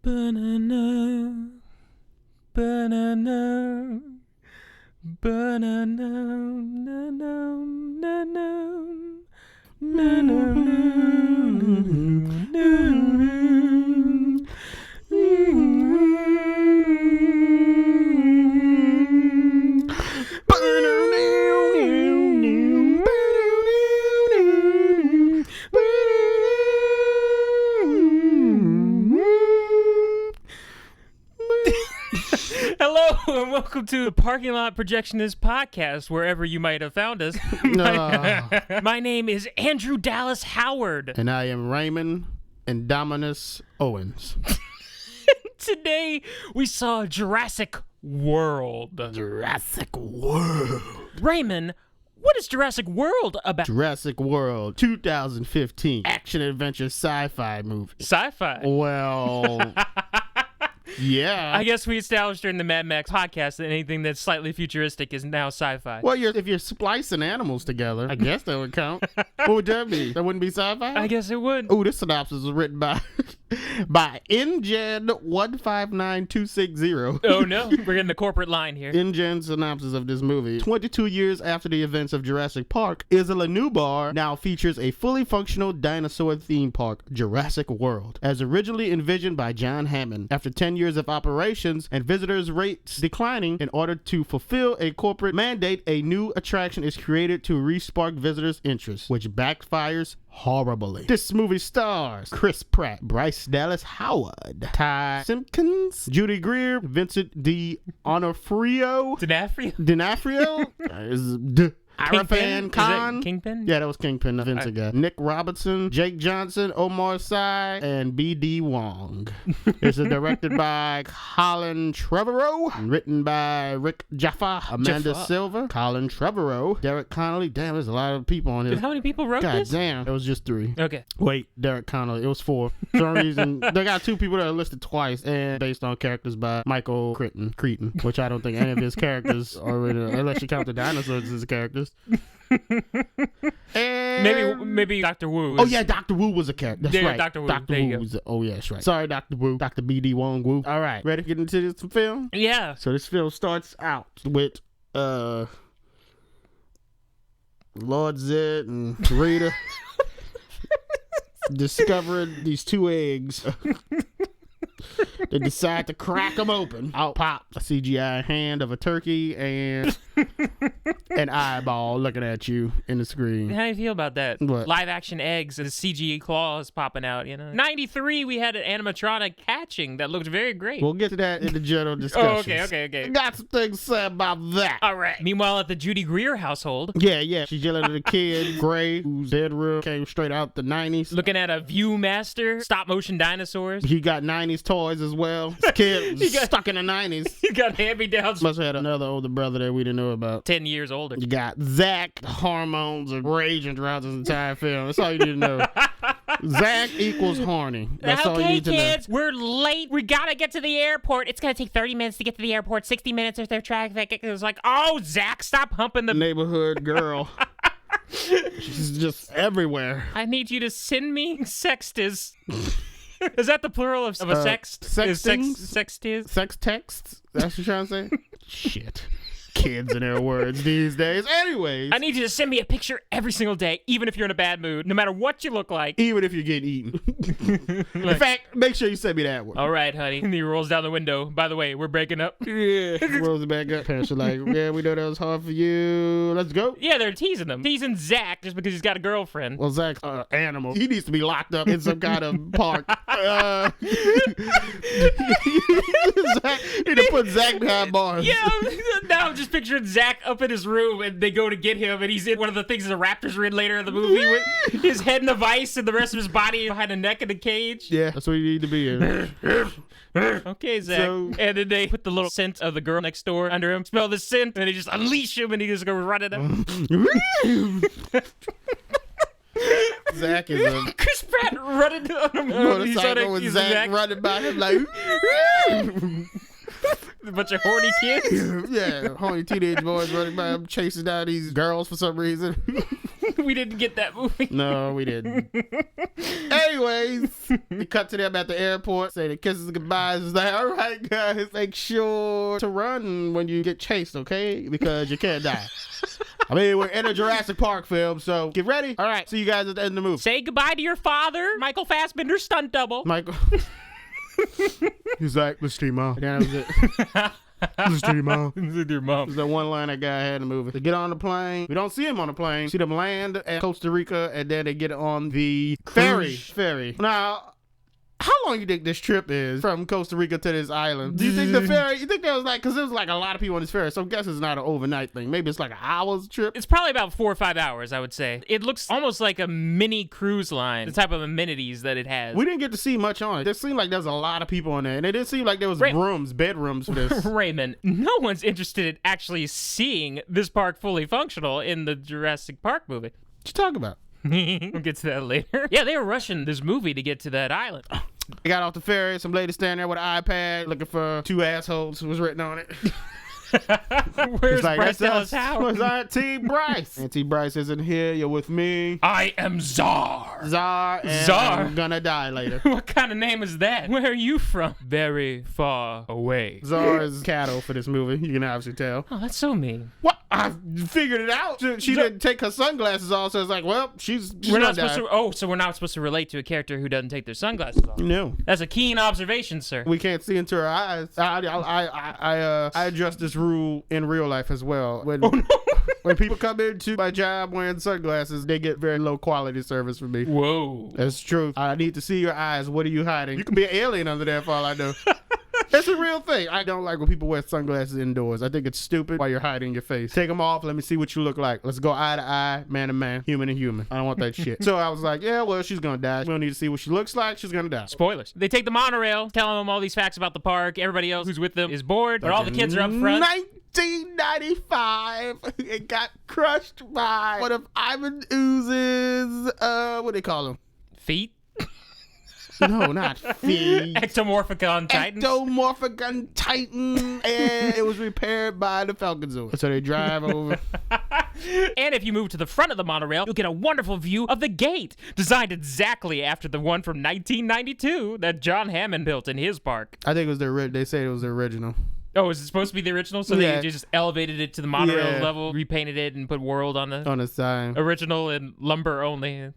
Banana, banana, banana, na na na na na Hello and welcome to the Parking Lot Projectionists podcast, wherever you might have found us. My name is Andrew Dallas Howard. And I am Raymond Indominus Owens. Today we saw Jurassic World. Jurassic World. Raymond, what is Jurassic World about? Jurassic World 2015 action-adventure sci-fi movie. Sci-fi. Well, yeah. I guess we established during the Mad Max podcast that anything that's slightly futuristic is now sci-fi. Well, if you're splicing animals together, I guess that would count. What would that be? That wouldn't be sci-fi? I guess it would. Oh, this synopsis was written by InGen 159260. Oh no, we're getting the corporate line here. InGen synopsis of this movie. 22 years after the events of Jurassic Park, Isla Nublar now features a fully functional dinosaur theme park, Jurassic World, as originally envisioned by John Hammond. After 10 years of operations and visitors rates declining, in order to fulfill a corporate mandate, a new attraction is created to re-spark visitors' interest, which backfires horribly. This movie stars Chris Pratt, Bryce Dallas Howard, Ty Simpkins, Judy Greer, Vincent D'Onofrio, Arafan Khan. Kingpin? Yeah, that was Kingpin, the Vincent guy. Nick Robinson, Jake Johnson, Omar Sy, and B.D. Wong. It's directed by Colin Trevorrow, written by Rick Jaffa, Amanda Silver, Colin Trevorrow, Derek Connolly. Damn, there's a lot of people on this. How many people wrote this? God damn, it was just 3. Okay. Wait, Derek Connolly, it was 4. For some reason, they got 2 people that are listed twice, and based on characters by Michael Crichton, which I don't think any of his characters are really, unless you count the dinosaurs as characters. And maybe Dr. Wu. Oh yeah, Dr. Wu was a character. That's right. Dr. Wu. Dr. Wu was. Oh yeah, that's right. Sorry, Dr. Wu. Dr. B.D. Wong Wu. All right, ready to get into this film? Yeah. So this film starts out with Lord Zed and Rita discovering these 2 eggs. They decide to crack them open. Out pops a CGI hand of a turkey and an eyeball looking at you in the screen. How do you feel about that? What? Live action eggs and CG claws popping out, you know? 93, we had an animatronic hatching that looked very great. We'll get to that in the general discussion. Oh, okay. I got some things to say about that. All right. Meanwhile, at the Judy Greer household. Yeah. She's yelling at a kid, Gray, whose bedroom came straight out the 90s. Looking at a Viewmaster, stop-motion dinosaurs. He got 90s toys as well. This kid was stuck in the 90s. He got hand-me-downs. Must have had another older brother that we didn't know about. 10 years older. You got Zach. The hormones are raging throughout this entire film. That's all you need to know. Zach equals horny. That's all you need to know. Okay, kids, we're late. We gotta get to the airport. It's gonna take 30 minutes to get to the airport, 60 minutes if there's traffic. It was like, oh, Zach, stop humping the neighborhood girl. She's just everywhere. I need you to send me sextas. Is that the plural of a sext? Sexting? Sex texts? That's what you're trying to say? Shit. Kids and their words these days. Anyways. I need you to send me a picture every single day, even if you're in a bad mood, no matter what you look like. Even if you're getting eaten. In fact, make sure you send me that one. All right, honey. And he rolls down the window. By the way, we're breaking up. Yeah. Rolls it back up. Parents are like, yeah, we know that was hard for you. Let's go. Yeah, they're teasing him. Teasing Zach just because he's got a girlfriend. Well, Zach's an animal. He needs to be locked up in some kind of park. Zach, need to put Zach behind bars. Yeah, now I'm just picturing Zach up in his room and they go to get him and he's in one of the things the raptors are in later in the movie with his head in a vice and the rest of his body behind a neck in a cage. Yeah, that's what you need to be in. Okay, Zach. And then they put the little scent of the girl next door under him. Smell the scent and they just unleash him and he just goes running up. Zach is a Chris Pratt running on a motorcycle with Zach running by him like a bunch of horny kids. Yeah, horny teenage boys running by him chasing down these girls for some reason. We didn't get that movie. No, we didn't. Anyways, we cut to them at the airport, say the kisses and goodbyes. It's like, all right, guys, make sure to run when you get chased, okay? Because you can't die. I mean, we're in a Jurassic Park film, so get ready. All right, see you guys at the end of the movie. Say goodbye to your father, Michael Fassbender's stunt double. Michael. He's like, let's see, Mom. And that was it. Listen to your mom. Listen to your mom. It's that one line that guy had in the movie. They get on the plane. We don't see him on the plane. See them land at Costa Rica, and then they get on the ferry. Now, how long you think this trip is from Costa Rica to this island? Do you think the ferry, you think there was like, because there was like a lot of people on this ferry, so I guess it's not an overnight thing. Maybe it's like an hour's trip. It's probably about 4 or 5 hours, I would say. It looks almost like a mini cruise line, the type of amenities that it has. We didn't get to see much on it. It seemed like there was a lot of people on there, and it didn't seem like there was bedrooms for this. Raymond, no one's interested in actually seeing this park fully functional in the Jurassic Park movie. What you talking about? We'll get to that later. Yeah, they were rushing this movie to get to that island. They got off the ferry. Some lady standing there with an iPad looking for 2 assholes was written on it. Where's Bryce Dallas Howard? Where's Auntie Bryce? Auntie Bryce isn't here. You're with me. I am Czar. Czar. And Czar. I'm gonna die later. What kind of name is that? Where are you from? Very far away. Czar is cattle for this movie. You can obviously tell. Oh, that's so mean. What? I figured it out. She didn't take her sunglasses off, so it's like, well, she's we're not supposed to. Oh, so we're not supposed to relate to a character who doesn't take their sunglasses off. No. That's a keen observation, sir. We can't see into her eyes. I adjust this rule in real life as well. When people come into my job wearing sunglasses, they get very low quality service from me. Whoa. That's true. I need to see your eyes. What are you hiding? You can be an alien under there for all I know. That's a real thing. I don't like when people wear sunglasses indoors. I think it's stupid while you're hiding your face. Take them off. Let me see what you look like. Let's go eye to eye, man to man, human to human. I don't want that shit. So I was like, yeah, well, she's gonna die. We don't need to see what she looks like. She's gonna die. Spoilers. They take the monorail, telling them all these facts about the park. Everybody else who's with them is bored, but all the kids are up front. 1995, it got crushed by one of Ivan Ooze's, what do they call them? Feet? No, not feet. Ectomorphicon Titan. Ectomorphicon Titan, and it was repaired by the Falcon Zoo. So they drive over. And if you move to the front of the monorail, you'll get a wonderful view of the gate, designed exactly after the one from 1992 that John Hammond built in his park. I think it was they said it was the original. Oh, is it supposed to be the original? So they just elevated it to the monorail level, repainted it, and put world on the side. Original and lumber only.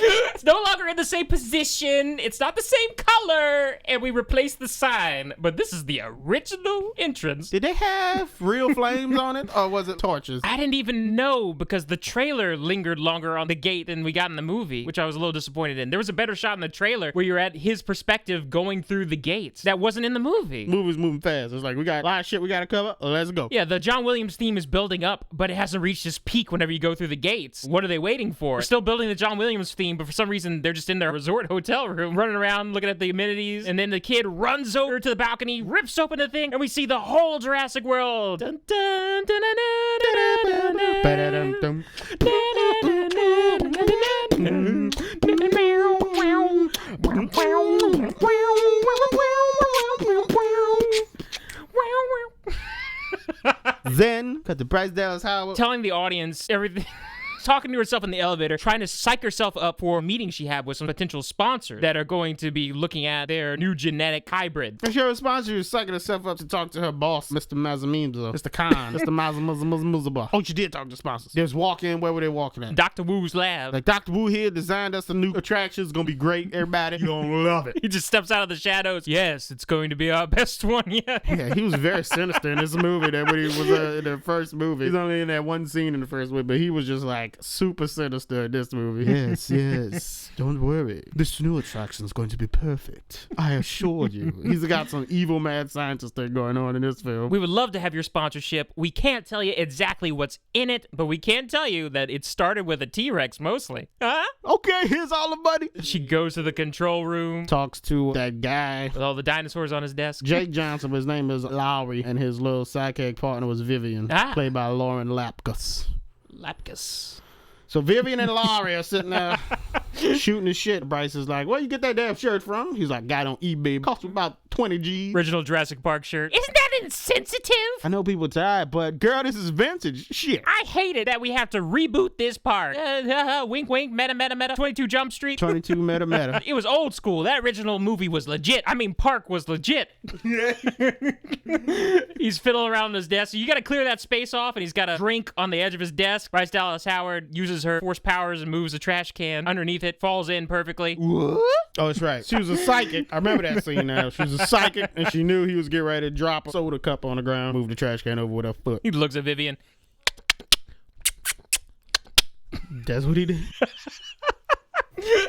It's no longer in the same position. It's not the same color. And we replaced the sign. But this is the original entrance. Did they have real flames on it? Or was it torches? I didn't even know because the trailer lingered longer on the gate than we got in the movie, which I was a little disappointed in. There was a better shot in the trailer where you're at his perspective going through the gates. That wasn't in the movie. The movie's moving fast. It's like, we got a lot of shit we got to cover. Let's go. Yeah, the John Williams theme is building up, but it hasn't reached its peak whenever you go through the gates. What are they waiting for? They're still building the John Williams theme, but for some reason, they're just in their resort hotel room, running around, looking at the amenities, and then the kid runs over to the balcony, rips open the thing, and we see the whole Jurassic World. Dun, dun, dun, dun, dun, dun, dun, Then, cut to Bryce Dallas Howard telling the audience everything. Talking to herself in the elevator, trying to psych herself up for a meeting she had with some potential sponsors that are going to be looking at their new genetic hybrid. I'm sure her sponsor is psyching herself up to talk to her boss, Mr. Mazamimza, Mr. Khan, Mr. Mazamimza. Oh, she did talk to sponsors. They was walking. Where were they walking at? Dr. Wu's lab. Like, Dr. Wu here designed us a new attraction. It's gonna be great. Everybody, you're gonna love it. He just steps out of the shadows. Yes, it's going to be our best one yet. Yeah, he was very sinister in this movie than when he was in the first movie. He's only in that one scene in the first movie, but he was just like super sinister in this movie. Yes. Don't worry. This new attraction is going to be perfect. I assure you. He's got some evil mad scientist thing going on in this film. We would love to have your sponsorship. We can't tell you exactly what's in it, but we can tell you that it started with a T-Rex mostly. Huh? Okay, here's all the money. She goes to the control room. Talks to that guy. With all the dinosaurs on his desk. Jake Johnson, his name is Lowry, and his little sidekick partner was Vivian, played by Lauren Lapkus. Lapkus. So Vivian and Laurie are sitting there Shooting his shit. Bryce is like, where you get that damn shirt from? He's like, got on eBay. Cost me about 20 G's. Original Jurassic Park shirt. Isn't that insensitive? I know people tired, but girl, this is vintage. Shit. I hate it that we have to reboot this park. Wink, wink, meta. 22 Jump Street. 22 meta. It was old school. That original movie was legit. I mean, Park was legit. He's fiddling around on his desk. So you got to clear that space off, and he's got a drink on the edge of his desk. Bryce Dallas Howard uses her force powers and moves a trash can underneath it, falls in perfectly. What? Oh, that's right. She was a psychic. I remember that scene now. She was a psychic, and she knew he was getting ready to drop a soda cup on the ground, move the trash can over with her foot. He looks at Vivian. That's what he did.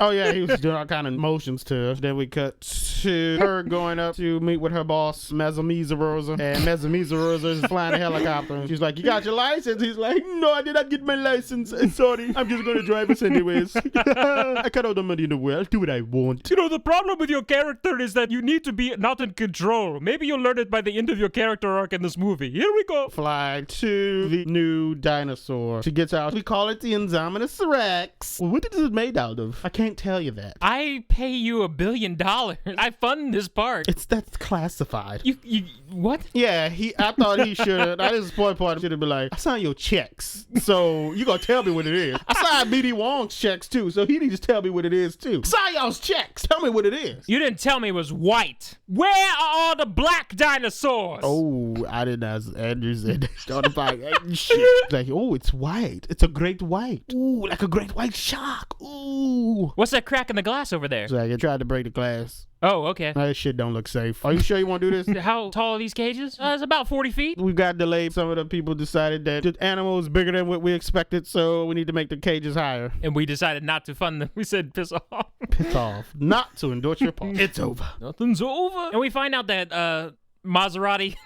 Oh yeah, he was doing all kind of motions to her. Then we cut to her going up to meet with her boss, Mezamiza Rosa. And Mezamiza Rosa is flying a helicopter. And she's like, you got your license? He's like, no, I did not get my license. Sorry, I'm just going to drive us anyways. I got all the money in the world. I'll do what I want. You know, the problem with your character is that you need to be not in control. Maybe you'll learn it by the end of your character arc in this movie. Here we go. Fly to the new dinosaur. She gets out. We call it the Indominus Rex. What is it made out of? I can't tell you that. I pay you $1 billion. I fund this park. That's classified. You what? Yeah, I thought he should. Now this spoiler part should have been like, I signed your checks, so you gonna tell me what it is. I signed B.D. Wong's checks too, so he needs to tell me what it is too. Sign y'all's checks. Tell me what it is. You didn't tell me it was white. Where are all the black dinosaurs? Oh, I didn't ask Andrew said shit. Like, oh, it's white. It's a great white. Ooh, like a great white shark. Ooh. What's that crack in the glass over there? So I tried to break the glass. Oh, okay. That shit don't look safe. Are you sure you want to do this? How tall are these cages? It's about 40 feet. We got delayed. Some of the people decided that the animal is bigger than what we expected, so we need to make the cages higher. And we decided not to fund them. We said, piss off. Piss off. Not to endorse your part. It's over. Nothing's over. And we find out that Maserati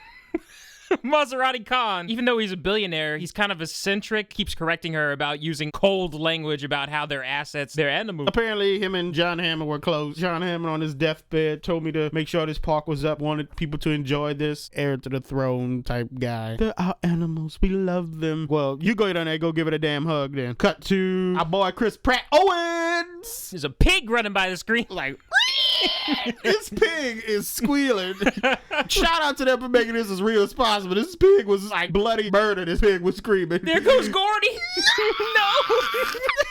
Khan, even though he's a billionaire, he's kind of eccentric, keeps correcting her about using cold language about how their assets, they're animals. Apparently, him and John Hammond were close. John Hammond on his deathbed told me to make sure this park was up, wanted people to enjoy this, heir to the throne type guy. They're our animals. We love them. Well, you go down there, go give it a damn hug then. Cut to our boy Chris Pratt. Owens! There's a pig running by the screen. Like, this pig is squealing. Shout out to them for making this as real as possible. This pig was like bloody murder. This pig was screaming. There goes Gordy. No.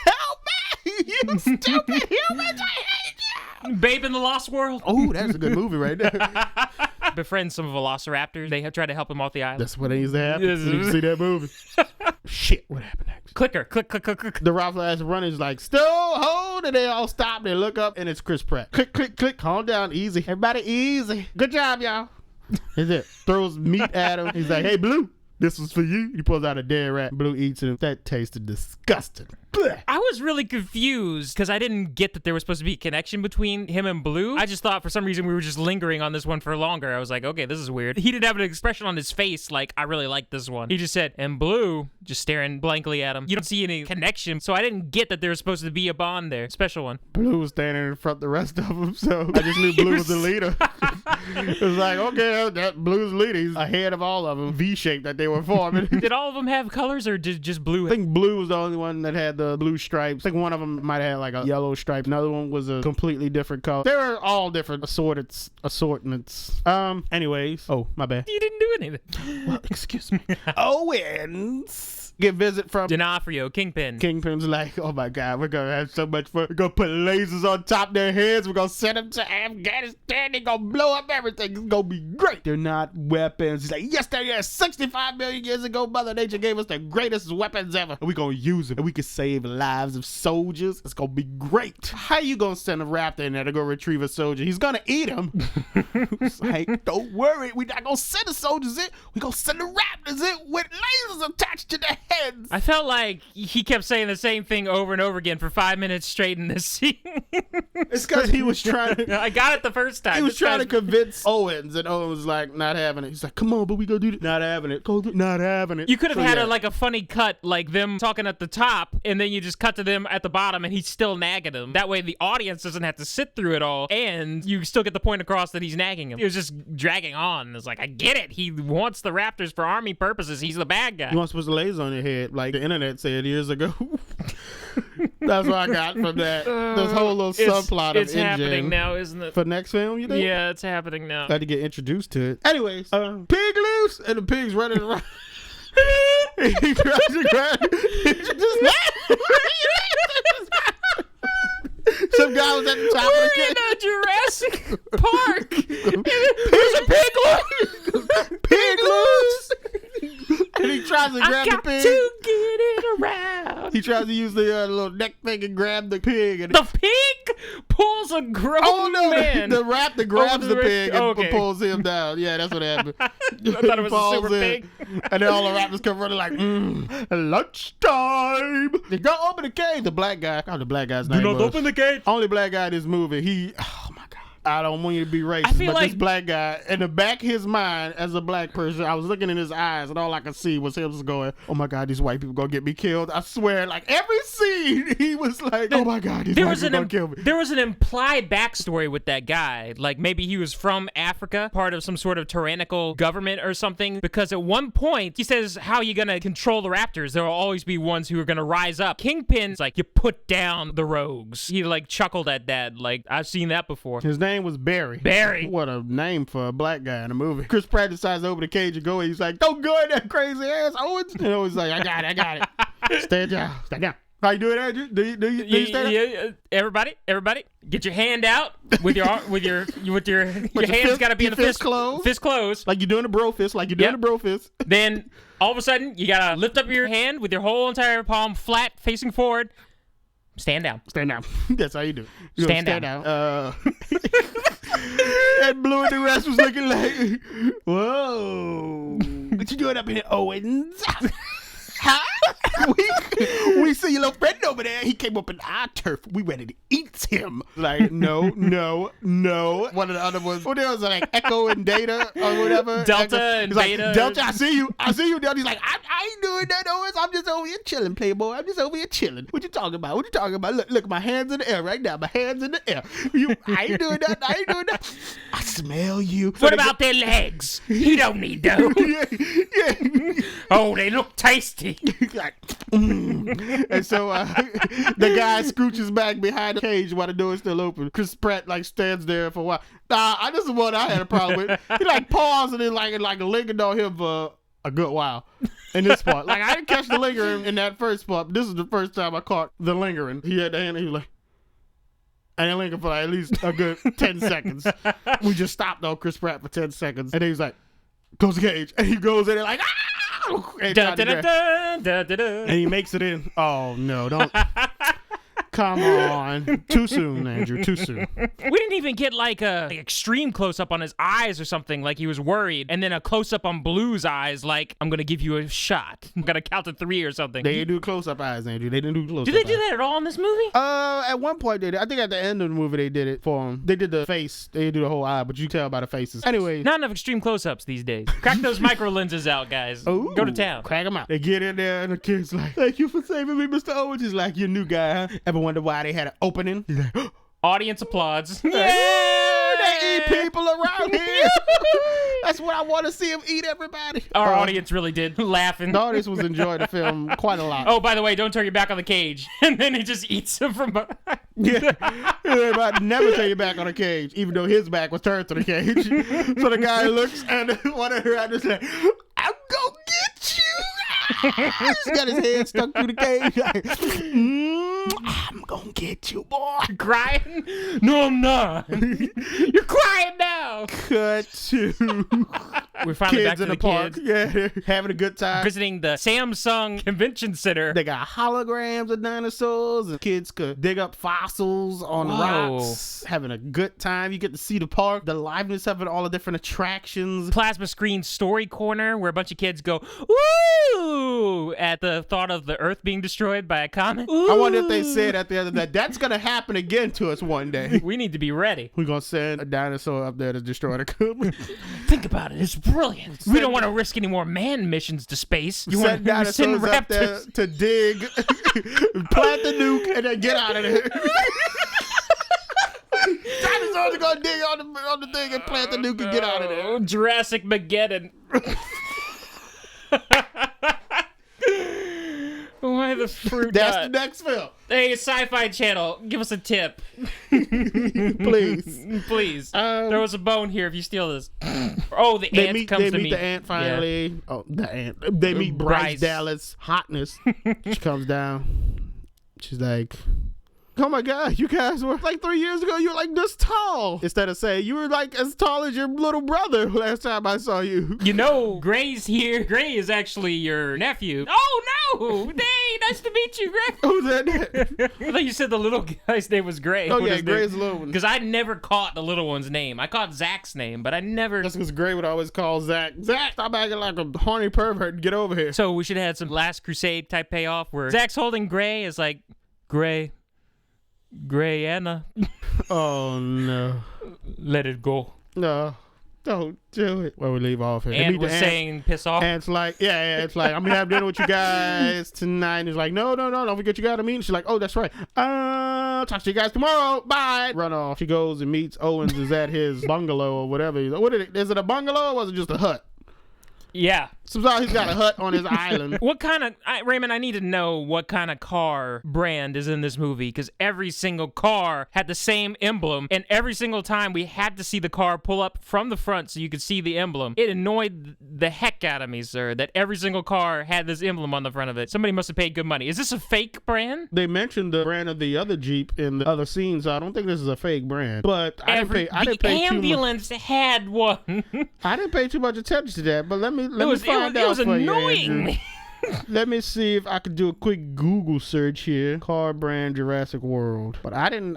Help me. You stupid humans. I hate you. Babe in the Lost World. Oh, that's a good movie right there. Befriends some velociraptors. They have tried to help him off the island. That's what needs to happen. You need to see that movie. Shit, what happened next? Clicker, click. The rifle ass runner's like, still hold, and they all stop. They look up, and it's Chris Pratt. Click. Calm down, easy. Everybody, easy. Good job, y'all. Is it? Throws meat at him. He's like, hey, Blue, this was for you. He pulls out a dead rat. Blue eats it. That tasted disgusting. I was really confused because I didn't get that there was supposed to be a connection between him and Blue. I just thought for some reason we were just lingering on this one for longer. I was like, okay, this is weird. He didn't have an expression on his face like, I really like this one. He just said, and Blue, just staring blankly at him. You don't see any connection, so I didn't get that there was supposed to be a bond there. Special one. Blue was standing in front of the rest of them, so I just knew Blue was the leader. It was like, okay, that Blue's leader. He's ahead of all of them. V-shape that they were forming. Did all of them have colors or did just Blue? I think Blue was the only one that had the blue stripes. I think one of them might have had like a yellow stripe. Another one was a completely different color. They were all different assortments. Anyways. Oh, my bad. You didn't do anything. Well, excuse me. Owens. Get visit from D'Onofrio, Kingpin. Kingpin's like, oh my God, we're gonna have so much fun. We're gonna put lasers on top of their heads. We're gonna send them to Afghanistan. They're gonna blow up everything. It's gonna be great. They're not weapons. He's like, yes, they are. 65 million years ago, Mother Nature gave us the greatest weapons ever. And we're gonna use them. And we can save lives of soldiers. It's gonna be great. How you gonna send a raptor in there to go retrieve a soldier? He's gonna eat him. It's like, don't worry. We're not gonna send the soldiers in. We're gonna send the raptors in with lasers attached to their heads. I felt like he kept saying the same thing over and over again for 5 minutes straight in this scene. It's because he was trying to... I got it the first time. He was trying to convince Owens, and Owens was like, not having it. He's like, come on, but we gonna do it. Not having it. Not having it. You could have had a funny cut, like them talking at the top, and then then you just cut to them at the bottom and he's still nagging them. That way the audience doesn't have to sit through it all, and you still get the point across that he's nagging him. It was just dragging on. It's like, I get it. He wants the raptors for army purposes. He's the bad guy. You want to put the lasers on your head, like the internet said years ago. That's what I got from that. This whole little subplot of It's happening now, isn't it? For next film, you think? Yeah, it's happening now. Had to get introduced to it. Anyways, pig loose, and the pig's running around. He tries to grab. Some guy was at the top of the cage. We're in a Jurassic Park. There's a pig loose. Pig loose. And he tries to grab the pig. To get it around. He tries to use the little neck thing and grab the pig. And the pig pulls a grown man. The raptor grabs the pig and okay. pulls him down. Yeah, that's what happened. I thought it was a super pig. And then all the raptors come running like, lunchtime. They go open the cage. The black guy. Oh, the black guy's name was. Open the gate. Only black guy in this movie. Oh my God. I don't want you to be racist, feel but like this black guy, in the back of his mind, as a black person, I was looking in his eyes, and all I could see was him just going, oh my God, these white people gonna get me killed. I swear, like every scene, he was like, oh my God, these white people gonna kill me. There was an implied backstory with that guy. Like maybe he was from Africa, part of some sort of tyrannical government or something, because at one point, he says, how are you gonna control the raptors? There will always be ones who are gonna rise up. Kingpin's like, you put down the rogues. He like chuckled at that. Like, I've seen that before. His name was Barry. What a name for a black guy in a movie. Chris Pratt decides to open the cage and go, and he's like, don't go in that crazy ass Owens. And Owens like, I got it. Stand down. How you doing, Andrew? Do you stand up? Everybody, get your hand out with your hands got to be in the fist closed. Fist closed. Like you're doing a bro fist. Then all of a sudden you gotta lift up your hand with your whole entire palm flat, facing forward. Stand down. That's how you do it. Stand down. And Blue and the rest was looking like, whoa. What you doing up in here, Owens? Huh? We see your little friend over there. He came up in our turf. We ready to eat him. Like, no. One of the other ones. What else? Like Echo and Data or whatever. Delta and Beta. Like, Delta, I see you. Delta. He's like, I ain't doing that, Owens. I'm just over here chilling, Playboy. I'm just over here chilling. What you talking about? Look, my hands in the air right now. My hands in the air. I ain't doing that. I smell you. What about their legs? He don't need those. Yeah. Oh, they look tasty. Like, And so the guy scooches back behind the cage while the door is still open. Chris Pratt like stands there for a while. This is what I had a problem with. He like paused and then like lingered on him for a good while in this part. Like I didn't catch the lingering in that first part. This is the first time I caught the lingering. He had the hand and he was like, I didn't linger for like at least a good 10 seconds. We just stopped on Chris Pratt for 10 seconds. And then he's like, close the cage. And he goes in there like, and he makes it in. Oh, no, don't. Come on. Too soon, Andrew. Too soon. We didn't even get like a extreme close-up on his eyes or something, like he was worried. And then a close-up on Blue's eyes, like, I'm going to give you a shot. I'm going to count to 3 or something. They didn't do close-up eyes, Andrew. They didn't do close-up eyes. Did they do that at all in this movie? At one point they did. I think at the end of the movie they did it for him. They did the face. They did do the whole eye, but you tell by the faces. Anyway. Not enough extreme close-ups these days. Crack those micro lenses out, guys. Ooh, go to town. Crack them out. They get in there and the kid's like, thank you for saving me, Mr. Owens. He's like, you new guy, huh? Ever wonder why they had an opening? He's like, audience applauds. Yeah, they eat people around here. That's what I want to see them eat everybody. Our audience really did laughing. The audience was enjoying the film quite a lot. Oh, by the way, don't turn your back on the cage. And then he just eats him from behind. Yeah, but never turn your back on the cage, even though his back was turned to the cage. So the guy looks and one of the raptors like, I'm gonna get you. He's got his head stuck through the cage. Like, I'm gonna get you, boy. Crying? No, I'm not. You're crying now. Cut to we're finally kids back to in the park. kids. Yeah, they're having a good time. Visiting the Samsung Convention Center. They got holograms of dinosaurs, and kids could dig up fossils on rocks. Having a good time. You get to see the park, the liveness of it, all the different attractions. Plasma screen story corner where a bunch of kids go, woo, at the thought of the Earth being destroyed by a comet. Ooh. I wonder if they said at the end of that, that's going to happen again to us one day. We need to be ready. We're going to send a dinosaur up there to destroy the comet. Think about it. It's brilliant. We don't want to risk any more manned missions to space. You want Send to send dinosaurs up there raptors to dig, plant the nuke, and then get out of there. Dinosaurs are gonna dig on the thing and plant the nuke and get out of there. Jurassic Mageddon. Why the fruit? That's the next film. Hey, Sci-Fi Channel, give us a tip. Please. Please. Throw us a bone here if you steal this. Oh, the ant comes to They meet meet the ant finally. Yeah. Oh, the ant. They meet Bryce Dallas Hotness. She comes down. She's like, oh my God, you guys were like 3 years ago, you were like this tall. Instead of saying, you were like as tall as your little brother last time I saw you. You know, Gray's here. Gray is actually your nephew. Oh no! Hey, nice to meet you, Gray. Who's that? I thought you said the little guy's name was Gray. Oh yeah, Gray's the little one. Because I never caught the little one's name. I caught Zach's name, but I never... That's because Gray would always call Zach, stop acting like a horny pervert and get over here. So we should have had some Last Crusade type payoff where Zach's holding Gray as like, Gray Anna. Oh no. Let it go. No. Don't do it. Well, we leave off here. Ant was saying piss off. Ant's like, yeah, it's like, I'm gonna have dinner with you guys tonight. And he's like, no, don't forget you got a meeting. She's like, oh, that's right. Talk to you guys tomorrow. Bye. Run off. She goes and meets Owens is at his bungalow or whatever. Is it a bungalow or was it just a hut? Yeah. Somehow he's got a hut on his island. What kind of... Raymond, I need to know what kind of car brand is in this movie, because every single car had the same emblem, and every single time we had to see the car pull up from the front so you could see the emblem. It annoyed the heck out of me, sir, that every single car had this emblem on the front of it. Somebody must have paid good money. Is this a fake brand? They mentioned the brand of the other Jeep in the other scenes, so I don't think this is a fake brand. But I didn't pay the ambulance had one. I didn't pay too much attention to that, but let me find out. It was annoying. You, let me see if I could do a quick Google search here. Car brand Jurassic World. But I didn't.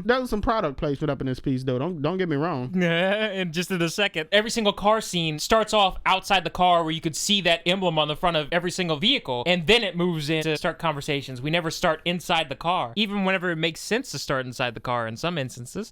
There was some product placement up in this piece, though. Don't get me wrong. And just in a second, every single car scene starts off outside the car where you could see that emblem on the front of every single vehicle, and then it moves in to start conversations. We never start inside the car, even whenever it makes sense to start inside the car in some instances.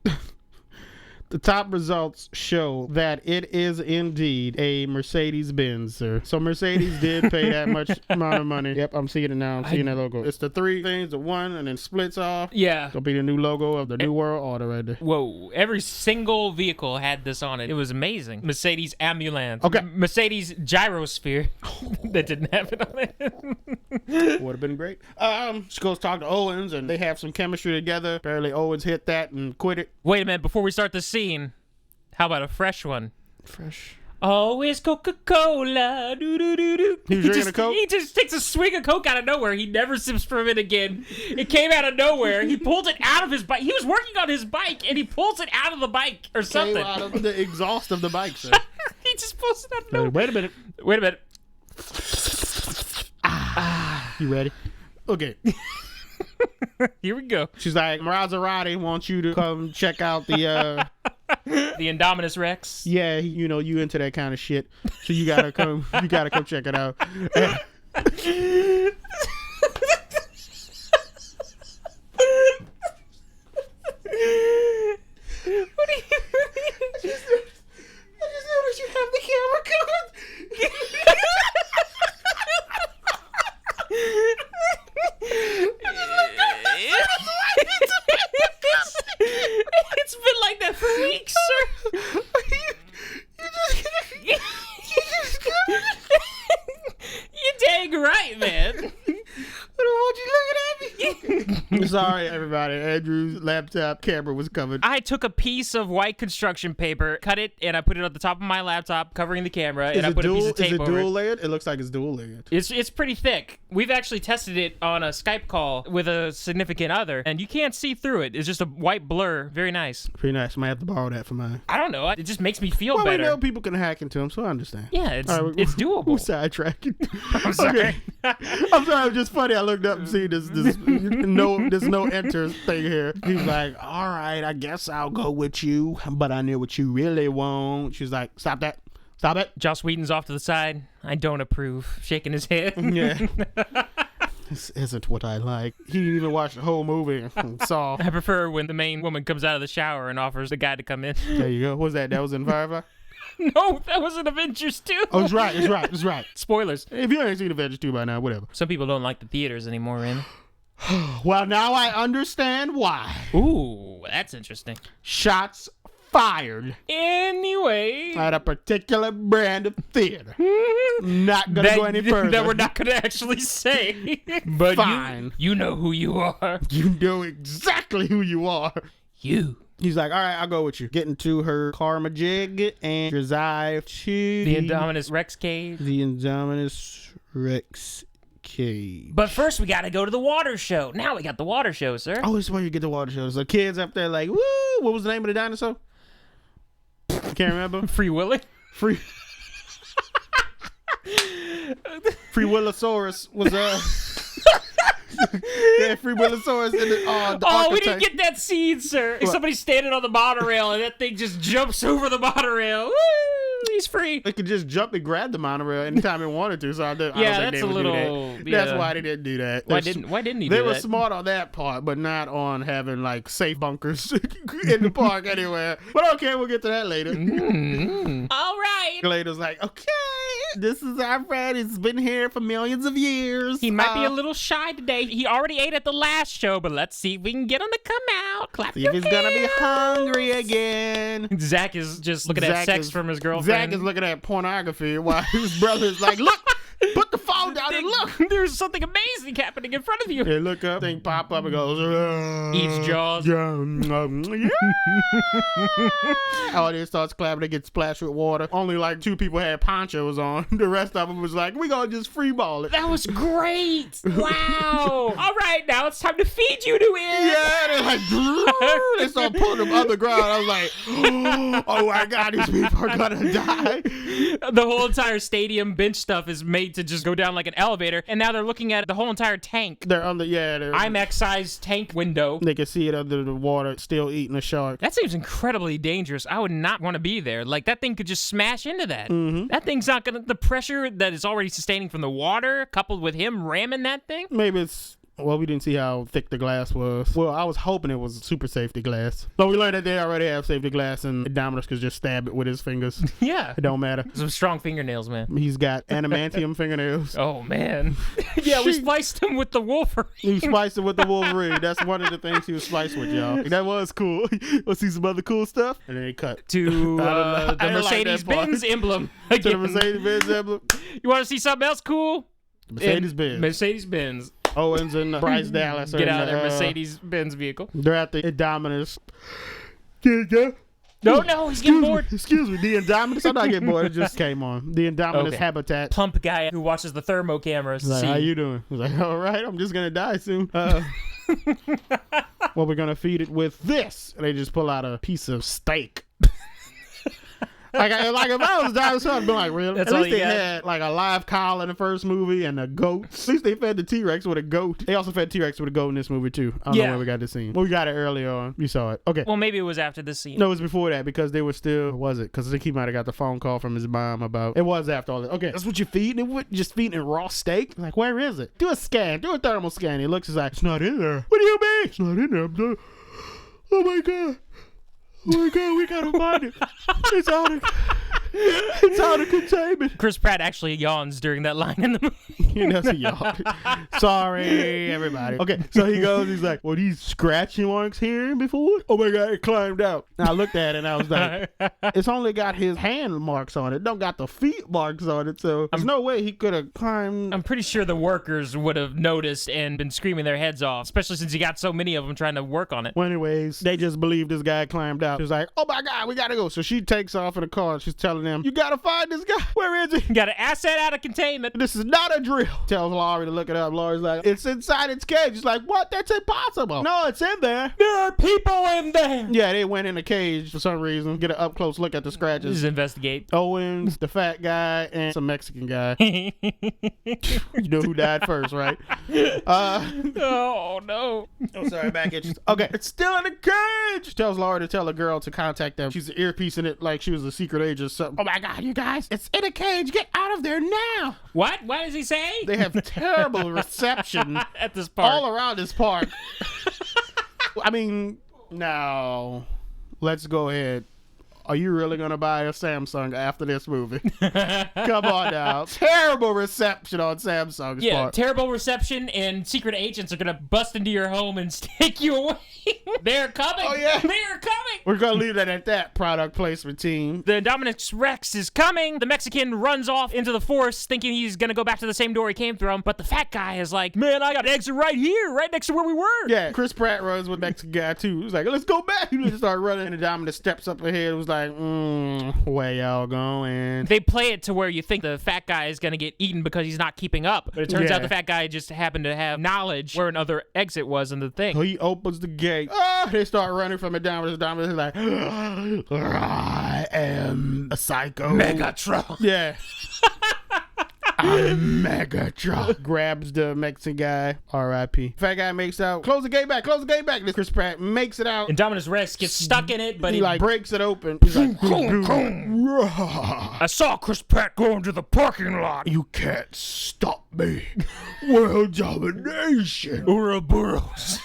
The top results show that it is indeed a Mercedes-Benz, sir. So Mercedes did pay that much amount of money. Yep, I'm seeing it now. I'm seeing that logo. It's the three things, the one, and then splits off. Yeah. It'll be the new logo of the New World Order right there. Whoa. Every single vehicle had this on it. It was amazing. Mercedes ambulance. Okay. Mercedes gyrosphere. That didn't have it on it. Would have been great. She goes talk to Owens, and they have some chemistry together. Apparently Owens hit that and quit it. Wait a minute. Before we start the scene, how about a fresh one? Fresh. Always Coca-Cola. Do-do-do-do. He was drinking a Coke? He just takes a swig of Coke out of nowhere. He never sips from it again. It came out of nowhere. He pulled it out of his bike. He was working on his bike, and he pulls it out of the bike or something. Came out of the exhaust of the bike, sir. He just pulls it out of nowhere. Wait a minute. You ready? Okay. Here we go. She's like, Maserati wants you to come check out the the Indominus Rex. Yeah, you into that kind of shit. So you gotta come check it out. What do you I just noticed you have the camera going. It's been like that for weeks, sir. You're dang right, man. I don't want you looking at me. Sorry, everybody. Andrew's laptop camera was covered. I took a piece of white construction paper, cut it, and I put it on the top of my laptop, covering the camera, and I put a piece of tape over it. Is it dual layered? It looks like it's dual layered. It's pretty thick. We've actually tested it on a Skype call with a significant other, and you can't see through it. It's just a white blur. Very nice. Pretty nice. I might have to borrow that for mine. I don't know. It just makes me feel better. We know people can hack into them, so I understand. Yeah, it's doable. We're sidetracking. I'm sorry. Okay. I'm sorry. It's just funny. I looked up and see this no enter thing here. He's like, all right, I guess I'll go with you, but I know what you really want. She's like, stop that. Stop it. Joss Whedon's off to the side. I don't approve. Shaking his head. Yeah. This isn't what I like. He didn't even watch the whole movie and saw. I prefer when the main woman comes out of the shower and offers the guy to come in. There you go. What was that? That was in Firefly? No, that wasn't Avengers 2. Oh, it's right. Spoilers. If you ain't seen Avengers 2 by now, whatever. Some people don't like the theaters anymore, Raymond. Well, now I understand why. Ooh, that's interesting. Shots fired. Anyway. At a particular brand of theater. Not gonna go any further. That we're not gonna actually say. But fine. You know who you are. You know exactly who you are. You. He's like, all right, I'll go with you. Get into her karma jig and drive to the Indominus Rex cave. The Indominus Rex cave. But first, we gotta go to the water show. Now we got the water show, sir. Oh, this is where you get the water show. So kids up there like, woo! What was the name of the dinosaur? I can't remember. Free Willy. Free Willosaurus was yeah, Free Willosaurus in the oh, we didn't get that scene, sir. What? Somebody's standing on the monorail and that thing just jumps over the monorail. Woo! He's free. It could just jump and grab the monorail anytime it wanted to. So I don't yeah, think that's they a would little. Do that. Yeah. That's why they didn't do that. Why didn't he? They do were that? smart on that part, but not on having like safe bunkers in the park anywhere. But okay, we'll get to that later. Mm-hmm. All right. Later's like, okay, this is our friend. He's been here for millions of years. He might be a little shy today. He already ate at the last show, but let's see if we can get him to come out. Clap see your if he's hands. gonna be hungry again. Zach is just looking at sex from his girlfriend. Zach is looking at pornography while his brother's like, look, put the phone down and look. There's something amazing happening in front of you. They look up, thing pop up and goes, eats Jaws. Yeah. Audience starts clapping, they get splashed with water. Only like 2 people had ponchos on. The rest of them was like, we gonna just free ball it. That was great. Wow. All right, now it's time to feed you to it. Yeah, they're like, they start pulling them underground. I was like, oh my God, these people are gonna die. The whole entire stadium bench stuff is made to just go down like an elevator, and now they're looking at the whole entire tank. They're under, yeah. IMAX-sized tank window. They can see it under the water, still eating a shark. That seems incredibly dangerous. I would not want to be there. Like, that thing could just smash into that. Mm-hmm. That thing's not gonna, the pressure that is already sustaining from the water, coupled with him ramming that thing. Maybe it's, well, we didn't see how thick the glass was. Well, I was hoping it was super safety glass. But we learned that they already have safety glass, and Indominus could just stab it with his fingers. Yeah. It don't matter. Some strong fingernails, man. He's got adamantium fingernails. Oh, man. Yeah, we spliced him with the Wolverine. He spliced it with the Wolverine. That's one of the things he was spliced with, y'all. That was cool. Let's see some other cool stuff. And then they cut. To the Mercedes-Benz emblem. To the Mercedes-Benz emblem. You want to see something else cool? Mercedes-Benz. Mercedes-Benz. Owens and Bryce Dallas. Get out of their Mercedes-Benz vehicle. They're at the Indominus. No, he's getting bored. Excuse me, the Indominus. I'm not getting bored. It just came on. The Indominus habitat. Plump guy who watches the thermo cameras. Like, how you doing? I was like, all right, I'm just gonna die soon. Well, we're gonna feed it with this. And they just pull out a piece of steak. Like if I was a dinosaur, I'd be like, really? That's At all least you they got? had like a live cow in the first movie and a goat. At least they fed the T-Rex with a goat. They also fed T-Rex with a goat in this movie too. I don't know where we got this scene. Well, we got it earlier on. You saw it. Okay. Well, maybe it was after this scene. No, it was before that because they were still, was it? Because I think he might have got the phone call from his mom about, it was after all that. Okay, that's what you're feeding it with? Just feeding it raw steak? Like, where is it? Do a scan. Do a thermal scan. He looks, he's like, it's not in there. What do you mean? It's not in there. Oh my God. Oh my God, we gotta find it. It's out of containment. Chris Pratt actually yawns during that line in the movie. He does a yawn. Sorry, everybody. Okay, so he goes, he's like, well, these scratchy marks here before? Oh my God, it climbed out. And I looked at it and I was like, it's only got his hand marks on it. Don't got the feet marks on it. So there's no way he could have climbed. I'm pretty sure the workers would have noticed and been screaming their heads off, especially since you got so many of them trying to work on it. Well, anyways, they just believe this guy climbed out. She was like, oh my God, we gotta go. So she takes off in the car and she's telling them, you gotta find this guy. Where is he? You got an asset out of containment. This is not a drill. Tells Laurie to look it up. Laurie's like, it's inside its cage. She's like, what? That's impossible. No, it's in there. There are people in there. Yeah, they went in the cage for some reason. Get an up close look at the scratches. Just investigate. Owens, the fat guy, and some Mexican guy. You know who died first, right? Oh no. Oh, sorry, back at you. Okay, it's still in the cage. Tells Laurie to tell a girl to contact them. She's earpiecing it like she was a secret agent or something. Oh my God, you guys, it's in a cage. Get out of there now. What? What does he say? They have terrible reception at this park. all around this park. I mean, now let's go ahead. are you really gonna buy a Samsung after this movie? Come on now. Terrible reception on Samsung's part. Terrible reception, and secret agents are gonna bust into your home and take you away. They're coming. Oh, yeah. They're coming. We're gonna leave that at that, product placement team. The Indominus Rex is coming. The Mexican runs off into the forest thinking he's gonna go back to the same door he came from, but the fat guy is like, man, I got an exit right here, right next to where we were. Yeah, Chris Pratt runs with Mexican guy too. He's like, let's go back. He just started running, and Indominus steps up ahead. It was like, where y'all going? They play it to where you think the fat guy is gonna get eaten because he's not keeping up, but it turns out the fat guy just happened to have knowledge where another exit was in the thing. So he opens the gate. They start running from Indominus. Indominus is like, I am a psycho. Megatron. Yeah. I'm Megatron. Grabs the Mexican guy. R.I.P. Fat guy makes out. Close the gate back. Close the gate back. This Chris Pratt makes it out. Indominus Rex gets stuck in it, but he like breaks it open. He's like, I saw Chris Pratt go into the parking lot. You can't stop me. World domination. Ouroboros.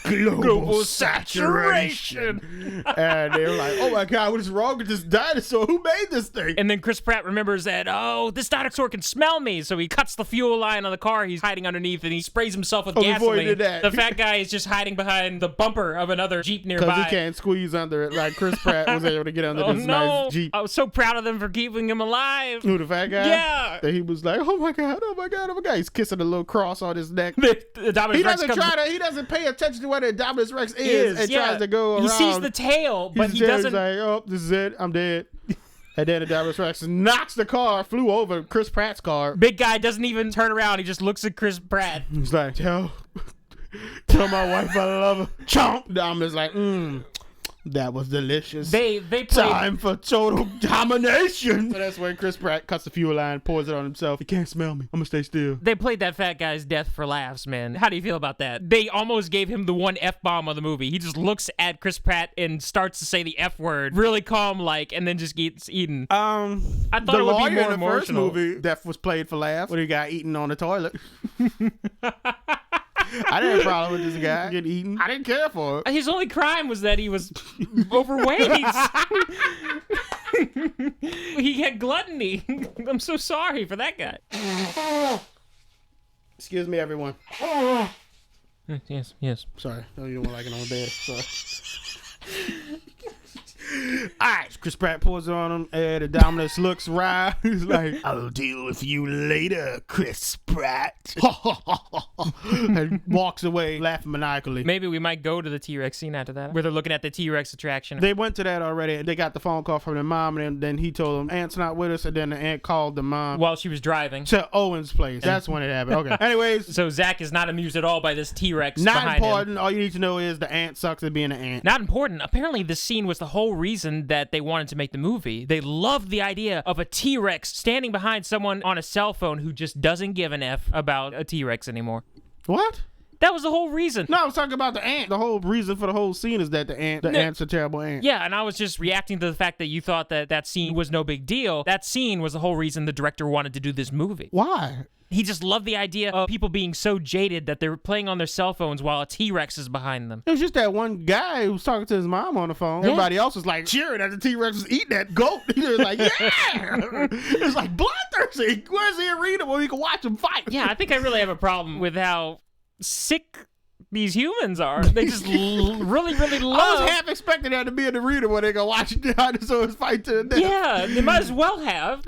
Global saturation. And they're like, oh my God, what is wrong with this dinosaur? Who made this thing? And then Chris Pratt remembers that, oh, this dinosaur can smell me. So he cuts the fuel line on the car he's hiding underneath, and he sprays himself with gasoline. Before he did that. The fat guy is just hiding behind the bumper of another Jeep nearby. Because he can't squeeze under it like Chris Pratt was able to get under this nice Jeep. I was so proud of them for keeping him alive. Who, the fat guy? Yeah. That he was like, oh my God, oh my God, oh my God. He's kissing a little cross on his neck. He doesn't pay attention to what the Indominus Rex is and tries to go around. He sees the tail, but he doesn't. He's like, oh, this is it. I'm dead. And then the Indominus Rex knocks the car, flew over Chris Pratt's car. Big guy doesn't even turn around. He just looks at Chris Pratt. He's like, tell my wife I love her. Chomp. Indominus like, that was delicious. They played time for total domination. So that's when Chris Pratt cuts the fuel line, pours it on himself. He can't smell me. I'm gonna stay still. They played that fat guy's death for laughs, man. How do you feel about that? They almost gave him the one F-bomb of the movie. He just looks at Chris Pratt and starts to say the F word, really calm-like, and then just gets eaten. I thought it would be more in the emotional. First movie, death was played for laughs when he got eaten on the toilet. I didn't have a problem with this guy getting eaten. I didn't care for it. His only crime was that he was overweight. He had gluttony. I'm so sorry for that guy. Excuse me, everyone. Yes. Sorry. No, you don't like it on the bed. Sorry. Alright, Chris Pratt pours it on him, and the Indominus looks right. He's like, I'll deal with you later, Chris Pratt. And walks away, laughing maniacally. Maybe we might go to the T-Rex scene after that, where they're looking at the T-Rex attraction. They went to that already. They got the phone call from their mom, and then he told them, Aunt's not with us, and then the aunt called the mom. While she was driving. To Owen's place. That's when it happened. Okay. Anyways. So Zach is not amused at all by this T-Rex not behind important. him. All you need to know is the aunt sucks at being an aunt. Not important. Apparently this scene was the whole reason that they wanted to make the movie. They loved the idea of a T-Rex standing behind someone on a cell phone who just doesn't give an F about a T-Rex anymore. What? That was the whole reason. No, I was talking about the ant. The whole reason for the whole scene is that the ant's a terrible ant. Yeah, and I was just reacting to the fact that you thought that that scene was no big deal. That scene was the whole reason the director wanted to do this movie. Why? He just loved the idea of people being so jaded that they're playing on their cell phones while a T-Rex is behind them. It was just that one guy who was talking to his mom on the phone. Yeah. Everybody else was like cheering that the T-Rex was eating that goat. He was like, yeah! It's like bloodthirsty. Where's the arena where we can watch them fight? Yeah, I think I really have a problem with how sick these humans are. They just really love. I was half expecting that to be in the arena where they go watch dinosaurs fight to the death. Yeah, they might as well have.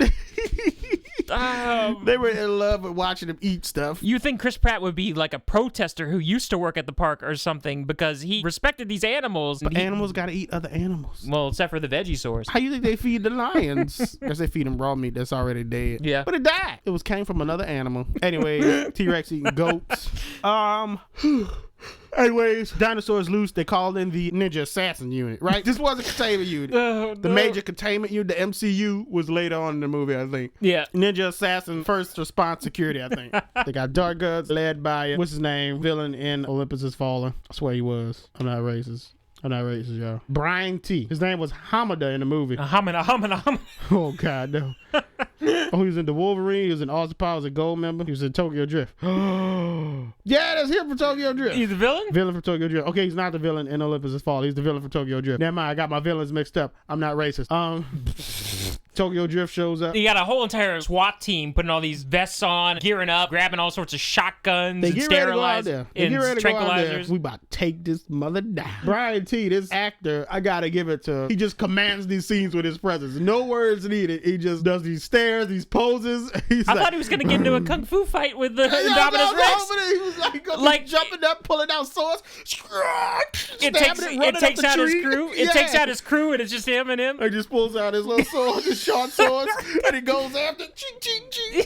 They were in love with watching them eat stuff. You think Chris Pratt would be like a protester who used to work at the park or something because he respected these animals. But animals got to eat other animals. Well, except for the Vegisaurs. How you think they feed the lions? Because they feed them raw meat that's already dead. Yeah. But it died. It came from another animal. Anyway, T-Rex eating goats. Anyways, dinosaurs loose. They called in the Ninja Assassin Unit, right? This was a containment unit. The major containment unit, the MCU, was later on in the movie, I think. Yeah. Ninja Assassin First Response Security, I think. They got dark guns led by, what's his name? Villain in Olympus Has Fallen. I swear he was. I'm not racist, y'all. Brian T. His name was Hamada in the movie. Hamada. Oh, God, no. Oh, he was in the Wolverine. He was in Austin Powers, a gold member. He was in Tokyo Drift. Yeah, that's him from Tokyo Drift. He's the villain? Villain from Tokyo Drift. Okay, he's not the villain in Olympus' Fall. He's the villain from Tokyo Drift. Never mind, I got my villains mixed up. I'm not racist. Tokyo Drift shows up. You got a whole entire SWAT team putting all these vests on, gearing up, grabbing all sorts of shotguns and sterilizers and tranquilizers. We about to take this mother down. Brian T, this actor, I gotta give it to. He just commands these scenes with his presence. No words needed. He just does these stares, these poses. I thought he was gonna get into a kung fu fight with the Indominus Rex. He was like jumping up, pulling out swords. It takes out his crew. It takes out his crew, and it's just him and him. He just pulls out his little sword, his short swords, and he goes after ching ching ching.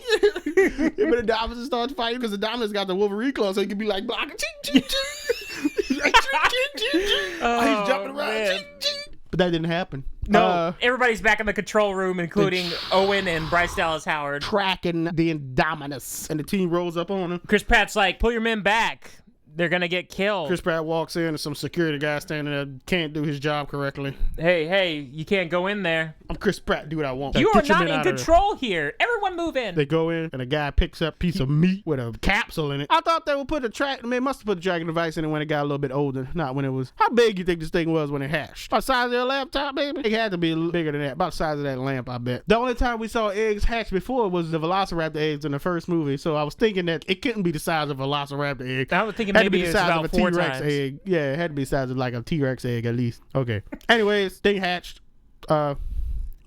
Him and the Indominus starts fighting because the Indominus got the Wolverine claw, so he can be like blocking ching ching ching. He's like ching ching ching ching. He's jumping around ching ching. But that didn't happen. No, everybody's back in the control room, including Owen and Bryce Dallas Howard. Tracking the Indominus. And the team rolls up on him. Chris Pratt's like, pull your men back. They're gonna get killed. Chris Pratt walks in and some security guy standing there can't do his job correctly. Hey, you can't go in there. I'm Chris Pratt, do what I want. You are not in control here. Everyone move in. They go in and a guy picks up a piece of meat with a capsule in it. I thought they would put they must have put a tracking device in it when it got a little bit older, not when it was. How big you think this thing was when it hatched? About the size of your laptop, baby? It had to be bigger than that. About the size of that lamp, I bet. The only time we saw eggs hatch before was the Velociraptor eggs in the first movie, so I was thinking that it couldn't be the size of a Velociraptor egg. I was thinking maybe it's about 4 T-Rex times. egg. Yeah, it had to be the size of like a T-Rex egg at least. Okay. Anyways, they hatched.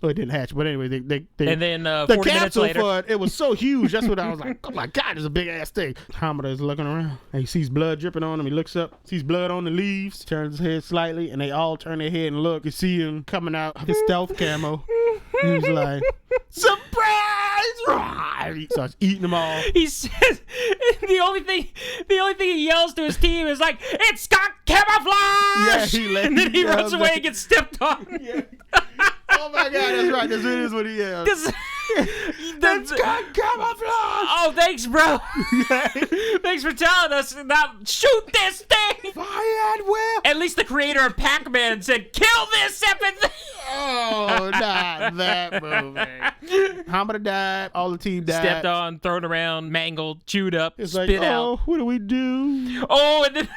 It didn't hatch, but anyway, they and then the 40 minutes capsule later, for it was so huge. That's what I was like. Oh my God, it's a big ass thing. Hamada is looking around and he sees blood dripping on him. He looks up, sees blood on the leaves, turns his head slightly, and they all turn their head and look. You see him coming out of his stealth camo. He was like, surprise! He starts eating them all. He says the only thing he yells to his team is like, "It's got camouflage!" Yeah, and then he runs away and gets stepped on. Yeah. Oh my God, that's right. This is what he yells. It's got camouflage! Oh, thanks, bro. Thanks for telling us. Now shoot this thing. Fire at will. At least the creator of Pac-Man said, "Kill this effing thing." Oh, not that movie. Hamada died. All the team died. Stepped on, thrown around, mangled, chewed up, it's spit like, out. What do we do? Oh, and then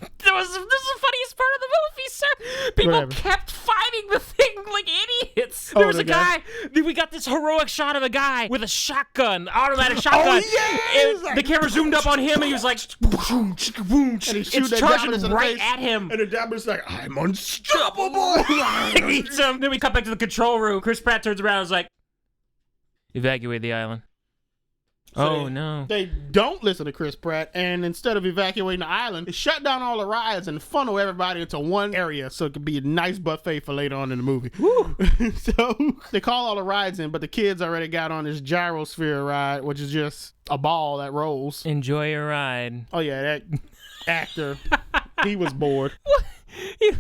this is the funniest part of the movie, sir. People kept fighting the thing like idiots. There was a guy. We got this heroic shot of a guy with a shotgun, automatic shotgun. Oh, yeah! The camera zoomed up on him, and he was like, boom, boom. It's charging right at him. And the Dominus like, I'm unstoppable. Eats him. Then we cut back to the control room. Chris Pratt turns around and is like, evacuate the island. So no. They don't listen to Chris Pratt, and instead of evacuating the island, they shut down all the rides and funnel everybody into one area so it could be a nice buffet for later on in the movie. So they call all the rides in, but the kids already got on this gyrosphere ride, which is just a ball that rolls. Enjoy your ride. Oh yeah, that actor, he was bored.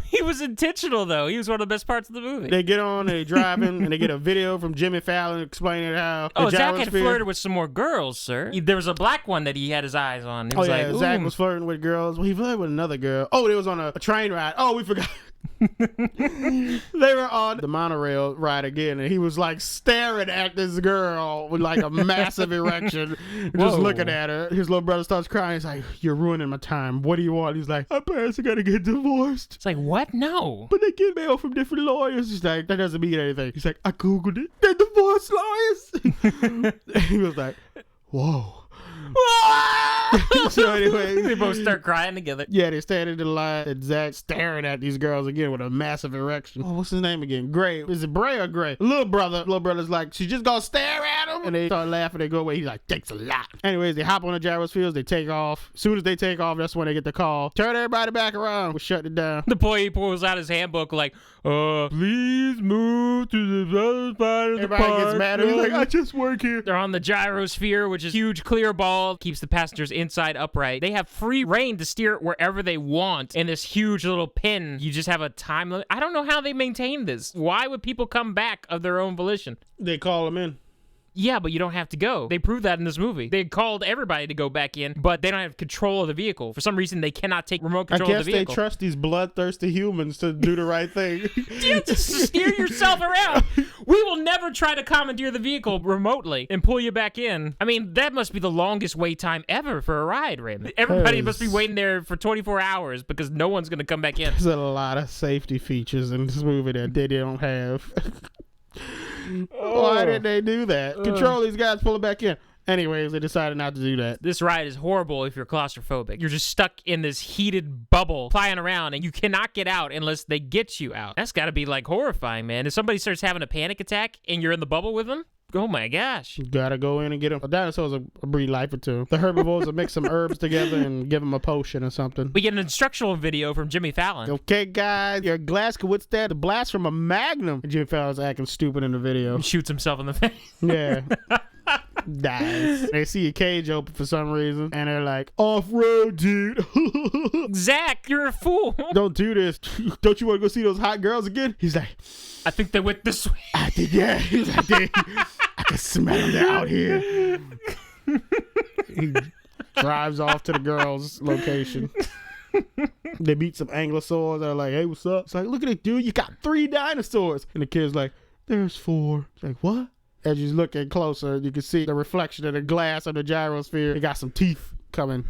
He was intentional, though. He was one of the best parts of the movie. They get on, they driving, and they get a video from Jimmy Fallon explaining how Zach had flirted with some more girls, sir. There was a black one that he had his eyes on. He was like, Zach was flirting with girls. Well, he flirted with another girl. Oh, they was on a train ride. Oh, we forgot. They were on the monorail ride again, and he was like staring at this girl with like a massive erection, just looking at her. His little brother starts crying. He's like, "You're ruining my time. What do you want?" He's like, "Our parents are gonna get divorced." It's like, what? No. But they get mail from different lawyers. He's like, that doesn't mean anything. He's like, I googled it. They're divorce lawyers. He was like, whoa. So anyway, they both start crying together. Yeah, they stand in the line and Zach staring at these girls again with a massive erection. Oh, what's his name again? Gray. Is it Bray or Gray? Little brother's like, she's just gonna stare at him. And they start laughing. They go away. He's like, thanks a lot. Anyways, they hop on the gyrospheres. They take off. As soon as they take off, that's when they get the call. Turn everybody back around. We're shutting it down. The boy, he pulls out his handbook like, please move to the other side of the park. Everybody gets mad. He's like, I just work here. They're on the gyrosphere, which is a huge clear ball, keeps the passengers inside upright. They have free reign to steer it wherever they want in this huge little pin. You just have a time limit. I don't know how they maintain this. Why would people come back of their own volition? They call them in. Yeah, but you don't have to go. They proved that in this movie. They called everybody to go back in, but they don't have control of the vehicle. For some reason, they cannot take remote control of the vehicle. I guess they trust these bloodthirsty humans to do the right thing. Just steer yourself around. We will never try to commandeer the vehicle remotely and pull you back in. I mean, that must be the longest wait time ever for a ride, Raymond. Everybody must be waiting there for 24 hours because no one's going to come back in. There's a lot of safety features in this movie that they don't have. Why did they do that? Control these guys, pull it back in. Anyways, they decided not to do that. This ride is horrible if you're claustrophobic. You're just stuck in this heated bubble flying around and you cannot get out unless they get you out. That's got to be like horrifying, man. If somebody starts having a panic attack and you're in the bubble with them, oh my gosh. You gotta go in and get them. The dinosaurs will breathe life or two. The herbivores will mix some herbs together and give them a potion or something. We get an instructional video from Jimmy Fallon. Okay, guys, your glass can withstand a blast from a magnum. And Jimmy Fallon's acting stupid in the video. He shoots himself in the face. Yeah. Dies. They see a cage open for some reason, and they're like, off-road, dude. Zach, you're a fool. Don't do this. Don't you want to go see those hot girls again? He's like, I think they went this way. I think, yeah. He's like, I can smell them. They're out here. He drives off to the girls' location. They meet some ankylosaurs. They're like, hey, what's up? It's like, look at it, dude. You got 3 dinosaurs. And the kid's like, there's 4. It's like, what? As you look in closer, you can see the reflection of the glass of the gyrosphere. It got some teeth coming.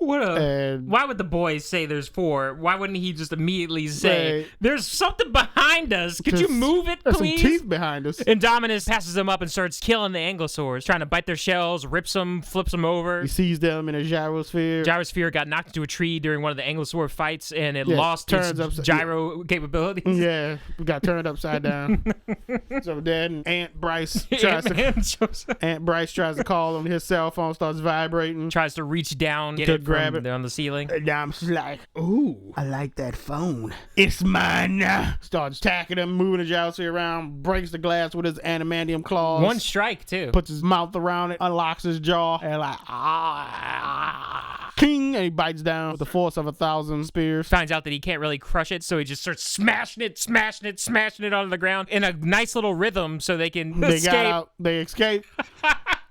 Why would the boys say there's 4? Why wouldn't he just immediately say, there's something behind us? Could you move it, please? There's some teeth behind us. Indominus passes them up and starts killing the ankylosaurs, trying to bite their shells, rips them, flips them over. He sees them in a gyrosphere. Gyrosphere got knocked into a tree during one of the ankylosaur fights, and it lost its gyro capabilities. Yeah, it got turned upside down. So then Aunt Bryce tries to call him. His cell phone starts vibrating. Tries to reach down, get it grab it on the ceiling. And I'm just like, ooh, I like that phone. It's mine now. Starts attacking him, moving the gyrosphere around, breaks the glass with his adamantium claws. One strike, too. Puts his mouth around it, unlocks his jaw, and like, king, and he bites down with the force of 1,000 spears. Finds out that he can't really crush it, so he just starts smashing it onto the ground in a nice little rhythm so they can escape. Got out, they escape.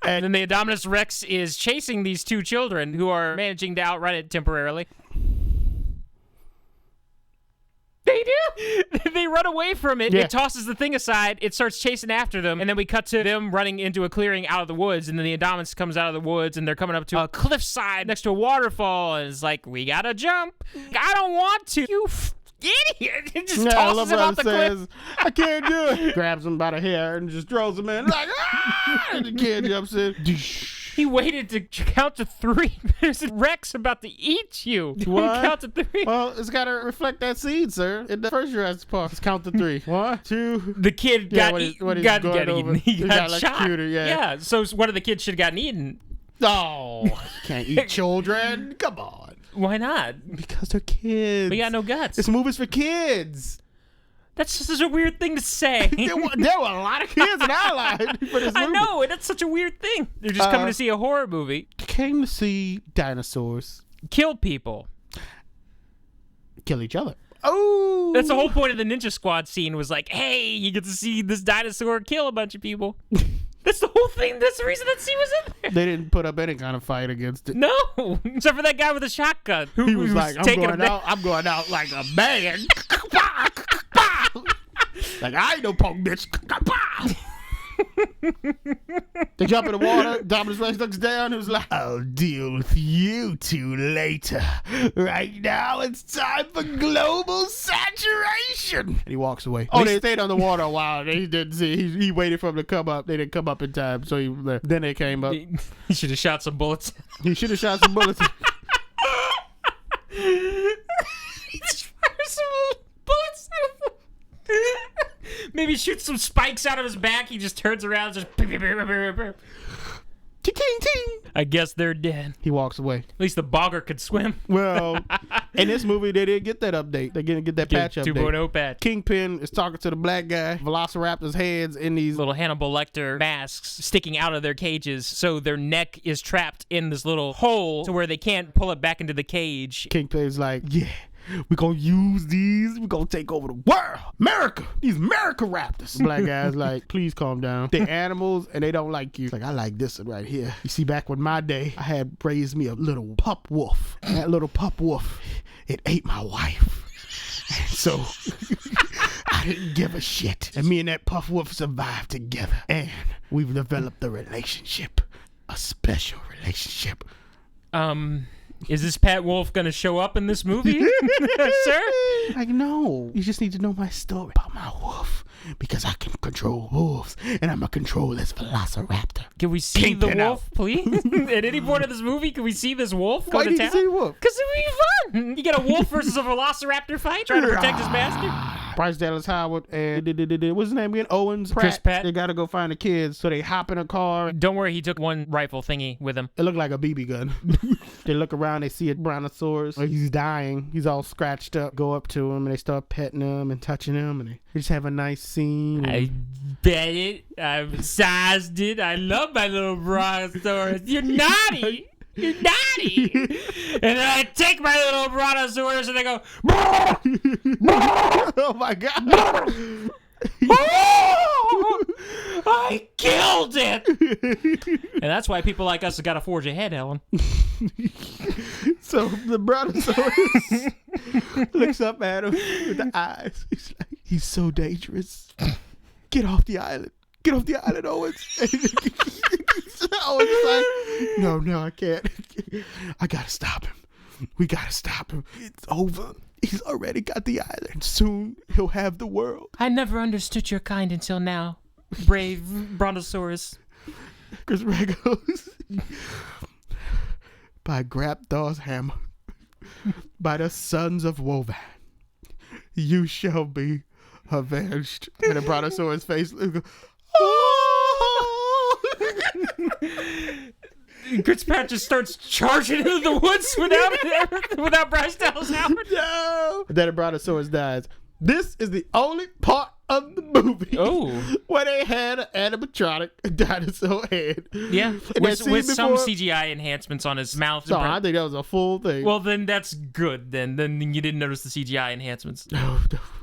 And then the Indominus Rex is chasing these 2 children who are managing to outrun it temporarily. They do. They run away from it. Yeah. It tosses the thing aside. It starts chasing after them. And then we cut to them running into a clearing out of the woods. And then the Indominus comes out of the woods and they're coming up to a cliffside next to a waterfall. And it's like, we gotta jump. I don't want to. You idiot. It just tosses him off the cliff. I can't do it. Grabs him by the hair and just throws him in. Like, and the kid jumps in. He waited to count to 3. There's a Rex about to eat you. What? Count to 3. Well, it's got to reflect that scene, sir. In the first Jurassic Park, it's count to 3. 1, 2. The kid got eaten. He got shot. Computer, yeah, so one of the kids should have gotten eaten. Oh, you can't eat children. Come on. Why not? Because they're kids. We got no guts. This movie's for kids. That's such a weird thing to say. there were a lot of kids in our life for this movie. I know, and that's such a weird thing. They're just coming to see a horror movie. Came to see dinosaurs. Kill people. Kill each other. Oh! That's the whole point of the Ninja Squad scene was like, hey, you get to see this dinosaur kill a bunch of people. That's the whole thing. That's the reason that scene was in there. They didn't put up any kind of fight against it. No, except for that guy with the shotgun. He was like, I'm going out like a man. Like, I ain't no punk bitch. They jump in the water. Dominus Rex looks down. He was like, I'll deal with you 2 later. Right now, it's time for global saturation. And he walks away. Oh, they stayed on the water a while. He didn't see. He waited for them to come up. They didn't come up in time, so he left. Then they came up. He should have shot some bullets. He should have shot some bullets. He just fired some bullets out of them. Maybe shoot some spikes out of his back. He just turns around and just... Ting. I guess they're dead. He walks away. At least the bogger could swim. Well, in this movie, they didn't get that update. They didn't get that patch update. 2.0 patch. Kingpin is talking to the black guy. Velociraptor's heads in these little Hannibal Lecter masks sticking out of their cages, so their neck is trapped in this little hole to where they can't pull it back into the cage. Kingpin's like, yeah. We're going to use these. We're going to take over the world. America. These America raptors. The black guy's like, please calm down. They're animals and they don't like you. It's like, I like this one right here. You see, back in my day, I had raised me a little pup wolf. And that little pup wolf, it ate my wife. And so I didn't give a shit. And me and that puff wolf survived together. And we've developed a relationship. A special relationship. Is this Pat Wolf gonna show up in this movie, sir? Like, no. You just need to know my story about my wolf. Because I can control wolves. And I'm going to control this velociraptor. Can we see Kingpin the wolf, please? At any point of this movie, can we see this wolf Why go to did town? you see wolf? Because it would be fun. You get a wolf versus a velociraptor fight trying to protect his master. Bryce Dallas Howard and what's his name again? Owens Pratt. Chris Pratt. They got to go find the kids. So they hop in a car. Don't worry, he took one rifle thingy with him. It looked like a BB gun. They look around, they see a brontosaurus. He's dying. He's all scratched up. Go up to him and they start petting him and touching him. And they just have a nice scene. I bet it. I've sized it. I love my little brontosaurus. You're naughty. You're naughty. And then I take my little brontosaurus and I go, Oh my God. oh, I killed it. And that's why people like us have got to forge ahead, Ellen. So the brontosaurus looks up at him with the eyes. He's like, he's so dangerous. Get off the island. Get off the island, Owens. Owens is like, no, I can't. I gotta stop him. We gotta stop him. It's over. He's already got the island. Soon he'll have the world. I never understood your kind until now, brave brontosaurus. Chris Pratt goes, by Grabthar's hammer, by the sons of Wovan, you shall be avenged. And the brontosaurus face, oh! Chris Pratt just starts charging into the woods without Bryce Dallas Howard. No! Then the brontosaurus dies. This is the only part of the movie where they had an animatronic dinosaur head. Yeah, with some CGI enhancements on his mouth. So I think that was a full thing. Well, then that's good. Then you didn't notice the CGI enhancements.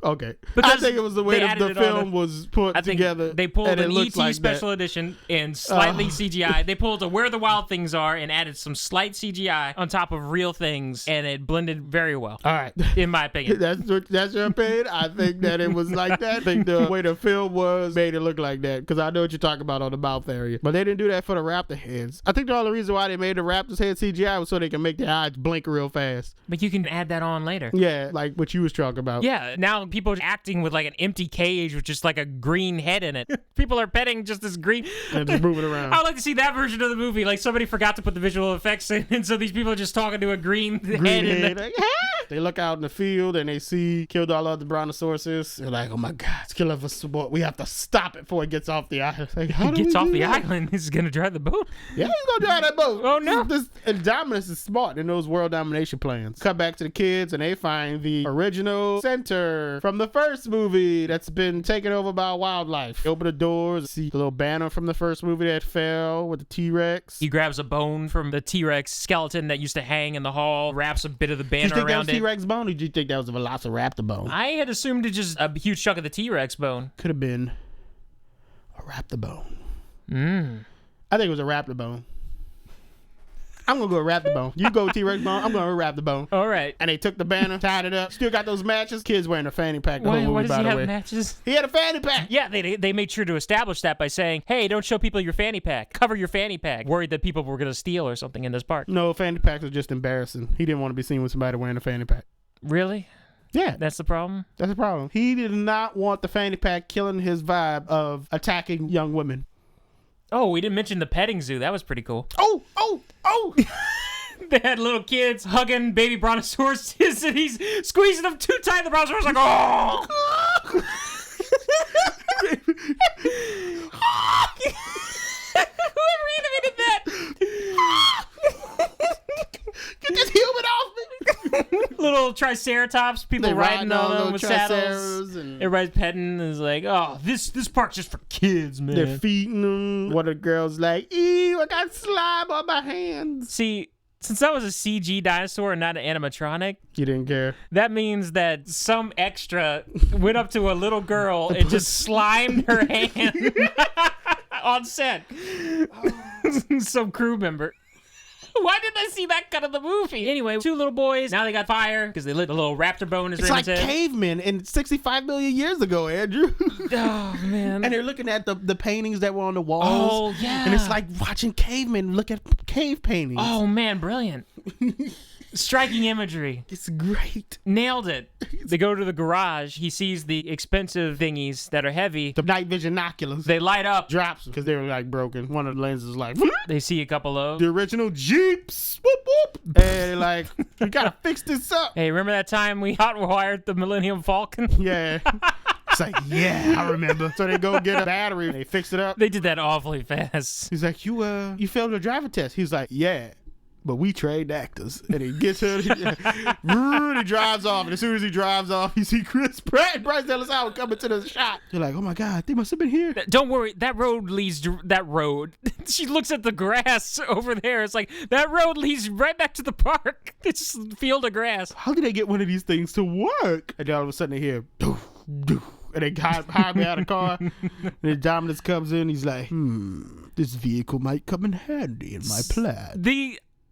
Okay. Because I think it was the way the film was put together. They pulled an ET like special edition and slightly CGI. They pulled a Where the Wild Things Are and added some slight CGI on top of real things, and it blended very well. All right. In my opinion. That's your opinion? I think that it was like that. I think the way the film was made it look like that, because I know what you're talking about on the mouth area. But they didn't do that for the raptor heads. I think the only reason why they made the raptor's head CGI was so they can make their eyes blink real fast. But you can add that on later. Yeah, like what you was talking about. Yeah, now people are acting with like an empty cage with just like a green head in it. People are petting just this green... And just moving around. I would like to see that version of the movie. Like somebody forgot to put the visual effects in, and so these people are just talking to a green head. In like, they look out in the field and they see killed all other brontosauruses. They're like, oh my God, it's killing us. We have to stop it before it gets off the island. Like, how it gets off the island, he's going to drive the boat. Yeah, he's going to drive that boat. Oh, no. Indominus is smart in those world domination plans. Cut back to the kids and they find the original center from the first movie that's been taken over by wildlife. They open the doors, see the little banner from the first movie that fell with the T-Rex. He grabs a bone from the T-Rex skeleton that used to hang in the hall, wraps a bit of the banner around it. Did you think that was T-Rex bone, or did you think that was a velociraptor bone? I had assumed it just a huge chunk of the T-Rex bone. Could have been a raptor bone. I think it was a raptor bone. I'm gonna go with raptor bone. You go with T-Rex bone. I'm going with raptor bone. All right. And they took the banner, tied it up. Still got those matches. Kids wearing a fanny pack. Why does he have matches? He had a fanny pack. Yeah, they made sure to establish that by saying, "Hey, don't show people your fanny pack. Cover your fanny pack." Worried that people were gonna steal or something in this park. No, fanny packs are just embarrassing. He didn't want to be seen with somebody wearing a fanny pack. Really? Yeah. That's the problem? That's the problem. He did not want the fanny pack killing his vibe of attacking young women. Oh, we didn't mention the petting zoo. That was pretty cool. Oh! They had little kids hugging baby brontosauruses, and he's squeezing them too tight. The brontosaurus is like, oh! Whoever animated that! Get this human off me! Little triceratops, people riding on them with saddles. And everybody's petting, and it's like, oh, this park's just for kids, man. They're feeding them. One of the girls like, ew, I got slime on my hands. See, since that was a CG dinosaur and not an animatronic, you didn't care. That means that some extra went up to a little girl and just slimed her hand on set. Some crew member. Why didn't I see that cut of the movie? Anyway, 2 little boys. Now they got fire because they lit a little raptor bone. As It's Raymond like said. cavemen in 65 million years ago, Andrew. Oh, man. And they're looking at the paintings that were on the walls. Oh, yeah. And it's like watching cavemen look at cave paintings. Oh, man, brilliant. Striking imagery. It's great. Nailed it. They go to the garage. He sees the expensive thingies that are heavy. The night vision binoculars. They light up. Drops because they were like broken. One of the lenses is like, They see a couple of. the original Jeeps. Whoop, whoop. And they're like, we gotta fix this up. Hey, remember that time we hot wired the Millennium Falcon? Yeah. It's like, yeah, I remember. So they go get a battery. They fix it up. They did that awfully fast. He's like, you failed the driver test. He's like, yeah, but we trained actors. And he gets her, he drives off. And as soon as he drives off, you see Chris Pratt and Bryce Dallas Howard coming to the shot. You're like, oh my God, they must have been here. Don't worry, that road leads that road. She looks at the grass over there. It's like, that road leads right back to the park. It's just a field of grass. How did they get one of these things to work? And then all of a sudden they hear, doof, doof. And they hide me out of the car. And then Dominus comes in. He's like, this vehicle might come in handy in my plan.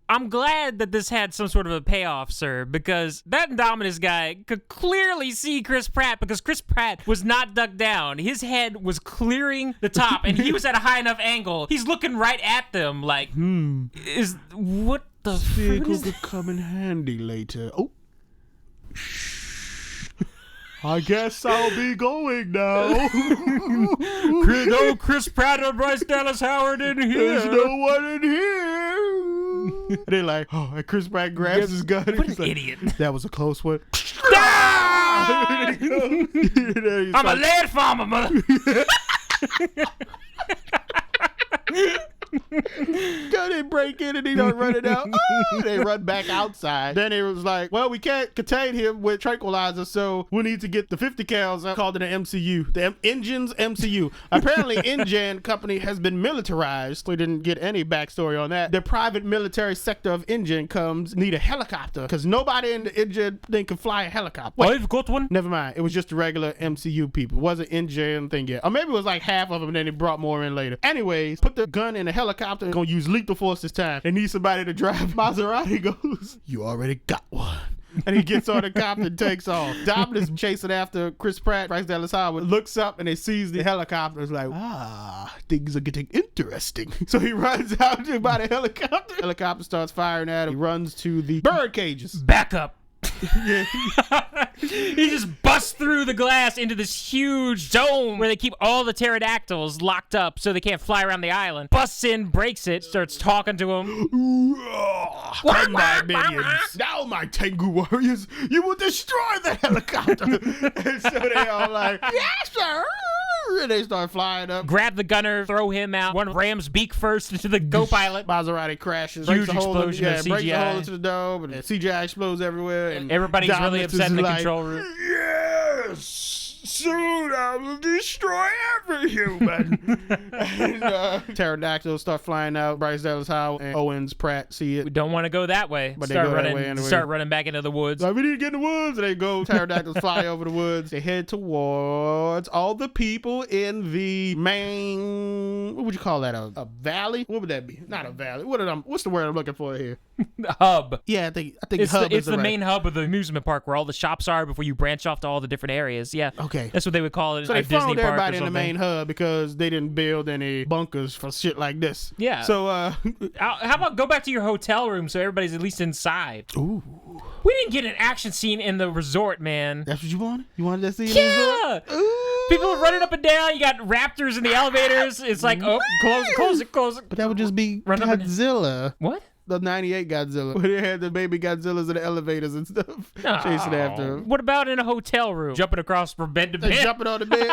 I'm glad that this had some sort of a payoff, sir, because that Indominus guy could clearly see Chris Pratt because Chris Pratt was not ducked down. His head was clearing the top, and he was at a high enough angle. He's looking right at them like, what the Vehicle frick? could come in handy later. Oh. I guess I'll be going now. Chris Pratt and Bryce Dallas Howard in here. There's no one in here. They're like, oh, and Chris Pratt grabs his gun. What He's an like, idiot. That was a close one. I'm a lead farmer, mother. Go they break in and he don't run it out. Oh, they run back outside. Then it was like, well, we can't contain him with tranquilizer, so we need to get the 50 cals. I called it an MCU. The Engines MCU. Apparently, InGen company has been militarized. We didn't get any backstory on that. The private military sector of InGen need a helicopter because nobody in the InGen thing can fly a helicopter. Wait, I've got one. never mind. It was just the regular MCU people. It wasn't InGen thing yet. Or maybe it was like half of them and then they brought more in later. Anyways, put the gun in the helicopter and gonna use lethal force this time. They need somebody to drive. Maserati goes, you already got one. And he gets on the copter and takes off. Dominus chasing after Chris Pratt. Bryce Dallas Howard looks up and they sees the helicopter. It's like, things are getting interesting. So he runs out to by the helicopter. Helicopter starts firing at him. He runs to the bird cages. Back up. Yeah. He just busts through the glass into this huge dome where they keep all the pterodactyls locked up so they can't fly around the island. Busts in, breaks it, starts talking to him. Come my minions. Now my Tengu warriors, you will destroy the helicopter. And so they all like, yes sir. And they start flying up. Grab the gunner, throw him out. One rams beak first into the go-pilot. Maserati crashes. Huge breaks a hole explosion of breaks a CGI. hole into the dome. And CGI explodes everywhere. And Everybody's really Dominus upset in is the like, control room. Yes! Soon I will destroy every human. And pterodactyls start flying out. Bryce Dallas Howard and Owens Pratt see it. We don't want to go that way. But they go that way anyway. Start running back into the woods. Like, we need to get in the woods. And they go, pterodactyls fly over the woods. They head towards all the people in the main, what would you call that? A valley? What would that be? Not a valley. What's the word I'm looking for here? Hub. Yeah, I think It's hub the, is it's the main hub of the amusement park where all the shops are before you branch off to all the different areas. Yeah. Okay. That's what they would call it. So at they Disney found park everybody or in the something. main hub because they didn't build any bunkers for shit like this. Yeah. So, How about go back to your hotel room so everybody's at least inside? ooh. We didn't get an action scene in the resort, man. That's what you wanted? You wanted to see it? Yeah. Ooh. People are running up and down. You got raptors in the elevators. It's like, oh, close it. But that would just be Run up and- Godzilla. What? The 98 Godzilla. Where they had the baby Godzillas in the elevators and stuff. Chasing after him. What about in a hotel room? Jumping across from bed to They bed. jumping on the bed.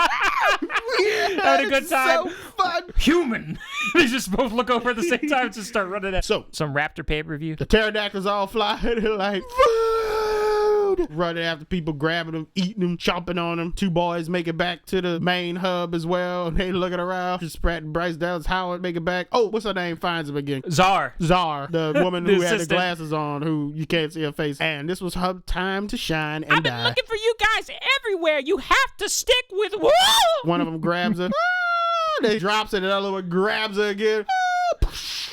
Having a good time. So fun. Human. They just both look over at the same time and just start running at So, some raptor pay-per-view. the pterodactyls all fly. They're like, food! Running after people, grabbing them, eating them, chomping on them. Two boys make it back to the main hub as well. And they looking around. Chris Pratt and Bryce Dallas Howard make it back. Oh, what's her name? Finds him again. Czar. The woman The who had the assistant. glasses on, who you can't see her face. And this was her time to shine and I've been die. looking for you guys everywhere. You have to stick with Woo! One of them grabs her. They drops it, and another one grabs her again.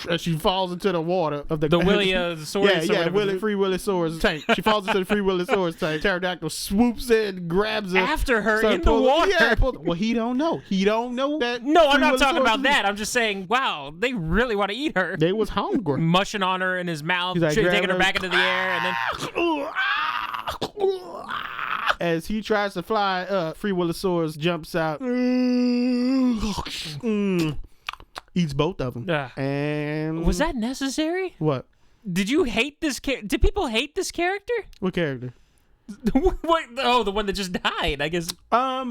as she falls into the water of the Williosaurus. Free Willosaurus tank. She falls into the Free Willosaurus tank. Pterodactyl swoops in, grabs her after her in the water. Yeah, well, he don't know. He don't know that. No, I'm not talking about that. I'm just saying, wow, they really want to eat her. They was hungry. Mushing on her in his mouth, like, taking her back into the air, and then as he tries to fly up, Free Willosaurus jumps out, eats both of them. And was that necessary? What? Did you hate this character? Did people hate this character? What character? What? Oh, the one that just died, I guess.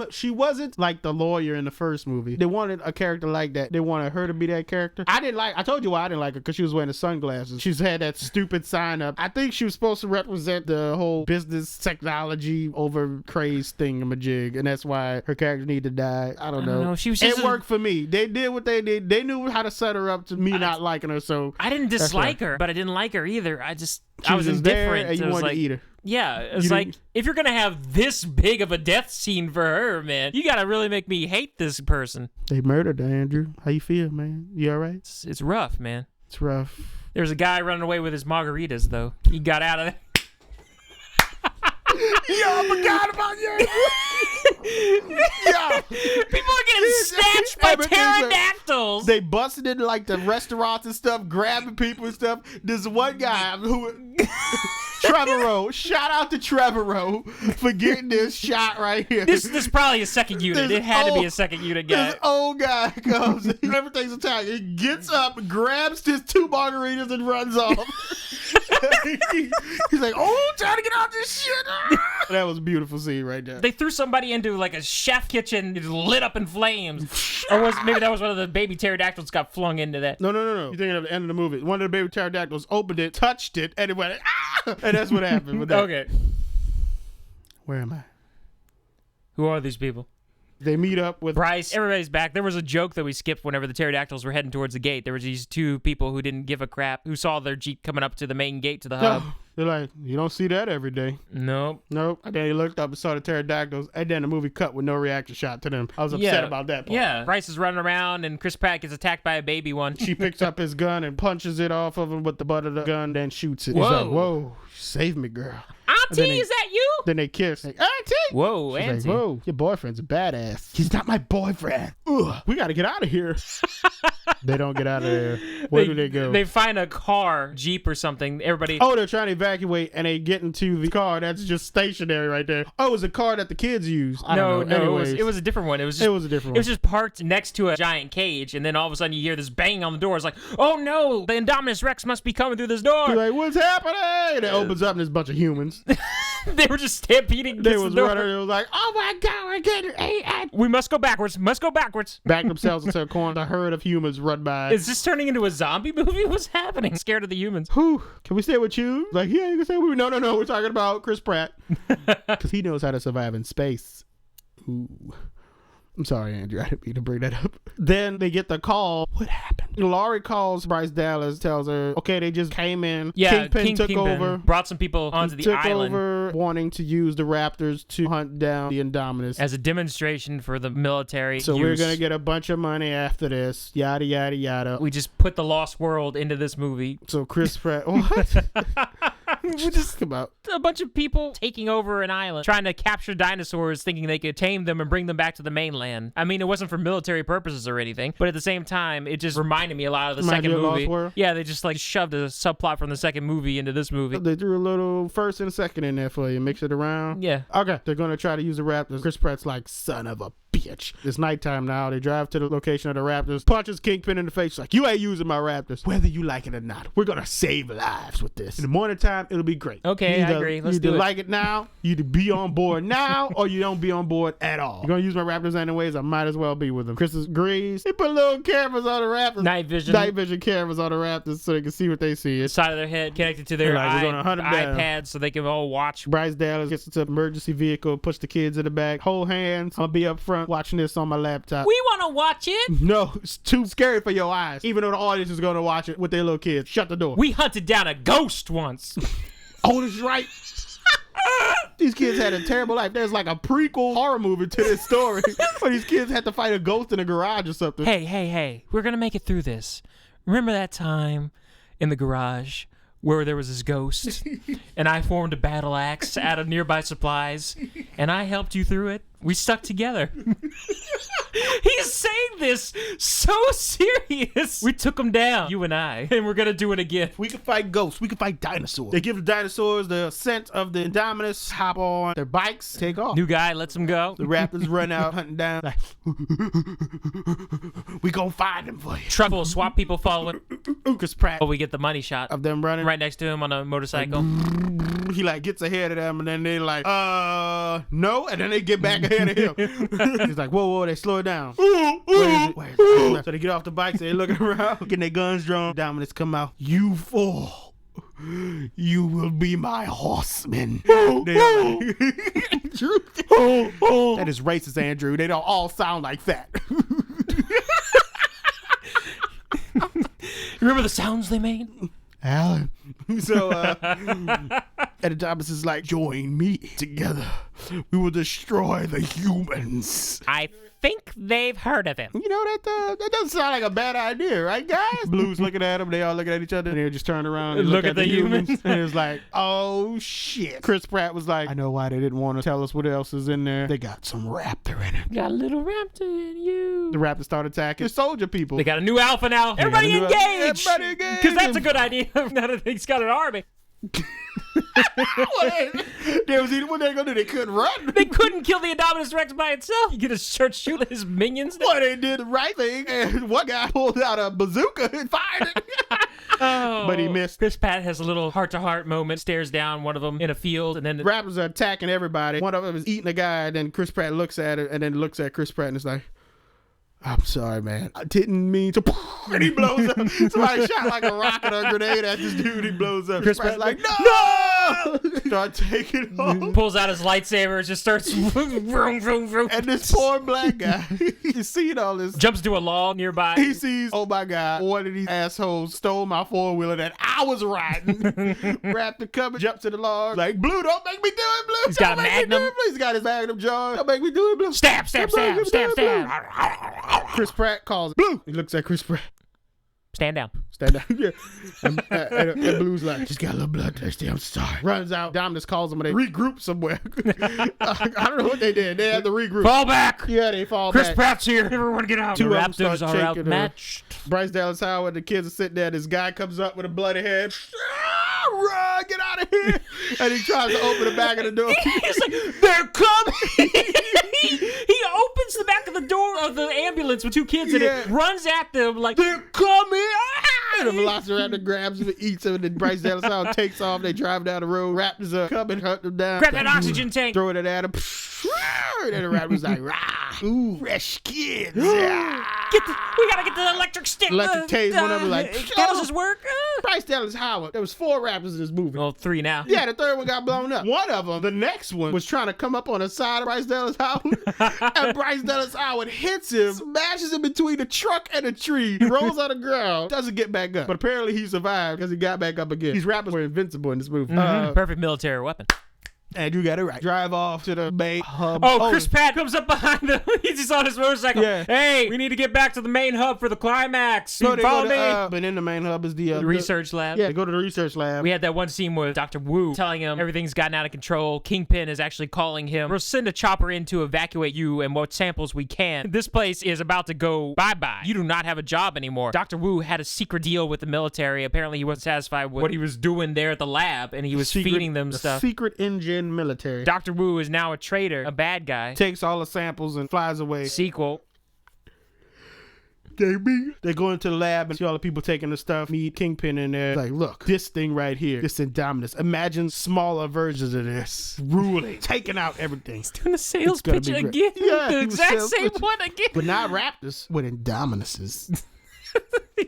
She wasn't like the lawyer in the first movie. They wanted a character like that. They wanted her to be that character. I told you why I didn't like her, because she was wearing the sunglasses. She's had that stupid sign up. I think she was supposed to represent the whole business technology over craze thingamajig, and that's why her character needed to die. I don't know. She was just it worked for me. They did what they did. They knew how to set her up to me not liking her. So I didn't dislike her, but I didn't like her either. I was indifferent. There and you wanted to eat her. Yeah, it's like, if you're going to have this big of a death scene for her, man, you got to really make me hate this person. They murdered her, Andrew. How you feel, man? You all right? It's rough, man. It's rough. There's a guy running away with his margaritas, though. He got out of there. Yo, I forgot about you. Yo, people are getting snatched by pterodactyls. They busted into like the restaurants and stuff, grabbing people and stuff. This one guy who... Trevorrow, shout out to Trevorrow for getting this shot right here. This is probably a second unit. It had to be a second unit guy. This old guy comes, everything's attacked. He gets up, grabs his 2 margaritas and runs off. He's like, oh, trying to get out this shit. That was a beautiful scene right there. They threw somebody into like a chef kitchen, just lit up in flames. Or maybe that was one of the baby pterodactyls got flung into that. No. You're thinking of the end of the movie. One of the baby pterodactyls opened it, touched it, and it went, ah! And that's what happened with that. Okay. Where am I? Who are these people? They meet up with Bryce. Everybody's back. There was a joke that we skipped whenever the pterodactyls were heading towards the gate. There was these 2 people who didn't give a crap, who saw their Jeep coming up to the main gate to the hub. They're like, you don't see that every day. Nope. And then he looked up and saw the pterodactyls, and then the movie cut with no reaction shot to them. I was upset about that part. Yeah. Bryce is running around, and Chris Pratt gets attacked by a baby one. She picks up his gun and punches it off of him with the butt of the gun, then shoots it. Whoa. He's like, whoa, save me, girl. Auntie, is that you? Then they kiss. Like, Auntie! Whoa, She's Auntie. like, whoa, your boyfriend's a badass. He's not my boyfriend. Ugh, we got to get out of here. They don't get out of there. Where do they go? They find a car, Jeep or something. Everybody... Oh, they're trying to evacuate, and they get into the car that's just stationary right there. Oh, it was a car that the kids used. No, it was a different one. It was a different one. It was just parked next to a giant cage, and then all of a sudden you hear this banging on the door. It's like, oh no, the Indominus Rex must be coming through this door. You're like, what's happening? And it opens up, and there's a bunch of humans. They were just stampeding. They was running. It was like, oh my God, we're getting AN. We must go backwards. Back themselves into a corner. A herd of humans run by. Is this turning into a zombie movie? What's happening? I'm scared of the humans. Whew. Can we stay with you? Like, yeah, you can stay with me. No. We're talking about Chris Pratt. Because he knows how to survive in space. Ooh. I'm sorry, Andrew. I didn't mean to bring that up. Then they get the call. What happened? Laurie calls Bryce Dallas, tells her, okay, they just came in. Yeah, Kingpin took over. Brought some people onto the island. Took over, wanting to use the raptors to hunt down the Indominus. As a demonstration for the military So use. We're going to get a bunch of money after this. Yada, yada, yada. We just put the Lost World into this movie. So Chris Pratt... What? What just about? A bunch of people taking over an island, trying to capture dinosaurs, thinking they could tame them and bring them back to the mainland. I mean, it wasn't for military purposes or anything, but at the same time, it just reminded me a lot of the second movie. Yeah, they just like shoved a subplot from the second movie into this movie. They threw a little first and second in there for you, mix it around. Yeah. Okay, they're gonna try to use the raptors. Chris Pratt's like, son of a bitch. It's nighttime now. They drive to the location of the raptors, punches Kingpin in the face, like, you ain't using my raptors. Whether you like it or not, we're gonna save lives with this. In the morning time, it'll be great. Okay, I agree. Let's do it. You either like it now, you either be on board now, or you don't be on board at all. You're gonna use my raptors anyways, I might as well be with them. Chris agrees. He put little cameras on the raptors. Night vision cameras on the raptors so they can see what they see. The side of their head connected to their iPad so they can all watch. Bryce Dallas gets into an emergency vehicle, push the kids in the back, hold hands. I'm gonna be up front watching this on my laptop. We want to watch it. No, it's too scary for your eyes. Even though the audience is gonna watch it with their little kids. Shut the door. We hunted down a ghost once. Oh, that's right. These kids had a terrible life. There's like a prequel horror movie to this story where these kids had to fight a ghost in a garage or something. Hey, we're gonna make it through this. remember that time in the garage where there was this ghost and I formed a battle axe out of nearby supplies and I helped you through it? We stuck together. He's saying this so serious. We took him down, you and I, and we're gonna do it again. We can fight ghosts. We can fight dinosaurs. They give the dinosaurs the scent of the Indominus, hop on their bikes, take off. New guy lets him go. The raptors run out hunting down. Like, we gonna find them for you. Truck full of SWAT people following. Chris Pratt. Oh, we get the money shot Of them running. right next to him on a motorcycle. He like gets ahead of them and then they like, no, and then they get back ahead of him. He's like, whoa, they slow it down. Where is it? Where is it? So they get off the bikes, they looking around, getting their guns drawn. Dominus come out. You fall. You will be my horseman. Andrew. That is racist, Andrew. They don't all sound like that. Remember the sounds they made? Alan. So, Dominus is like, join me together. We will destroy the humans. I think they've heard of him. You know, that doesn't sound like a bad idea, right, guys? Blue's looking at them. They all looking at each other. And they just turn around and look at the humans. And it's like, oh, shit. Chris Pratt was like, I know why they didn't want to tell us what else is in there. They got some raptor in it. Got a little raptor in you. The raptors start attacking the soldier people. They got a new alpha now. Everybody engage! Everybody engage! Because that's a good idea. Now that he's got an army. What they gonna do? They couldn't run. They couldn't kill the Indominus Rex by itself. You get to start shooting his minions. Well, they did the right thing, and one guy pulled out a bazooka and fired it. But he missed. Chris Pratt has a little heart-to-heart moment, stares down one of them in a field, and then the raptors are attacking everybody. One of them is eating a guy, and then Chris Pratt looks at it, and then looks at Chris Pratt, and it's like, I'm sorry, man. I didn't mean to. And he blows up. Somebody shot like a rocket or a grenade at this dude. He blows up. Chris Pratt's like, no! Start taking off. Pulls out his lightsaber, just starts. Vroom, vroom, vroom. And this poor black guy, he's seeing all this. Jumps to a log nearby. He sees, oh my God, one of these assholes stole my four-wheeler that I was riding. Raptor coming, jumps to the log. Like, Blue, don't make me do it, Blue. He's got a magnum. He's got his magnum jar. Don't make me do it, Blue. Stab, stab, stab, stab, stab. Chris Pratt calls it. Blue. He looks at Chris Pratt. Stand down. Stand down. Yeah. And Blue's like, just got a little bloodthirsty. I'm sorry. Runs out. Dominus calls them and they regroup somewhere. I don't know what they did. They had to regroup. Fall back. Yeah, they fall Chris back. Pratt's here. Everyone get out. Two the raptors are outmatched. Bryce Dallas Howard, the kids are sitting there. This guy comes up with a bloody head. Run, get out of here. And he tries to open the back of the door. He's like, they're coming. He opens the back of the door of the ambulance with two kids in it, runs at them like, they're coming. And the velociraptor grabs him and eats him, and then Bryce Dallas Howard takes off. They drive down the road. Raptors are coming, hunt them down. Grab that oxygen tank. Throw it at him. And then the raptor's like, rah, ooh, fresh kids. We gotta get the electric stick. Electric tase one of them like, how does this work? Bryce Dallas Howard. There was 4 raptors in this movie. Well, 3 now. Yeah, the third one got blown up. One of them, the next one, was trying to come up on the side of Bryce Dallas Howard. And Bryce Dallas Howard hits him, smashes him between the truck and a tree, rolls on the ground, doesn't get back up. But apparently he survived because he got back up again. These rappers were invincible in this movie. Perfect military weapon. And you got it right. Drive off to the main hub. Oh, Chris Pratt comes up behind him. He's just on his motorcycle. Yeah. Hey, we need to get back to the main hub for the climax. No, they Follow go me. to, but in the main hub is the research lab. Yeah, they go to the research lab. We had that one scene with Dr. Wu telling him everything's gotten out of control. Kingpin is actually calling him. We'll send a chopper in to evacuate you and what samples we can. This place is about to go bye-bye. You do not have a job anymore. Dr. Wu had a secret deal with the military. Apparently, he wasn't satisfied with what he was doing there at the lab, and he was feeding them stuff. Secret engine military. Dr. Wu is now a traitor, a bad guy. Takes all the samples and flies away. Sequel. They go into the lab and see all the people taking the stuff. Meet Kingpin in there. Like, look, this thing right here, this Indominus. Imagine smaller versions of this. Ruling. Taking out everything. He's doing a sales pitch again. Yeah, the exact same one again. But not raptors, with Indominuses.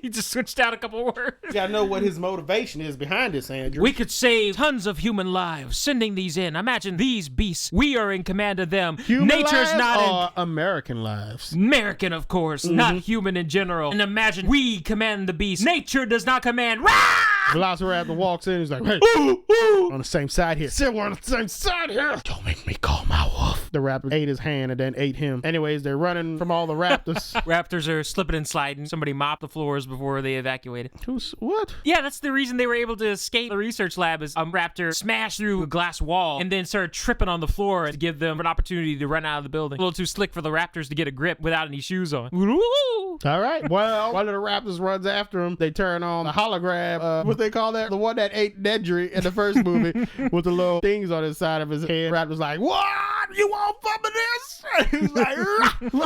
He just switched out a couple words. You gotta know what his motivation is behind this, Andrew. We could save tons of human lives sending these in. Imagine these beasts. We are in command of them. Human Nature's lives not or American lives? American, of course, not human in general. And imagine we command the beast. Nature does not command. Rah! Velociraptor walks in. He's like, hey, on the same side here. We're on the same side here. Don't make me call my wolf. The raptor ate his hand and then ate him. Anyways, they're running from all the raptors. Raptors are slipping and sliding. Somebody mopped the floors before they evacuated. What? Yeah, that's the reason they were able to escape the research lab is a raptor smashed through a glass wall and then started tripping on the floor to give them an opportunity to run out of the building. A little too slick for the raptors to get a grip without any shoes on. All right. Well, one of the raptors runs after him. They turn on the hologram. What they call that? The one that ate Nedry in the first movie with the little things on his side of his head. Raptor's like, what? You want some of this? He's like,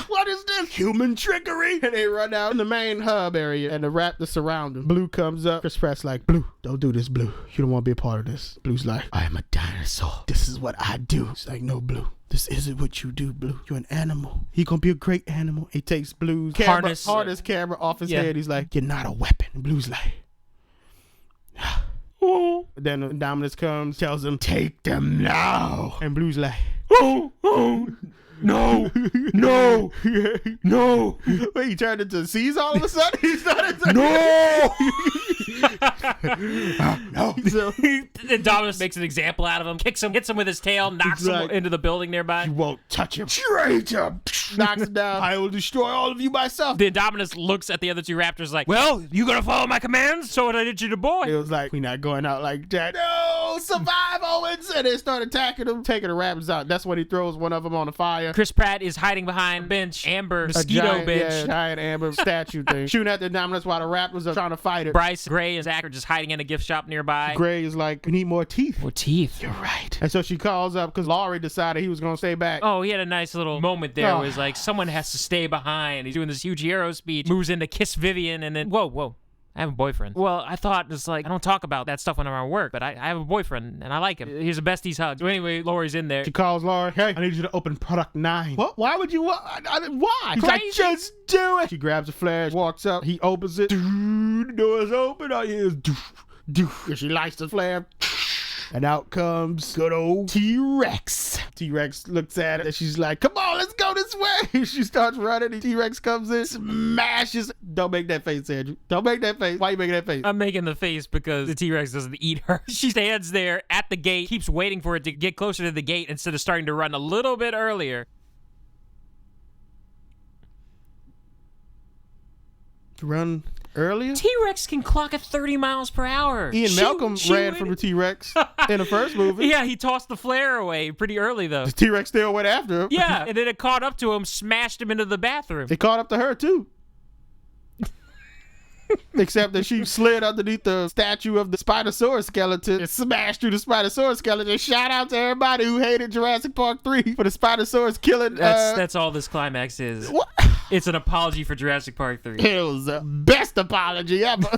what is this? Human trickery. And they run out in the main hub area and the raptors surround him. Blue comes up. Chris Pratt's like, Blue, don't do this, Blue. You don't want to be a part of this. Blue's like, I am a dinosaur. This is what I do. He's like, no, Blue. This isn't what you do, Blue. You're an animal. He gonna be a great animal. He takes Blue's harness camera off his head. He's like, you're not a weapon. And Blue's like, oh. Then Dominus comes, tells him, take them now. And Blue's like, oh, no, no, no. Wait, he turned into Caesar all of a sudden? He started to... No! No. So, and Dominus makes an example out of him, kicks him, hits him with his tail, knocks him into the building nearby. You won't touch him. Traitor! Knocks him down. I will destroy all of you myself. Then Dominus looks at the other two raptors like, well, you gonna follow my commands? So what I did you to boy? It was like, we not going out like that. No, survive, Owens! And they start attacking him, taking the raptors out. That's when he throws one of them on the fire. Chris Pratt is hiding behind bench, amber, mosquito bench. Yeah, giant amber statue thing. Shooting at the Dominus while the raptors are trying to fight it. Bryce, Gray, and Zach are just hiding in a gift shop nearby. Gray is like, we need more teeth. More teeth. You're right. And so she calls up because Laurie decided he was going to stay back. Oh, he had a nice little moment there where he's like, someone has to stay behind. He's doing this huge hero speech, moves in to kiss Vivian, and then, whoa. I have a boyfriend. Well, I thought it's like, I don't talk about that stuff when I'm at work, but I have a boyfriend and I like him. Here's a besties hug. So anyway, Laurie's in there. She calls Laurie, hey, I need you to open product 9. What? Why would you? Why? He's like, just do it. She grabs a flash, walks up, he opens it. The door's open. All you hear is she lights the flare. And out comes good old T-Rex. T-Rex looks at it and she's like, come on, let's go this way. She starts running. T-Rex comes in, smashes. Don't make that face, Andrew. Don't make that face. Why are you making that face? I'm making the face because the T-Rex doesn't eat her. She stands there at the gate, keeps waiting for it to get closer to the gate instead of starting to run a little bit earlier. Run earlier? T-Rex can clock at 30 miles per hour. Ian Malcolm ran from the T-Rex in the first movie. Yeah, he tossed the flare away pretty early, though. The T-Rex still went after him. Yeah, and then it caught up to him, smashed him into the bathroom. It caught up to her, too. Except that she slid underneath the statue of the Spinosaurus skeleton and smashed through the Spinosaurus skeleton. Shout out to everybody who hated Jurassic Park 3 for the Spinosaurus killing. That's all this climax is. What? It's an apology for Jurassic Park 3. It was the best apology ever.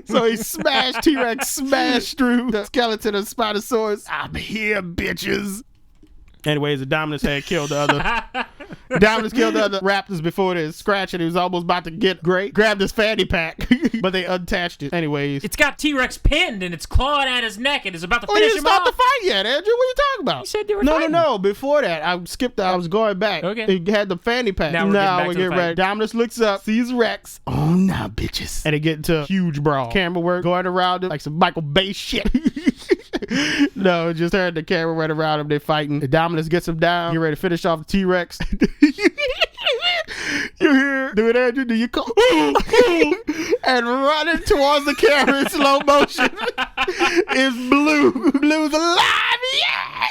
So he smashed, T-Rex smashed through the skeleton of Spinosaurus. I'm here, bitches. Anyways, the Dominus had killed the other. Dominus killed the other raptors before this. Scratching, he was almost about to get Gray. Grabbed his fanny pack, but they unattached it. Anyways, it's got T-Rex pinned and it's clawing at his neck and is about to finish him off. You didn't start the fight yet, Andrew. What are you talking about? You said they were fighting. No. Before that, I skipped. I was going back. Okay. He had the fanny pack. Now we're getting ready. Dominus looks up, sees Rex. Oh, now, bitches. And they get into a huge brawl. Camera work going around him like some Michael Bay shit. No, just turned the camera right around him. They're fighting. The Dominus gets him down. Get ready to finish off the T-Rex. You hear, do it, Andrew? Do you call? And running towards the camera in slow motion is Blue. Blue's alive, yeah!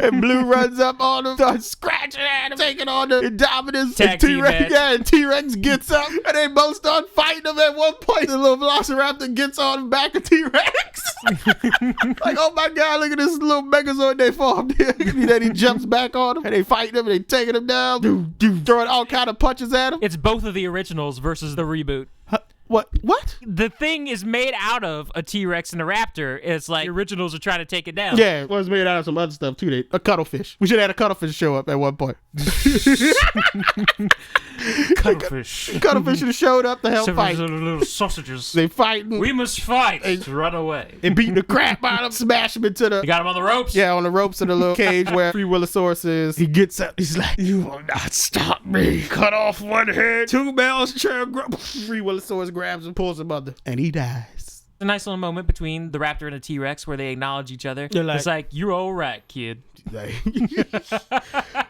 And Blue runs up on him, starts scratching at him, taking on the Dominus. Tag team match. Yeah, and T-Rex gets up, and they both start fighting him. At one point, the little Velociraptor gets on the back of T-Rex. Like, oh my God, look at this little Megazord they formed. And then he jumps back on him, and they fight him, and they taking him down, throwing all kind of punches at him. It's both of the originals versus the reboot. What? The thing is made out of a T-Rex and a raptor. It's like the originals are trying to take it down. Yeah, it was made out of some other stuff too. A cuttlefish. We should have had a cuttlefish show up at one point. Cuttlefish. Cuttlefish should have showed up to help fight. Little sausages. They fighting. We must fight. Run away. And beat the crap out of him, smash him into the... You got him on the ropes? Yeah, on the ropes of the little cage where Free Willosaurus is. He gets up. He's like, you will not stop me. Cut off one head. 2 males. Free Willosaurus grabs him, pulls him under, and he dies. A nice little moment between the raptor and the T-Rex where they acknowledge each other. It's like, you're all right, kid. Like,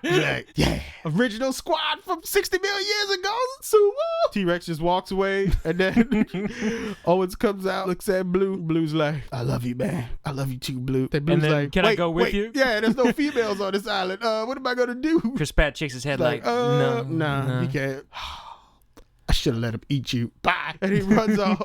yeah, original squad from 60 million years ago. So T-Rex just walks away, and then Owens comes out, looks at Blue. Blue's like, I love you, man. I love you too, Blue. Then Blue's like, can I go with you? Yeah, there's no females on this island. What am I gonna do? Chris Pratt shakes his head like, no, you can't. I should have let him eat you. Bye. And he runs off.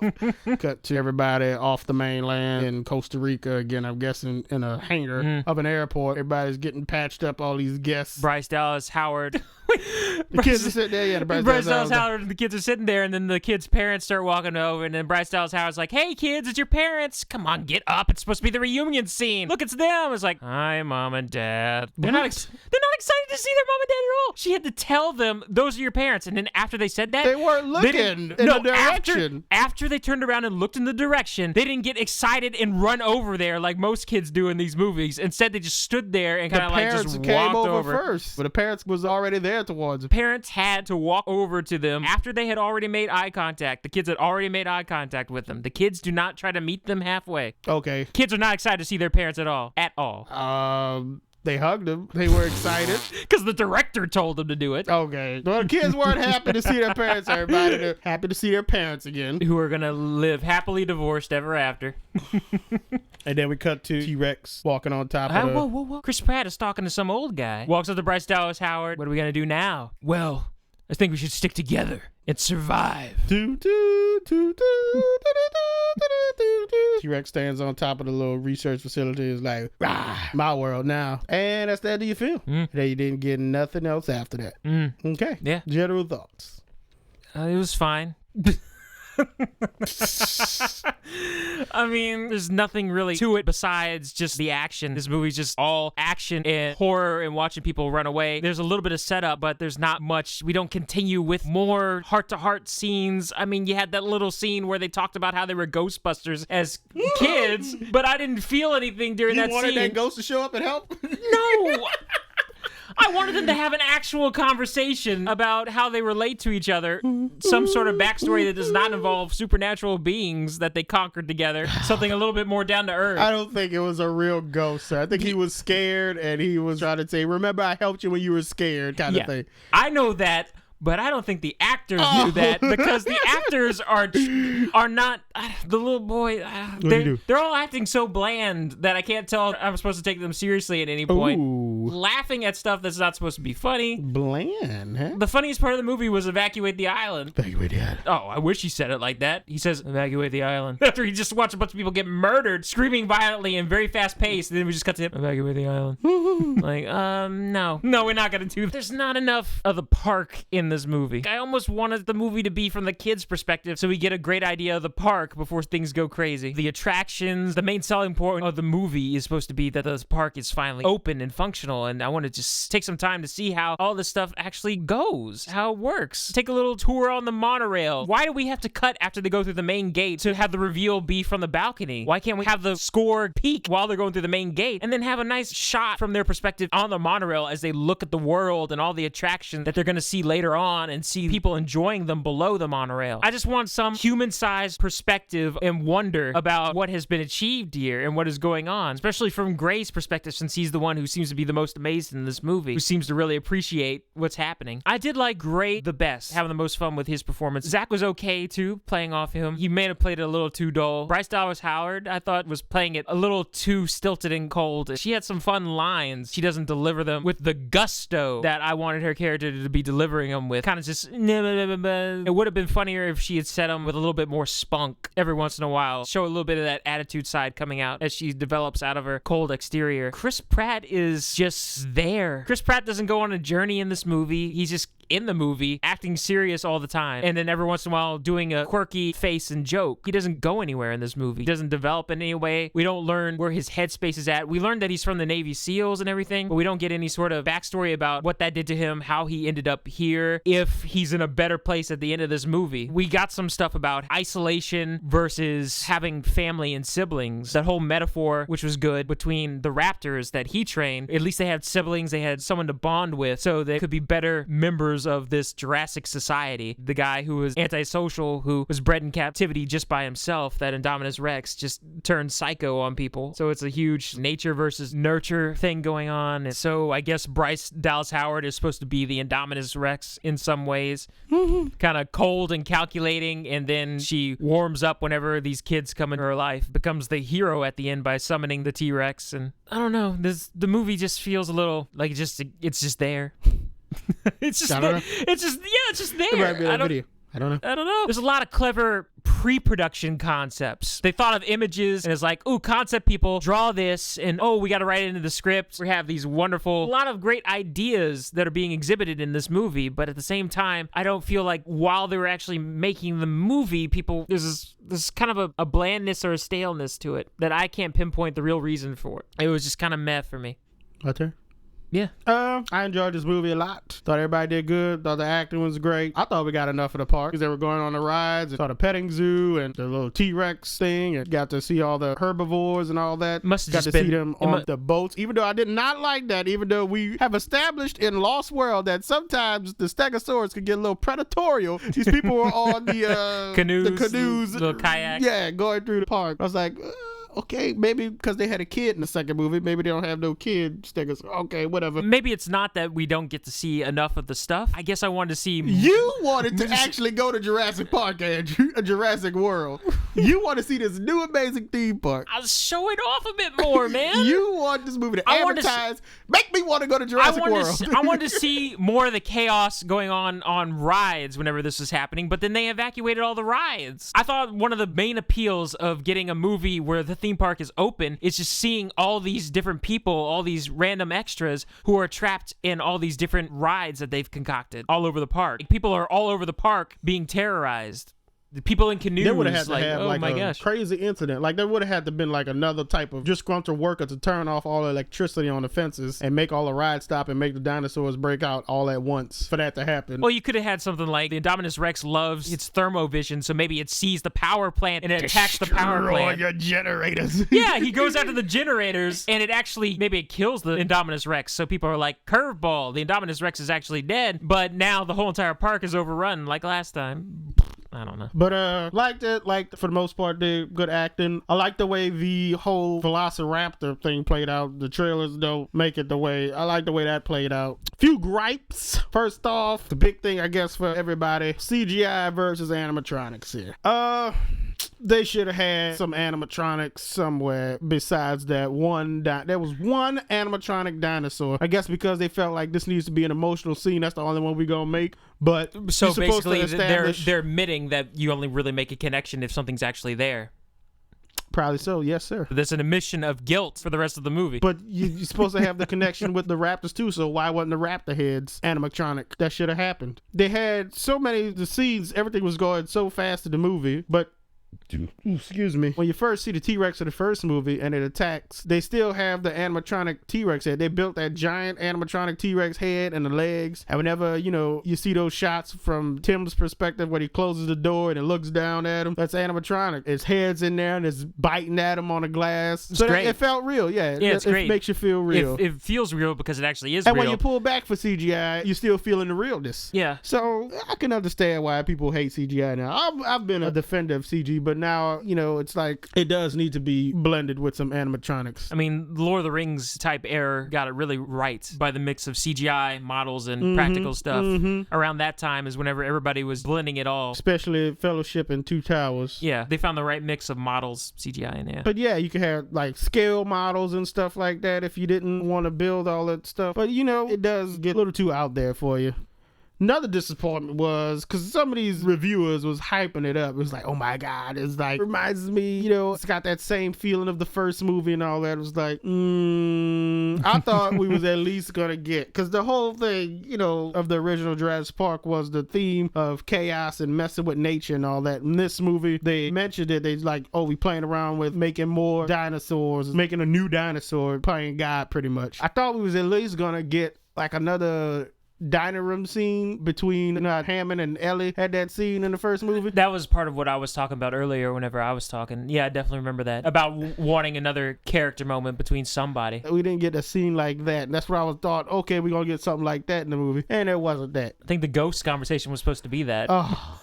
Cut to everybody off the mainland in Costa Rica. Again, I'm guessing in a hangar of an airport. Everybody's getting patched up, all these guests. Bryce Dallas Howard. The kids are sitting there. Yeah, Bryce Dallas Howard and the kids are sitting there, and then the kids' parents start walking over, and then Bryce Dallas Howard's like, hey, kids, it's your parents. Come on, get up. It's supposed to be the reunion scene. Look, it's them. It's like, hi, Mom and Dad. They're not excited to see their mom and dad at all. She had to tell them, those are your parents. And then after they said that, they weren't looking in the direction. After they turned around and looked in the direction, they didn't get excited and run over there like most kids do in these movies. Instead, they just stood there and kind of like just walked came over first. But the parents was already there towards them. Parents had to walk over to them after they had already made eye contact. The kids had already made eye contact with them. The kids do not try to meet them halfway. Okay. Kids are not excited to see their parents at all. At all. They hugged them. They were excited. Because the director told them to do it. Okay. Well, the kids weren't happy to see their parents. Everybody, they're happy to see their parents again. Who are going to live happily divorced ever after. And then we cut to T-Rex walking on top of the... Whoa. Chris Pratt is talking to some old guy. Walks up to Bryce Dallas Howard. What are we going to do now? Well, I think we should stick together and survive. T-Rex stands on top of the little research facility. Is like, rah, my world now. And that's the end of your film. Then you didn't get nothing else after that. Okay. Yeah. General thoughts. It was fine. I mean, there's nothing really to it besides just the action. This movie's just all action and horror and watching people run away. There's a little bit of setup, but there's not much. We don't continue with more heart-to-heart scenes. I mean, you had that little scene where they talked about how they were Ghostbusters as kids, but I didn't feel anything during that scene. You wanted that ghost to show up and help? No! I wanted them to have an actual conversation about how they relate to each other. Some sort of backstory that does not involve supernatural beings that they conquered together. Something a little bit more down to earth. I don't think it was a real ghost, sir. I think he was scared and he was trying to say, remember I helped you when you were scared kind of thing. I know that. But I don't think the actors knew that because the actors are not the little boy. They're all acting so bland that I can't tell if I'm supposed to take them seriously at any point. Ooh. Laughing at stuff that's not supposed to be funny. Bland, huh? The funniest part of the movie was evacuate the island. Evacuate the island. Oh, I wish he said it like that. He says evacuate the island after he just watched a bunch of people get murdered, screaming violently and very fast paced. And then we just cut to him evacuate the island. Like, no, we're not gonna do that. There's not enough of the park in this movie. I almost wanted the movie to be from the kids' perspective so we get a great idea of the park before things go crazy. The attractions, the main selling point of the movie is supposed to be that the park is finally open and functional, and I want to just take some time to see how all this stuff actually goes, how it works. Take a little tour on the monorail. Why do we have to cut after they go through the main gate to have the reveal be from the balcony? Why can't we have the score peak while they're going through the main gate and then have a nice shot from their perspective on the monorail as they look at the world and all the attraction that they're going to see later on and see people enjoying them below the monorail. I just want some human-sized perspective and wonder about what has been achieved here and what is going on, especially from Gray's perspective since he's the one who seems to be the most amazed in this movie, who seems to really appreciate what's happening. I did like Gray the best, having the most fun with his performance. Zach was okay too, playing off him. He may have played it a little too dull. Bryce Dallas Howard, I thought, was playing it a little too stilted and cold. She had some fun lines. She doesn't deliver them with the gusto that I wanted her character to be delivering them with. Kind of just it would have been funnier if she had said them with a little bit more spunk every once in a while. Show a little bit of that attitude side coming out as she develops out of her cold exterior. Chris Pratt is just there. Chris Pratt doesn't go on a journey in this movie. He's just in the movie, acting serious all the time, and then every once in a while doing a quirky face and joke. He doesn't go anywhere in this movie. He doesn't develop in any way. We don't learn where his headspace is at. We learn that he's from the Navy SEALs and everything, but we don't get any sort of backstory about what that did to him, how he ended up here, if he's in a better place at the end of this movie. We got some stuff about isolation versus having family and siblings. That whole metaphor, which was good, between the raptors that he trained. At least they had siblings, they had someone to bond with, so they could be better members members of this Jurassic society. The guy who was antisocial, who was bred in captivity just by himself, that Indominus Rex, just turned psycho on people. So it's a huge nature versus nurture thing going on. And so I guess Bryce Dallas Howard is supposed to be the Indominus Rex in some ways. Kind of cold and calculating, and then she warms up whenever these kids come in her life, becomes the hero at the end by summoning the T-Rex. And I don't know, the movie just feels a little like it's just there. It's just there. It's just there. I don't know. There's a lot of clever pre-production concepts. They thought of images and it's like, ooh, concept people, draw this, and oh, we got to write it into the script. We have these wonderful, a lot of great ideas that are being exhibited in this movie, but at the same time, I don't feel like while they were actually making the movie, there's kind of a blandness or a staleness to it that I can't pinpoint the real reason for. It was just kind of meh for me. Right there. Yeah. I enjoyed this movie a lot. Thought everybody did good. Thought the acting was great. I thought we got enough of the park because they were going on the rides and saw the petting zoo and the little T-Rex thing and got to see all the herbivores and all that. Must have got just to been, see them on the boats, even though I did not like that, even though we have established in Lost World that sometimes the stegosaurus could get a little predatorial. These people were on the canoes, little kayaks. Yeah, going through the park. I was like, okay, maybe because they had a kid in the second movie, maybe they don't have no kid stickers. Okay, whatever. Maybe it's not that we don't get to see enough of the stuff. I guess I wanted to see... You wanted to actually go to Jurassic Park, Andrew. Jurassic World. You want to see this new amazing theme park. I'll show it off a bit more, man. You want this movie to advertise. Make me want to go to Jurassic World. I wanted to see more of the chaos going on rides whenever this was happening, but then they evacuated all the rides. I thought one of the main appeals of getting a movie where the theme park is open is just seeing all these different people, all these random extras who are trapped in all these different rides that they've concocted all over the park. People are all over the park being terrorized. The people in canoes, they would have had to have oh like my a gosh, crazy incident. Like there would have had to been like another type of disgruntled worker to turn off all the electricity on the fences and make all the rides stop and make the dinosaurs break out all at once for that to happen. Well, you could have had something like the Indominus Rex loves its thermovision, so maybe it sees the power plant and it attacks the power plant. Your generators. Yeah, he goes after the generators and maybe it kills the Indominus Rex. So people are like, curveball, the Indominus Rex is actually dead, but now the whole entire park is overrun like last time. I don't know. But liked it. Like for the most part, did good acting. I like the way the whole Velociraptor thing played out. The trailers don't make it the way I like the way that played out. Few gripes. First off, the big thing I guess for everybody: CGI versus animatronics here. They should have had some animatronics somewhere besides that one. There was one animatronic dinosaur. I guess because they felt like this needs to be an emotional scene. That's the only one we gonna make. But so basically, they're admitting that you only really make a connection if something's actually there. Probably so, yes, sir. There's an admission of guilt for the rest of the movie. But you're supposed to have the connection with the raptors too, so why wasn't the raptor heads animatronic? That should have happened. They had so many the scenes, everything was going so fast in the movie, but excuse me. When you first see the T-Rex in the first movie and it attacks, they still have the animatronic T-Rex head. They built that giant animatronic T-Rex head and the legs. And whenever, you see those shots from Tim's perspective where he closes the door and it looks down at him, that's animatronic. His head's in there and it's biting at him on the glass. So it felt real, yeah. It's great. It makes you feel real. It feels real because it actually is real. And when you pull back for CGI, you're still feeling the realness. Yeah. So I can understand why people hate CGI now. I've been a defender of CG, but now, it's like it does need to be blended with some animatronics. I mean, Lord of the Rings type era got it really right by the mix of CGI models and practical stuff. Around that time is whenever everybody was blending it all. Especially Fellowship and Two Towers. Yeah, they found the right mix of models, CGI in there. But yeah, you could have like scale models and stuff like that if you didn't want to build all that stuff. But it does get a little too out there for you. Another disappointment was because some of these reviewers was hyping it up. It was like, oh my God, it's like, reminds me, it's got that same feeling of the first movie and all that. It was like, I thought we was at least gonna get, because the whole thing, of the original Jurassic Park was the theme of chaos and messing with nature and all that. In this movie, they mentioned it. They like, oh, we playing around with making more dinosaurs, making a new dinosaur, playing God pretty much. I thought we was at least gonna get like another dining room scene between Hammond and Ellie had that scene in the first movie? That was part of what I was talking about earlier whenever I was talking. Yeah, I definitely remember that. About wanting another character moment between somebody. We didn't get a scene like that. And that's where I was thought, okay, we're going to get something like that in the movie. And it wasn't that. I think the ghost conversation was supposed to be that. Oh.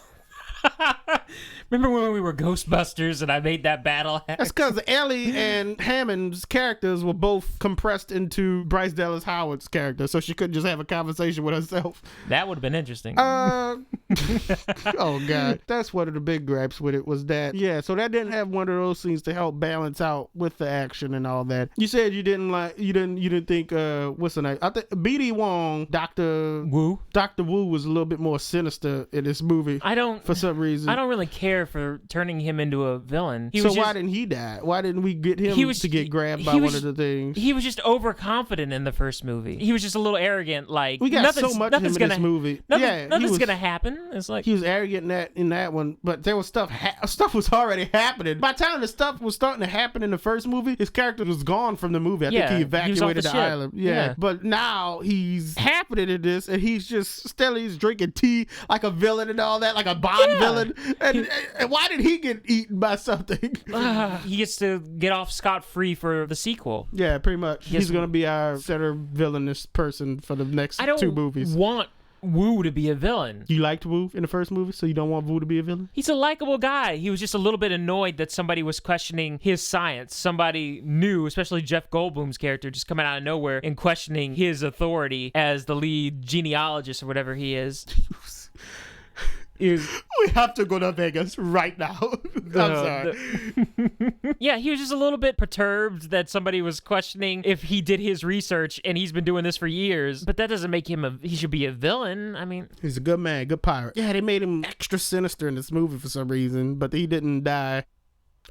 Remember when we were Ghostbusters and I made that battle? That's because Ellie and Hammond's characters were both compressed into Bryce Dallas Howard's character, so she couldn't just have a conversation with herself. That would have been interesting. Oh, God. That's one of the big gripes with it was that. Yeah, so that didn't have one of those scenes to help balance out with the action and all that. You said you didn't think, what's the name? I think B.D. Wong, Dr. Wu was a little bit more sinister in this movie. For some reason. I don't really care for turning him into a villain. Why didn't he die? Why didn't we get him to get grabbed by one of the things? He was just overconfident in the first movie. He was just a little arrogant. Like we got so much of him in this movie. Nothing's gonna happen. It's like he was arrogant in that one, but there was stuff was already happening. By the time the stuff was starting to happen in the first movie, his character was gone from the movie. I think he evacuated the island. Yeah, but now he's happening in this, and he's drinking tea like a villain and all that, like a Bond villain. And why did he get eaten by something? He gets to get off scot-free for the sequel. Yeah, pretty much. He's going to be our center villainous person for the next 2 movies. I don't want Wu to be a villain. You liked Wu in the first movie, so you don't want Wu to be a villain? He's a likable guy. He was just a little bit annoyed that somebody was questioning his science. Somebody new, especially Jeff Goldblum's character, just coming out of nowhere and questioning his authority as the lead genealogist or whatever he is. We have to go to Vegas right now. I'm sorry. Yeah, he was just a little bit perturbed that somebody was questioning if he did his research, and he's been doing this for years. But that doesn't make him he should be a villain. I mean, he's a good man, good pirate. Yeah, they made him extra sinister in this movie for some reason, but he didn't die.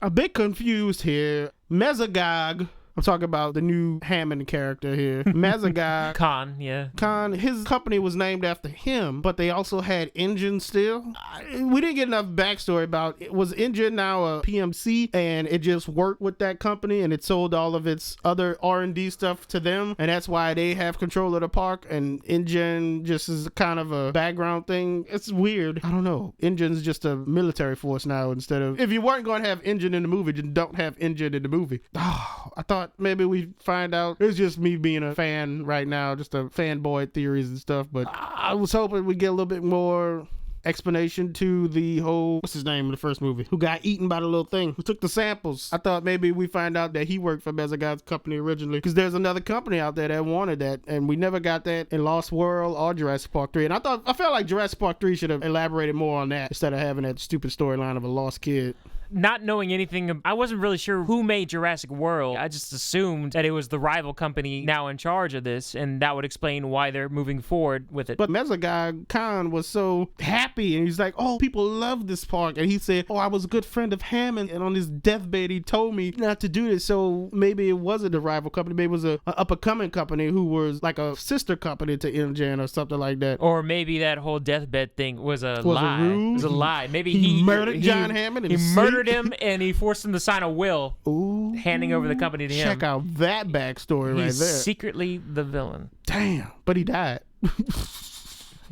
A bit confused here. Mesogog. I'm talking about the new Hammond character here. Mesogog. Khan, his company was named after him, but they also had Engine still. We didn't get enough backstory about it. Was Engine now a PMC and it just worked with that company and it sold all of its other R&D stuff to them, and that's why they have control of the park, and Engine just is kind of a background thing. It's weird. I don't know. Engine's just a military force now instead of... If you weren't going to have Engine in the movie, then don't have Engine in the movie. Oh, I thought maybe we find out. It's just me being a fan right now, just a fanboy theories and stuff, but I was hoping we'd get a little bit more explanation to the whole, what's his name in the first movie, who got eaten by the little thing, who took the samples. I thought maybe we find out that he worked for Mesogog's company originally, because there's another company out there that wanted that, and we never got that in Lost World or Jurassic Park 3. And I felt like Jurassic Park 3 should have elaborated more on that instead of having that stupid storyline of a lost kid. Not knowing anything, I wasn't really sure who made Jurassic World. I just assumed that it was the rival company now in charge of this, and that would explain why they're moving forward with it. But Mesogog Khan was so happy, and he's like, oh, people love this park. And he said, oh, I was a good friend of Hammond, and on his deathbed, he told me not to do this. So maybe it wasn't a rival company. Maybe it was an up-and-coming company who was like a sister company to MGen or something like that. Or maybe that whole deathbed thing was a lie. It was a lie. Maybe he murdered John Hammond. He murdered him, and he forced him to sign a will. Ooh, handing over the company to him. Check out that backstory right there. He's secretly the villain. Damn, but he died.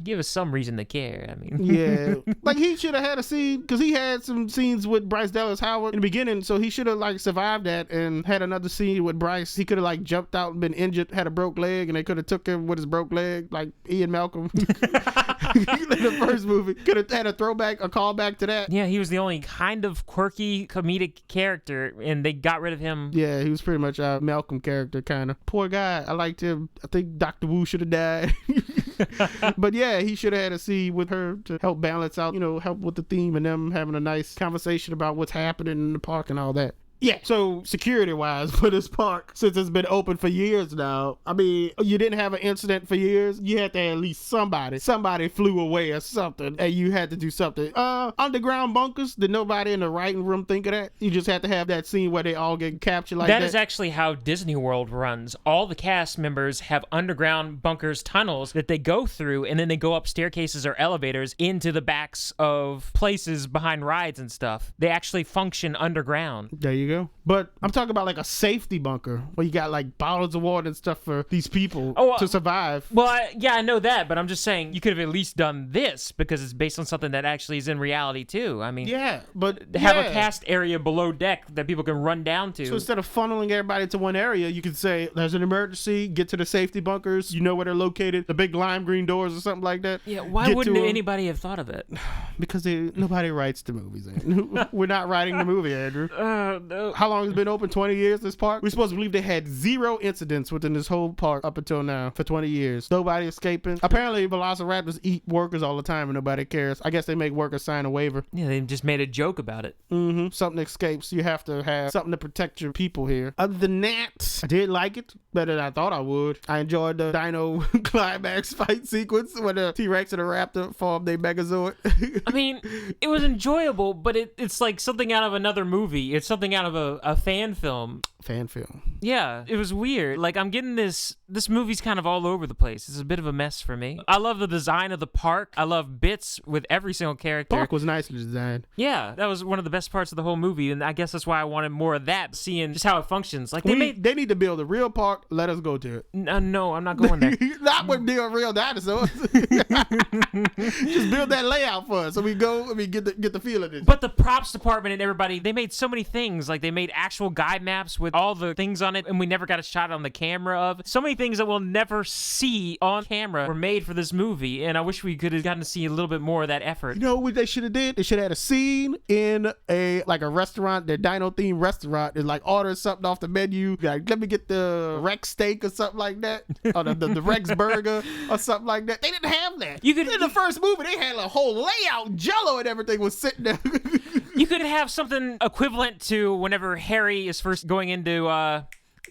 Give us some reason to care. I mean, yeah, like he should have had a scene, because he had some scenes with Bryce Dallas Howard in the beginning, so he should have like survived that and had another scene with Bryce. He could have like jumped out and been injured, had a broke leg, and they could have took him with his broke leg, like Ian Malcolm in the first movie. Could have had a callback to that. Yeah, he was the only kind of quirky comedic character, and they got rid of him. Yeah, he was pretty much a Malcolm character, kind of. Poor guy. I liked him. I think Dr. Wu should have died. But yeah, he should have had a scene with her to help balance out, help with the theme and them having a nice conversation about what's happening in the park and all that. Yeah, so security-wise for this park, since it's been open for years now, I mean, you didn't have an incident for years, you had to have at least somebody flew away or something, and you had to do something. Underground bunkers, did nobody in the writing room think of that? You just had to have that scene where they all get captured like that? That is actually how Disney World runs. All the cast members have underground bunkers, tunnels that they go through, and then they go up staircases or elevators into the backs of places behind rides and stuff. They actually function underground. There you go. go. But I'm talking about like a safety bunker where you got like bottles of water and stuff for these people to survive. Well, I know that, but I'm just saying you could have at least done this because it's based on something that actually is in reality too. I mean, yeah, but have a cast area below deck that people can run down to. So instead of funneling everybody to one area, you could say there's an emergency, get to the safety bunkers, you know where they're lolocated, the big lime green doors or something like that. Yeah, why wouldn't anybody have thought of it? Because nobody writes the movies. We're not writing the movie, Andrew. No. How long has it been open? 20 years, this park? We're supposed to believe they had 0 incidents within this whole park up until now for 20 years. Nobody escaping. Apparently, velociraptors eat workers all the time and nobody cares. I guess they make workers sign a waiver. Yeah, they just made a joke about it. Something escapes. You have to have something to protect your people here. Other than that, I did like it better than I thought I would. I enjoyed the dino climax fight sequence when the T-Rex and the raptor formed their Megazord. I mean, it was enjoyable, but it's like something out of another movie. It's something out of a fan film. Fan film. Yeah, it was weird. Like, I'm getting this movie's kind of all over the place. It's a bit of a mess for me. I love the design of the park. I love bits with every single character. Park was nicely designed. Yeah, that was one of the best parts of the whole movie, and I guess that's why I wanted more of that, seeing just how it functions. Like, they need to build a real park. Let us go to it. No, I'm not going there. Not with real dinosaurs. Just build that layout for us so we go and we get the feel of it. But the props department and everybody, they made so many things. Like, they made actual guide maps with all the things on it, and we never got a shot on the camera of. So many things that we'll never see on camera were made for this movie, and I wish we could have gotten to see a little bit more of that effort. You know what they should have did? They should have had a scene in a restaurant, their dino-themed restaurant, and like order something off the menu. Like, let me get the Rex steak or something like that, or the Rex burger or something like that. They didn't have that. In the first movie, they had a whole layout, Jello and everything was sitting there. You could have something equivalent to whenever Harry is first going into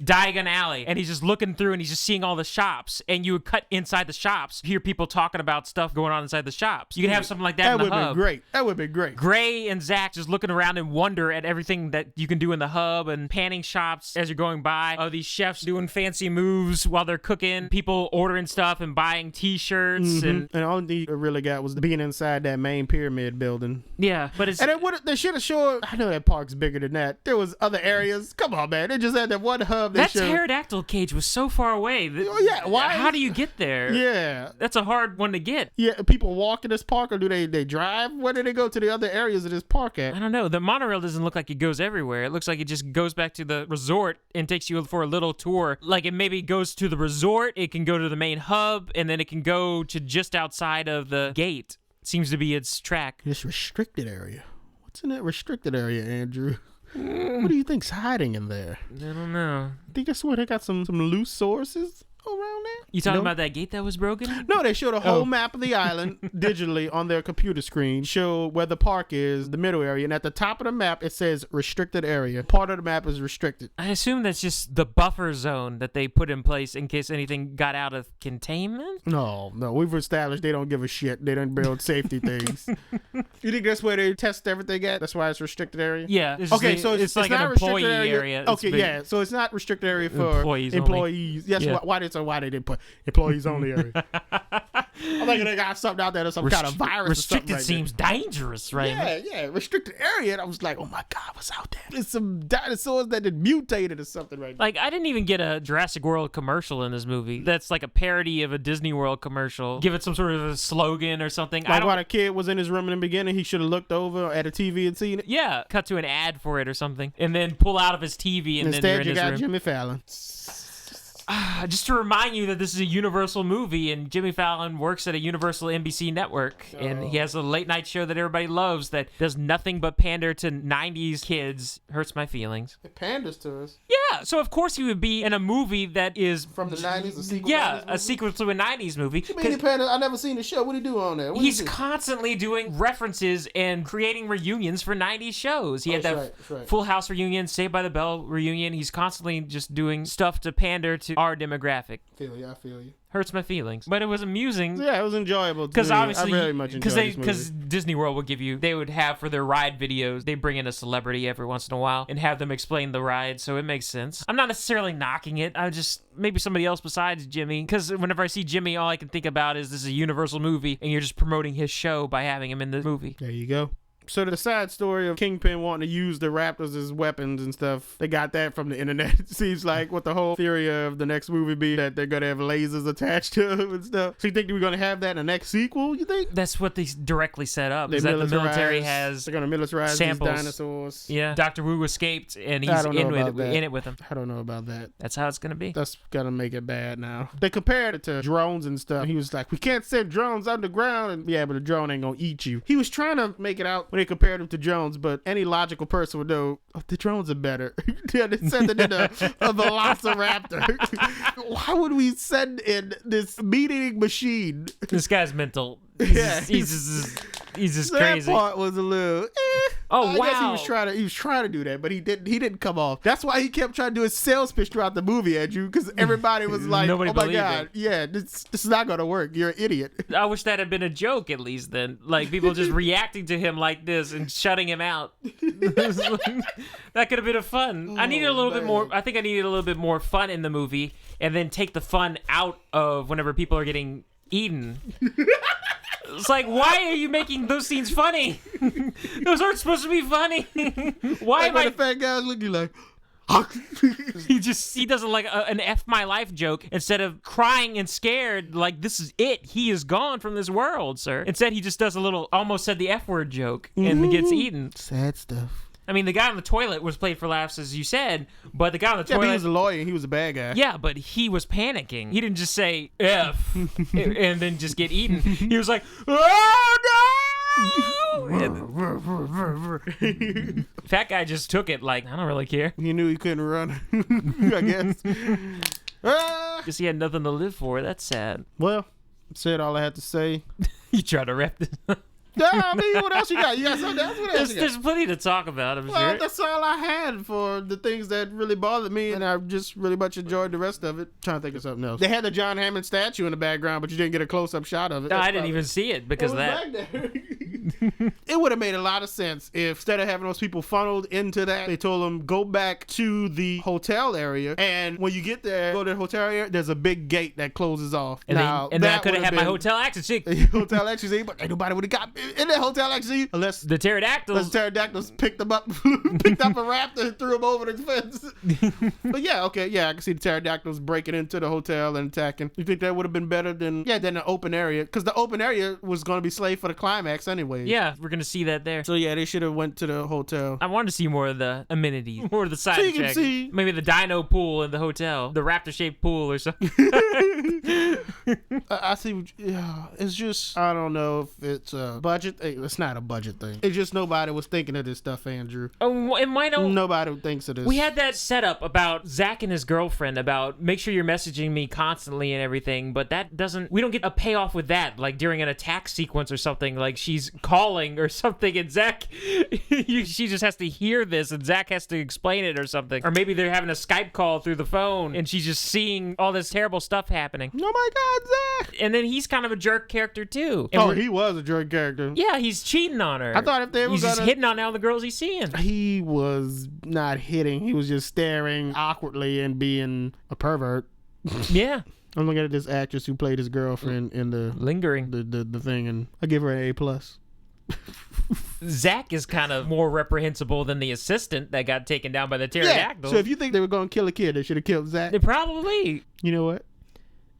Diagon Alley, and he's just looking through and he's just seeing all the shops, and you would cut inside the shops, hear people talking about stuff going on inside the shops. You could have something like that in the hub. That would be great. That would be great. Gray and Zach just looking around and wonder at everything that you can do in the hub, and panning shops as you're going by. These chefs doing fancy moves while they're cooking, people ordering stuff and buying t-shirts. And all they really got was being inside that main pyramid building. Yeah, but it's... And they should have showed... I know that park's bigger than that. There was other areas. Come on, man. They just had that one hub. That pterodactyl cage was so far away. Yeah, why? How do you get there? Yeah. That's a hard one to get. Yeah, people walk in this park, or do they drive? Where do they go to the other areas of this park at? I don't know. The monorail doesn't look like it goes everywhere. It looks like it just goes back to the resort and takes you for a little tour. Like, it maybe goes to the resort, it can go to the main hub, and then it can go to just outside of the gate. Seems to be its track. This restricted area. What's in that restricted area, Andrew? What do you think's hiding in there? I don't know. I think that's where they got some loose sources around there. You talking about that gate that was broken? No, they showed a whole map of the island digitally on their computer screen, show where the park is, the middle area, and at the top of the map it says restricted area. Part of the map is restricted. I assume that's just the buffer zone that they put in place in case anything got out of containment? No, we've established they don't give a shit. They don't build safety things. You think that's where they test everything at? That's why it's restricted area? Yeah. Okay, so it's like not an employee area. Okay, yeah. So it's not restricted area for employees. Yes, yeah. Why they didn't put employees only area? I'm thinking they got something out there that's some kind of virus. Restricted seems dangerous, right? Yeah, restricted area. And I was like, oh my God, what's out there? It's some dinosaurs that had mutated or something right now. Like, I didn't even get a Jurassic World commercial in this movie. That's like a parody of a Disney World commercial. Give it some sort of a slogan or something. Like when a kid was in his room in the beginning, he should have looked over at a TV and seen it. Yeah, cut to an ad for it or something, and then pull out of his TV, and then you're in his room. Instead, you got Jimmy Fallon. Just to remind you that this is a Universal movie, and Jimmy Fallon works at a Universal NBC network, and he has a late night show that everybody loves that does nothing but pander to 90s kids. Hurts my feelings. It panders to us. Yeah, so of course he would be in a movie that is... From the 90s, a sequel? Yeah, a sequel to a 90s movie. What you mean he panders? I never seen the show. What do he do on there? He's constantly doing references and creating reunions for 90s shows. He had that Full House reunion, Saved by the Bell reunion. He's constantly just doing stuff to pander to our demographic. I feel you. Hurts my feelings, but it was amusing. Yeah, it was enjoyable. Because obviously, I very much enjoyed this movie. Because Disney World would have for their ride videos, they bring in a celebrity every once in a while and have them explain the ride, so it makes sense. I'm not necessarily knocking it. I just maybe somebody else besides Jimmy, because whenever I see Jimmy, all I can think about is this is a Universal movie, and you're just promoting his show by having him in the movie. There you go. So the side story of Kingpin wanting to use the raptors as weapons and stuff, they got that from the internet. It seems like what the whole theory of the next movie be that they're gonna have lasers attached to them and stuff. So you think we're gonna have that in the next sequel, you think? That's what they directly set up, is that the military has they're gonna militarize samples. these dinosaurs. Yeah. Dr. Wu escaped and he's in it with them. I don't know about that. That's how it's gonna be. That's gonna make it bad now. They compared it to drones and stuff. He was like, we can't send drones underground. And yeah, but the drone ain't gonna eat you. He was trying to make it out when they compared him to drones, but any logical person would know, oh, the drones are better. Yeah, they sent it in a velociraptor. Why would we send in this meat-eating machine? This guy's mental. He's just that crazy. That part was a little. Oh, I wow. guess he was trying to do that, but he didn't come off. That's why he kept trying to do his sales pitch throughout the movie, Andrew, because everybody was like, Nobody "Oh my believed god, it. yeah, this is not gonna work. You're an idiot." I wish that had been a joke at least then. Like people just reacting to him like this and shutting him out. That could have been a fun. I needed a little bit more. I think I needed a little bit more fun in the movie, and then take the fun out of whenever people are getting eaten. It's like, why are you making those scenes funny? Those aren't supposed to be funny. Why am I? The fat guy's looking like. He doesn't like an F my life joke. Instead of crying and scared like this is it, he is gone from this world, sir. Instead he just does a little almost said the F word joke and gets eaten. Sad stuff. I mean, the guy on the toilet was played for laughs, as you said, but the guy on the toilet... But he was a lawyer and he was a bad guy. Yeah, but he was panicking. He didn't just say F and then just get eaten. He was like, oh, no! Fat guy just took it like, I don't really care. He knew he couldn't run, I guess. Guess he had nothing to live for. That's sad. Well, said all I had to say. You try to wrap this up. Yeah, I mean, what else you got? You got something else? What else you got? There's plenty to talk about, I'm Well, sure. that's all I had for the things that really bothered me, and I just really much enjoyed the rest of it. Trying to think of something else. They had the John Hammond statue in the background, but you didn't get a close-up shot of it. No, I didn't even see it because of that. It would have made a lot of sense if instead of having those people funneled into that, they told them go back to the hotel area, and when you get there, go to the hotel area, there's a big gate that closes off. And then I could have had my hotel access. Hotel access, but ain't nobody would have got in that hotel access unless the pterodactyls picked them up, picked up a raptor and threw him over the fence. But yeah, okay, yeah, I can see the pterodactyls breaking into the hotel and attacking. You think that would have been better than the open area? Because the open area was going to be slated for the climax anyway. Yeah, we're gonna see that there. So yeah, they should have went to the hotel. I wanted to see more of the amenities, more of the side so you check. can see maybe the dino pool in the hotel, the raptor-shaped pool or something. I see. Yeah, it's just I don't know if it's a budget thing. It's not a budget thing. It's just nobody was thinking of this stuff, Andrew. Oh, it might not. Nobody thinks of this. We had that setup about Zach and his girlfriend about make sure you're messaging me constantly and everything, but that doesn't. We don't get a payoff with that, like during an attack sequence or something. Like she's calling or something, and Zach, she just has to hear this, and Zach has to explain it or something. Or maybe they're having a Skype call through the phone, and she's just seeing all this terrible stuff happening. Oh my God, Zach! And then he's kind of a jerk character too. And he was a jerk character. Yeah, he's cheating on her. I thought if they were just hitting on all the girls he's seeing. He was not hitting. He was just staring awkwardly and being a pervert. Yeah. I'm looking at this actress who played his girlfriend in the lingering the thing, and I give her an A+. Zach is kind of more reprehensible than the assistant that got taken down by the pterodactyl. So if you think they were going to kill a kid, they should have killed Zach. They probably. You know what?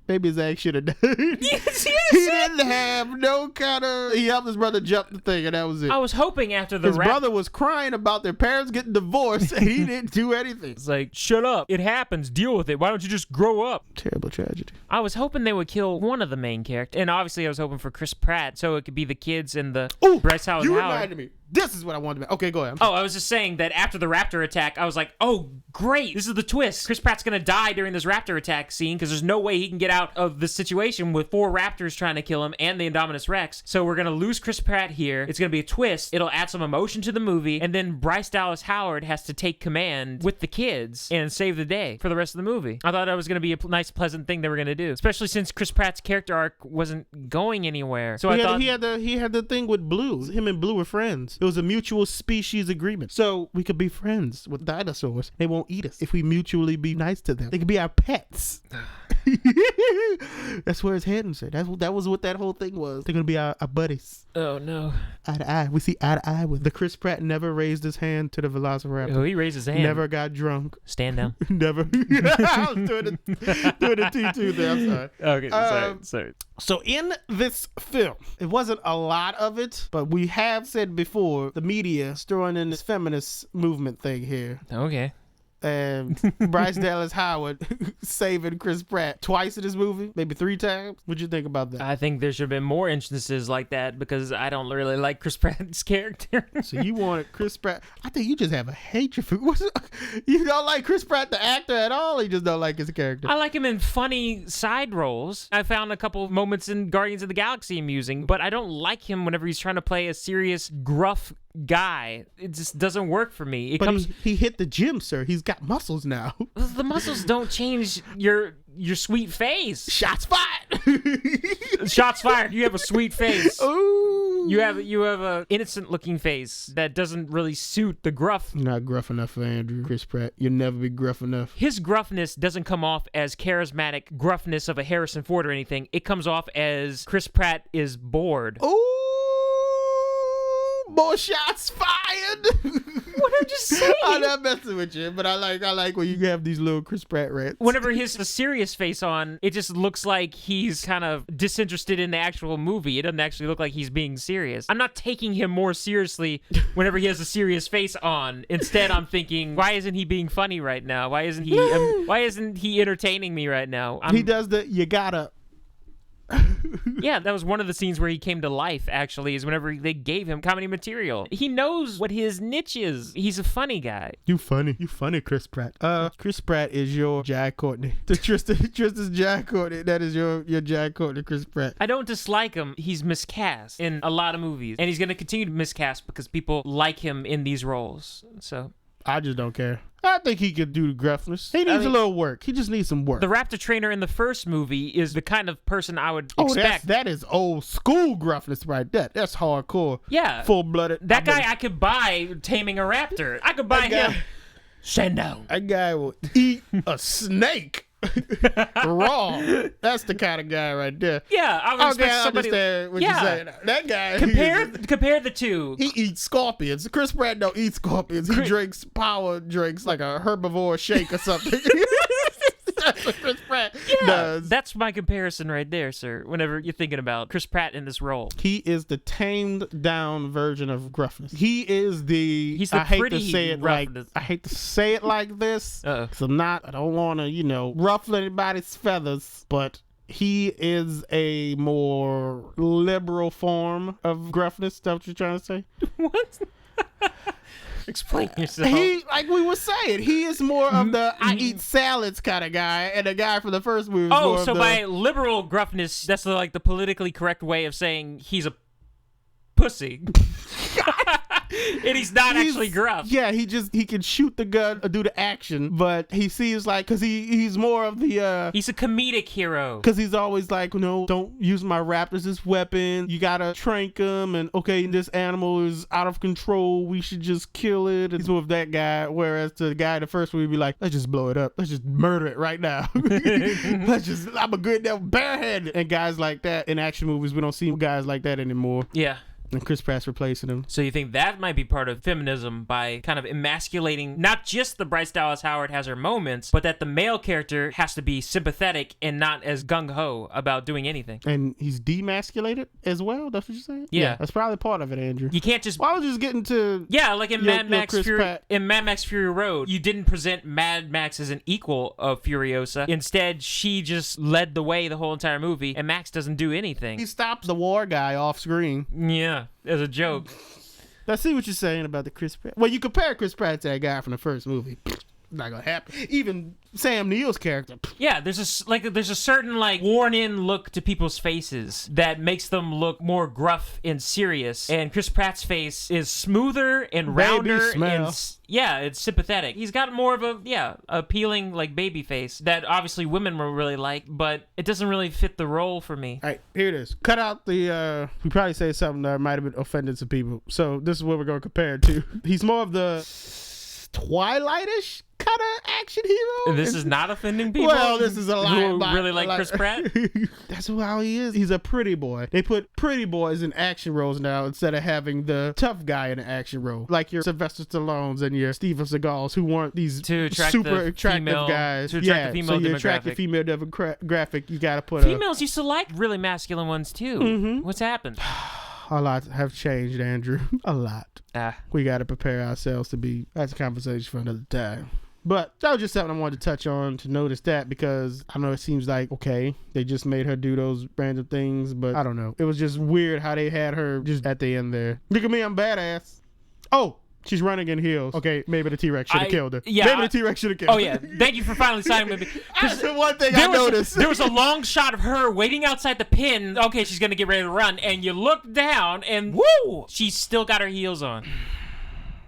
Maybe Zach should have done it. Yes, he didn't have no kind of... He helped his brother jump the thing, and that was it. I was hoping after the... His brother was crying about their parents getting divorced, and he didn't do anything. It's like, shut up. It happens. Deal with it. Why don't you just grow up? Terrible tragedy. I was hoping they would kill one of the main characters. And obviously I was hoping for Chris Pratt, so it could be the kids and the... Ooh, Bryce Dallas you Howard. reminded me. This is what I wanted to... Okay, go ahead. Oh, I was just saying that after the raptor attack, I was like, oh, great. This is the twist. Chris Pratt's going to die during this raptor attack scene because there's no way he can get out of this situation with 4 raptors trying to kill him and the Indominus Rex. So we're going to lose Chris Pratt here. It's going to be a twist. It'll add some emotion to the movie. And then Bryce Dallas Howard has to take command with the kids and save the day for the rest of the movie. I thought that was going to be a nice, pleasant thing they were going to do, especially since Chris Pratt's character arc wasn't going anywhere. So he had the thing with Blue. Him and Blue were friends. It was a mutual species agreement. So we could be friends with dinosaurs. They won't eat us if we mutually be nice to them. They could be our pets. That's where his head and shit. That was what that whole thing was. They're gonna be our buddies. Oh no. Eye to eye. We see eye to eye with the Chris Pratt never raised his hand to the Velociraptor. Oh, he raised his hand. Never got drunk. Stand down. Never. I was doing the T2 there. I'm sorry. Okay, sorry. So in this film, it wasn't a lot of it, but we have said before, the media is throwing in this feminist movement thing here. Okay. And Bryce Dallas Howard saving Chris Pratt twice in this movie, maybe 3 times. What'd you think about that? I think there should have been more instances like that because I don't really like Chris Pratt's character. So you wanted Chris Pratt. I think you just have a hatred for you don't like Chris Pratt the actor at all, or you just don't like his character? I like him in funny side roles. I found a couple of moments in Guardians of the Galaxy amusing, but I don't like him whenever he's trying to play a serious, gruff guy. It just doesn't work for me. He hit the gym, sir. He's got muscles now. The muscles don't change your sweet face. Shots fired. Shots fired. You have a sweet face. Ooh. You have a innocent looking face that doesn't really suit the gruff. You're not gruff enough for Andrew. Chris Pratt, you'll never be gruff enough. His gruffness doesn't come off as charismatic gruffness of a Harrison Ford or anything. It comes off as Chris Pratt is bored. Ooh. More shots fired. What I'm just saying. I'm not messing with you, but I like when you have these little Chris Pratt rants. Whenever he has a serious face on, it just looks like he's kind of disinterested in the actual movie. It doesn't actually look like he's being serious. I'm not taking him more seriously whenever he has a serious face on. Instead, I'm thinking, why isn't he being funny right now? Why isn't he entertaining me right now? He does the you gotta. Yeah, that was one of the scenes where he came to life, actually, is whenever they gave him comedy material. He knows what his niche is. He's a funny guy. You funny, Chris Pratt. Chris Pratt is your Jack Courtney. Tristan's Jack Courtney. That is your Jack Courtney, Chris Pratt. I don't dislike him. He's miscast in a lot of movies. And he's going to continue to miscast because people like him in these roles. So I just don't care. I think he could do the gruffness. He needs a little work. He just needs some work. The raptor trainer in the first movie is the kind of person I would expect. That is old school gruffness right there. That's hardcore. Yeah. Full-blooded. That guy I could buy taming a raptor. I could buy him. Stand down. That guy will eat a snake. Raw. That's the kind of guy right there. Yeah, I would expect somebody. Understand what you're saying. That guy. Compare the two. He eats scorpions. Chris Pratt don't eat scorpions. He drinks power drinks like a herbivore shake or something. That's what Chris Pratt does. That's my comparison right there, sir. Whenever you're thinking about Chris Pratt in this role, he is the tamed down version of gruffness. He's the I hate to say it like this. Cause I don't want to, ruffle anybody's feathers, but he is a more liberal form of gruffness. Is that what you're trying to say? What? Explain yourself. Like we were saying, he is more of the I eat salads kind of guy, and the guy from the first movie. By liberal gruffness, that's the politically correct way of saying he's a pussy. And he's not actually gruff. Yeah, he can shoot the gun or do the action, but he sees because he's more of the he's a comedic hero. Because he's always like, don't use my raptors as weapons. You gotta trank them, and okay, this animal is out of control. We should just kill it. He's with that guy, whereas the guy in the first movie be like, let's just blow it up. Let's just murder it right now. I'm a good devil barehanded. And guys like that in action movies, we don't see guys like that anymore. Yeah. And Chris Pratt's replacing him. So you think that might be part of feminism by kind of emasculating not just the Bryce Dallas Howard has her moments, but that the male character has to be sympathetic and not as gung-ho about doing anything. And he's demasculated as well? That's what you're saying? Yeah. That's probably part of it, Andrew. You can't just... Why was you just getting to... Yeah, like in Mad Max Fury Road, you didn't present Mad Max as an equal of Furiosa. Instead, she just led the way the whole entire movie, and Max doesn't do anything. He stops the war guy off screen. Yeah. As a joke. I see what you're saying about the Chris Pratt. Well, you compare Chris Pratt to that guy from the first movie. Not gonna happen. Even Sam Neill's character. Yeah, there's a certain worn-in look to people's faces that makes them look more gruff and serious. And Chris Pratt's face is smoother and rounder and it's sympathetic. He's got more of a appealing baby face that obviously women will really like, but it doesn't really fit the role for me. All right, here it is. Cut out the we probably say something that might have been offended to people. So this is what we're gonna compare it to. He's more of the Twilight-ish kind of action hero. And this is not offending people. Well, this is a lie. Who really like Chris Pratt. That's how he is. He's a pretty boy. They put pretty boys in action roles now instead of having the tough guy in an action role, like your Sylvester Stallones and your Steven Seagals, who weren't these super attractive guys. To attract the female so you demographic. attract the female demographic. You got to put females used to like really masculine ones too. Mm-hmm. What's happened? A lot have changed, Andrew. A lot. We got to prepare ourselves to be. That's a conversation for another time. But that was just something I wanted to touch on, to notice that, because I know it seems like, okay, they just made her do those random things, but I don't know. It was just weird how they had her just at the end there. Look at me, I'm badass. Oh, she's running in heels. Okay, maybe the T-Rex should have killed her. Yeah, maybe the T-Rex should have killed her. Oh, yeah. Thank you for finally signing with me. That's the one thing I noticed. There was a long shot of her waiting outside the pen. Okay, she's going to get ready to run. And you look down, and woo! She's still got her heels on.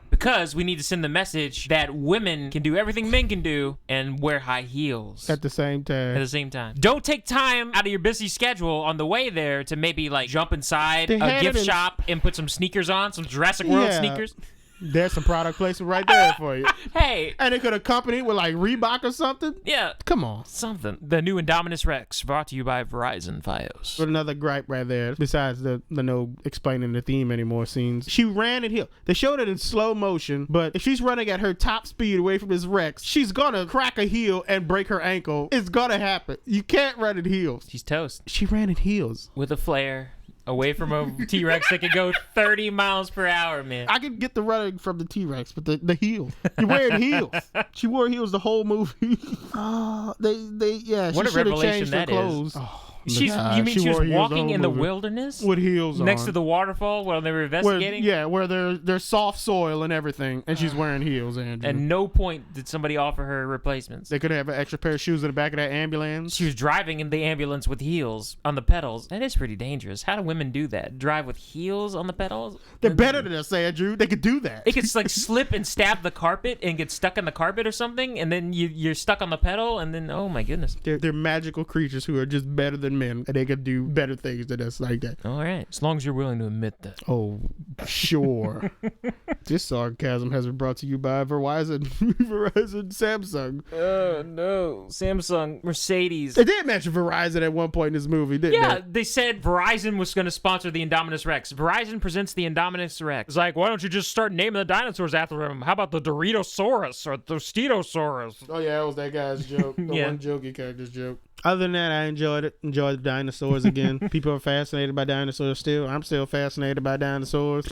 Because we need to send the message that women can do everything men can do and wear high heels. At the same time. Don't take time out of your busy schedule on the way there to maybe like jump inside a gift shop and put some sneakers on, some Jurassic World sneakers. There's some product placement right there for you. Hey. And it could accompany it with like Reebok or something. Yeah. Come on. Something. The new Indominus Rex, brought to you by Verizon Fios. But another gripe right there, besides the no explaining the theme anymore scenes. She ran at heel. They showed it in slow motion, but if she's running at her top speed away from this Rex, she's gonna crack a heel and break her ankle. It's gonna happen. You can't run at heels. She's toast. She ran at heels. With a flare. Away from a T-Rex that could go 30 miles per hour, man. I can get the running from the T-Rex, but the heels. You're wearing heels. She wore heels the whole movie. What a revelation that is. Oh. You mean she was walking in the wilderness with heels next to the waterfall while they were investigating? Where there's soft soil and everything, and she's wearing heels, Andrew. At no point did somebody offer her replacements. They could have an extra pair of shoes in the back of that ambulance. She was driving in the ambulance with heels on the pedals. That is pretty dangerous. How do women do that? Drive with heels on the pedals? They're better than us, Andrew. They could do that. It could like slip and stab the carpet and get stuck in the carpet or something, and then you're stuck on the pedal, and then oh my goodness. They're magical creatures who are just better than men, and they could do better things than us like that. All right, as long as you're willing to admit that. Oh, sure. This sarcasm has been brought to you by Verizon, Samsung. Oh no, Samsung, Mercedes. They did mention Verizon at one point in this movie, didn't they? Yeah, they said Verizon was going to sponsor the Indominus Rex. Verizon presents the Indominus Rex. It's like, why don't you just start naming the dinosaurs after him? How about the Doritosaurus or the Steatosaurus? Oh yeah, that was that guy's joke. The one jokey character's joke. Other than that, I enjoyed it. Enjoyed the dinosaurs again. People are fascinated by dinosaurs still. I'm still fascinated by dinosaurs.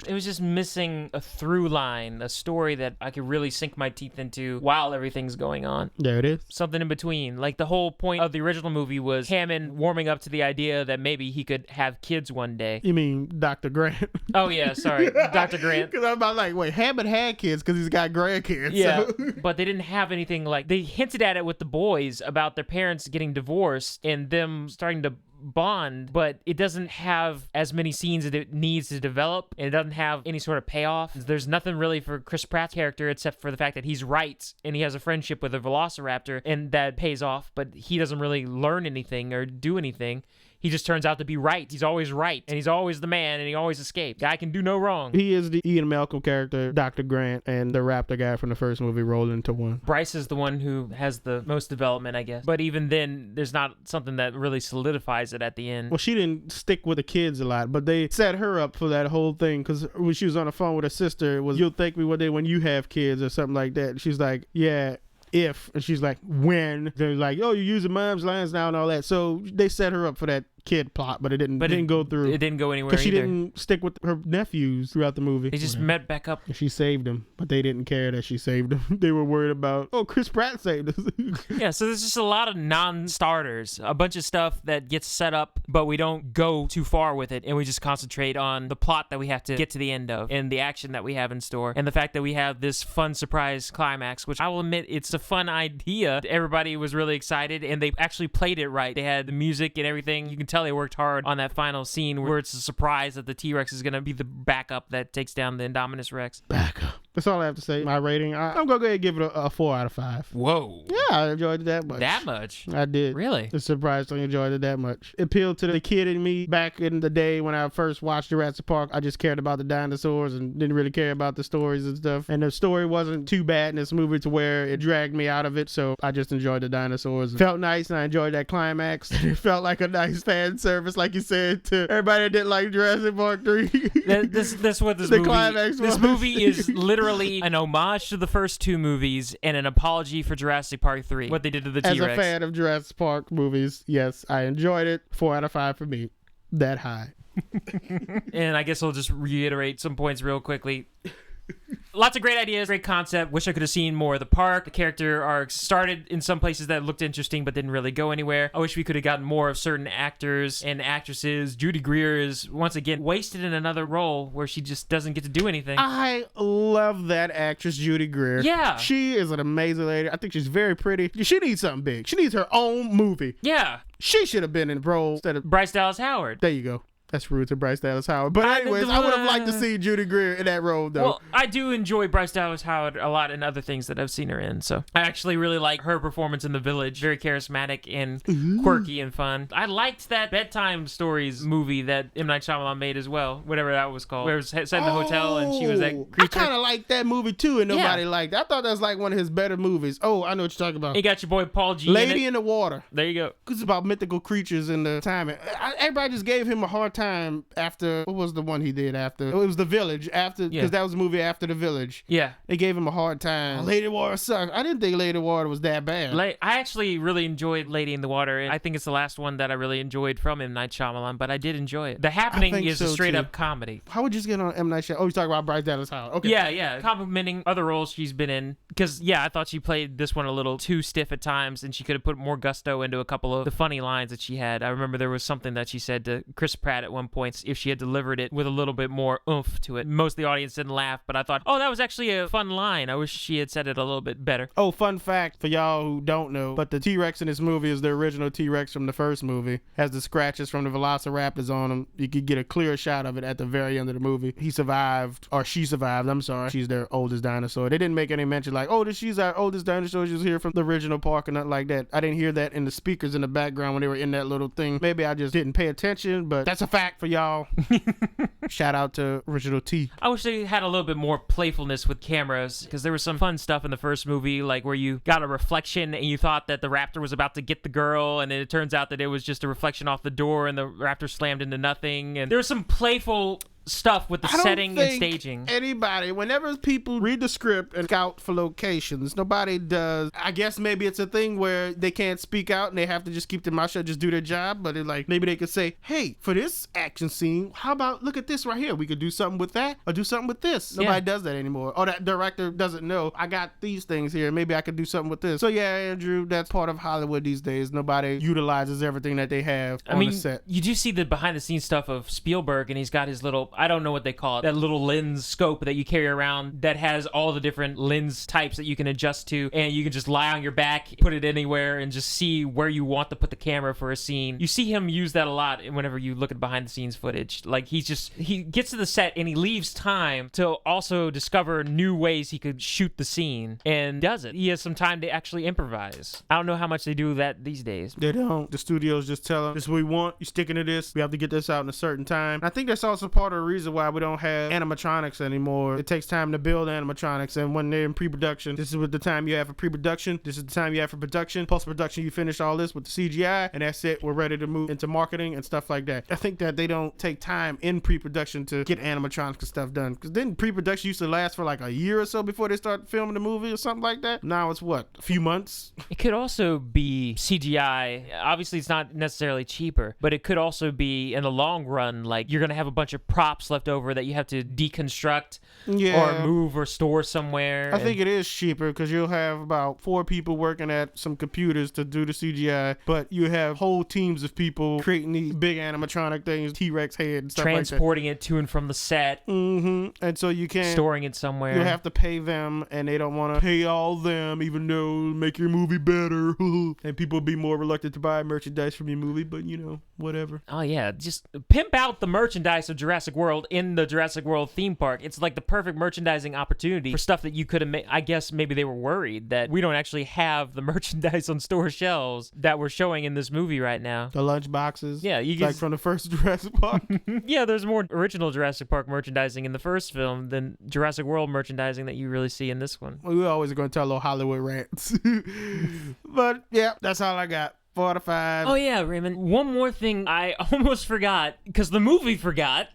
It was just missing a through line, a story that I could really sink my teeth into while everything's going on. There it is. Something in between. Like the whole point of the original movie was Hammond warming up to the idea that maybe he could have kids one day. You mean Dr. Grant? Oh yeah, sorry, Dr. Grant. Because I'm about like, wait, Hammond had kids because he's got grandkids. Yeah, so. But they didn't have anything like, they hinted at it with the boys about their parents getting divorced and them starting to bond, but it doesn't have as many scenes that it needs to develop, and it doesn't have any sort of payoff. There's nothing really for Chris Pratt's character except for the fact that he's right and he has a friendship with a velociraptor, and that pays off, but he doesn't really learn anything or do anything. He just turns out to be right. He's always right, and he's always the man, and he always escapes. Guy can do no wrong. He is the Ian Malcolm character, Dr. Grant, and the raptor guy from the first movie rolled into one. Bryce is the one who has the most development, I guess. But even then, there's not something that really solidifies it at the end. Well, she didn't stick with the kids a lot, but they set her up for that whole thing, because when she was on the phone with her sister, it was, you'll thank me one day when you have kids or something like that. She's like, yeah, if. And she's like, when. They're like, oh, you're using mom's lines now and all that. So they set her up for that kid plot, but it didn't go through. It didn't go anywhere because she didn't stick with her nephews throughout the movie. They just met back up. She saved them, but they didn't care that she saved them. They were worried about, oh, Chris Pratt saved us. Yeah, so there's just a lot of non-starters, a bunch of stuff that gets set up, but we don't go too far with it, and we just concentrate on the plot that we have to get to the end of, and the action that we have in store, and the fact that we have this fun surprise climax, which I will admit, it's a fun idea. Everybody was really excited, and they actually played it right. They had the music and everything. You can tell they worked hard on that final scene where it's a surprise that the T-Rex is going to be the backup that takes down the Indominus Rex. Backup. That's all I have to say. My rating, I'm gonna go ahead and give it a 4 out of 5. Whoa. Yeah, I enjoyed it that much. That much? I did. Really? I'm surprised I enjoyed it that much. It appealed to the kid in me back in the day when I first watched Jurassic Park. I just cared about the dinosaurs and didn't really care about the stories and stuff. And the story wasn't too bad in this movie to where it dragged me out of it. So I just enjoyed the dinosaurs. It felt nice and I enjoyed that climax. It felt like a nice fan service, like you said, to everybody that didn't like Jurassic Park 3. That's what this movie is. Literally an homage to the first two movies and an apology for Jurassic Park 3. What they did to the T-Rex. As a fan of Jurassic Park movies, yes, I enjoyed it. 4 out of 5 for me. That high. And I guess I'll just reiterate some points real quickly. Lots of great ideas, great concept. Wish I could have seen more of the park. The character arcs started in some places that looked interesting but didn't really go anywhere. I wish we could have gotten more of certain actors and actresses. Judy Greer is, once again, wasted in another role where she just doesn't get to do anything. I love that actress, Judy Greer. Yeah. She is an amazing lady. I think she's very pretty. She needs something big. She needs her own movie. Yeah. She should have been in the role instead of Bryce Dallas Howard. There you go. That's rude to Bryce Dallas Howard. But anyways, I would have liked to see Judy Greer in that role, though. Well, I do enjoy Bryce Dallas Howard a lot in other things that I've seen her in, so I actually really like her performance in The Village. Very charismatic and quirky and fun. I liked that bedtime stories movie that M. Night Shyamalan made as well, whatever that was called, where it was set in the hotel and she was that creature. I kind of liked that movie, too, and nobody liked it. I thought that was like one of his better movies. Oh, I know what you're talking about. You got your boy Paul G. Lady in the Water. There you go. It's about mythical creatures in the time. Everybody just gave him a hard time after. What was the one he did after? It was The Village after, because that was a movie after The Village. Yeah. They gave him a hard time. Lady in the Water sucked. I didn't think Lady in the Water was that bad. I actually really enjoyed Lady in the Water, and I think it's the last one that I really enjoyed from M. Night Shyamalan, but I did enjoy it. The Happening is a straight-up comedy. How would you just get on M. Night Shyamalan? Oh, you're talking about Bryce Dallas Howard. Okay. Yeah. Complimenting other roles she's been in, because, I thought she played this one a little too stiff at times, and she could have put more gusto into a couple of the funny lines that she had. I remember there was something that she said to Chris Pratt at one point, if she had delivered it with a little bit more oomph to it. Most of the audience didn't laugh, but I thought, that was actually a fun line. I wish she had said it a little bit better. Oh, fun fact for y'all who don't know, but the T-Rex in this movie is the original T-Rex from the first movie. Has the scratches from the velociraptors on him. You could get a clear shot of it at the very end of the movie. He survived, or she survived, I'm sorry. She's their oldest dinosaur. They didn't make any mention like, she's our oldest dinosaur. She was here from the original park or nothing like that. I didn't hear that in the speakers in the background when they were in that little thing. Maybe I just didn't pay attention, but that's a fact for y'all. Shout out to Original T. I wish they had a little bit more playfulness with cameras, because there was some fun stuff in the first movie, like where you got a reflection and you thought that the raptor was about to get the girl, and then it turns out that it was just a reflection off the door and the raptor slammed into nothing. And there was some playful stuff with the setting and staging. Anybody, whenever people read the script and scout for locations, nobody does. I guess maybe it's a thing where they can't speak out and they have to just keep their mouth shut, just do their job. But it, like, maybe they could say, hey, for this action scene, how about look at this right here? We could do something with that or do something with this. Nobody does that anymore. Or that director doesn't know, I got these things here. Maybe I could do something with this. So yeah, Andrew, that's part of Hollywood these days. Nobody utilizes everything that they have on the set. You do see the behind the scenes stuff of Spielberg, and he's got his little, I don't know what they call it, that little lens scope that you carry around that has all the different lens types that you can adjust to, and you can just lie on your back, put it anywhere, and just see where you want to put the camera for a scene. You see him use that a lot whenever you look at behind the scenes footage. Like, he gets to the set and he leaves time to also discover new ways he could shoot the scene, and does it. He has some time to actually improvise. I don't know how much they do that these days. They don't. The studios just tell them, this is what we want, you're sticking to this, we have to get this out in a certain time. I think that's also part of the reason why we don't have animatronics anymore. It takes time to build animatronics, and when they're in pre-production, this is what the time you have for pre-production, this is the time you have for production, post-production, you finish all this with the CGI, and that's it. We're ready to move into marketing and stuff like that. I think that they don't take time in pre-production to get animatronics and stuff done, because then pre-production used to last for like a year or so before they start filming the movie or something like that. Now it's what, a few months? It could also be CGI. Obviously it's not necessarily cheaper, but it could also be, in the long run, like you're gonna have a bunch of props left over that you have to deconstruct or move or store somewhere. I think it is cheaper because you'll have about 4 people working at some computers to do the CGI, but you have whole teams of people creating these big animatronic things, T-Rex head and stuff like that. Transporting it to and from the set. And so you can't... Storing it somewhere. You have to pay them, and they don't want to pay all them, even though make your movie better. And people be more reluctant to buy merchandise from your movie, but whatever. Oh yeah, just pimp out the merchandise of Jurassic World World in the Jurassic World theme park. It's like the perfect merchandising opportunity for stuff that you could have made. I guess maybe they were worried that we don't actually have the merchandise on store shelves that we're showing in this movie right now. The lunch boxes. Yeah, you like from the first Jurassic Park. Yeah, there's more original Jurassic Park merchandising in the first film than Jurassic World merchandising that you really see in this one. We always going to tell little Hollywood rants. But yeah, that's all I got. 4 out of 5. Oh yeah, Raymond. One more thing I almost forgot, because the movie forgot,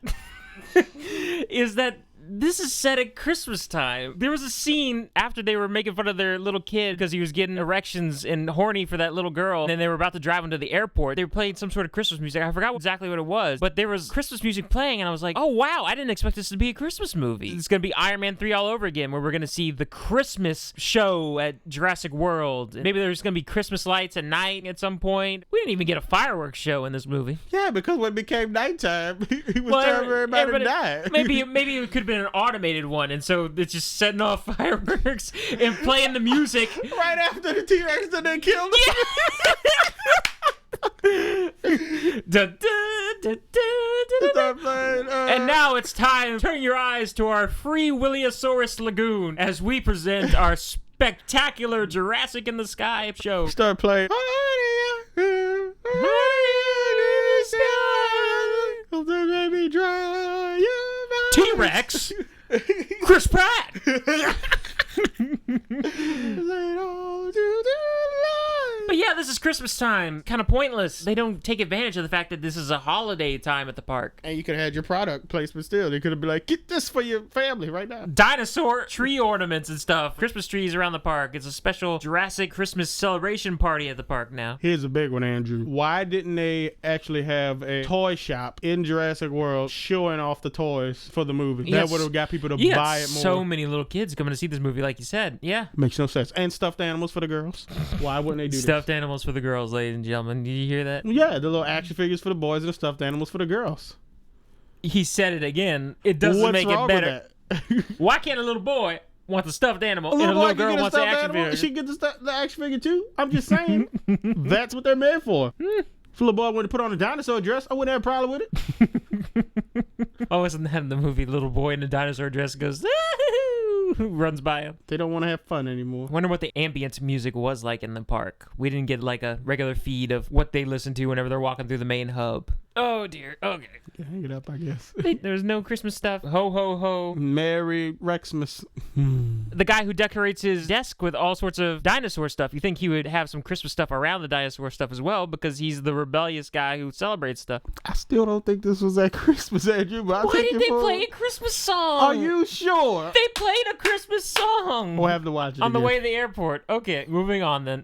is that this is set at Christmas time. There was a scene after they were making fun of their little kid because he was getting erections and horny for that little girl, and they were about to drive him to the airport. They were playing some sort of Christmas music. I forgot exactly what it was, but there was Christmas music playing, and I was like, oh wow, I didn't expect this to be a Christmas movie. It's going to be Iron Man 3 all over again, where we're going to see the Christmas show at Jurassic World. Maybe there's going to be Christmas lights at night at some point. We didn't even get a fireworks show in this movie. Yeah, because when it became nighttime, he was telling everybody to die. Maybe it could have been an automated one, and so it's just setting off fireworks and playing the music right after the T-Rex that they killed him. And now it's time to turn your eyes to our Free Williosaurus Lagoon as we present our spectacular Jurassic in the Sky show. Start playing. T-Rex. Chris Pratt. But yeah, this is Christmas time. Kind of pointless. They don't take advantage of the fact that this is a holiday time at the park. And you could have had your product placement still. They could have been like, get this for your family right now. Dinosaur tree ornaments and stuff. Christmas trees around the park. It's a special Jurassic Christmas celebration party at the park now. Here's a big one, Andrew. Why didn't they actually have a toy shop in Jurassic World showing off the toys for the movie? That would have got people to buy it more. So many little kids coming to see this movie, like you said. Yeah. Makes no sense. And stuffed animals for the girls. Why wouldn't they do that? Stuffed animals for the girls, ladies and gentlemen. Did you hear that? Yeah, the little action figures for the boys and the stuffed animals for the girls. He said it again. It doesn't make it better. Why can't a little boy want the stuffed animal and a little girl wants the action figure? She get the action figure too? I'm just saying. That's what they're made for. If a little boy wanted to put on a dinosaur dress, I wouldn't have a problem with it. Oh, isn't that in the movie? Little boy in a dinosaur dress goes, runs by him. They don't want to have fun anymore. Wonder what the ambience music was like in the park. We didn't get like a regular feed of what they listen to whenever they're walking through the main hub. Oh dear. Okay. Hang it up, I guess. There's no Christmas stuff. Ho ho ho. Merry Rexmas. The guy who decorates his desk with all sorts of dinosaur stuff. You think he would have some Christmas stuff around the dinosaur stuff as well, because he's the rebellious guy who celebrates stuff. I still don't think this was at Christmas, Andrew. Why did they play a Christmas song? Are you sure? They played a Christmas song. We'll have to watch it on the way to the airport. Okay, moving on then.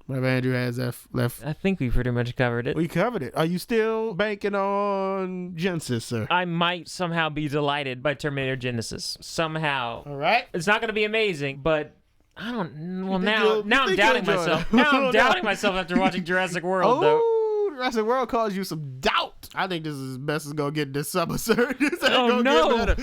What if Andrew has that left? I think we pretty much covered it. We covered it. Are you still banking on Genesis, sir? I might somehow be delighted by Terminator Genesis. Somehow. All right. It's not going to be amazing, but I don't. Well, now I'm doubting myself. Now I'm doubting myself after watching Jurassic World, though. Jurassic World caused you some doubt. I think this is as best as gonna get this summer, sir. This ain't gonna get better.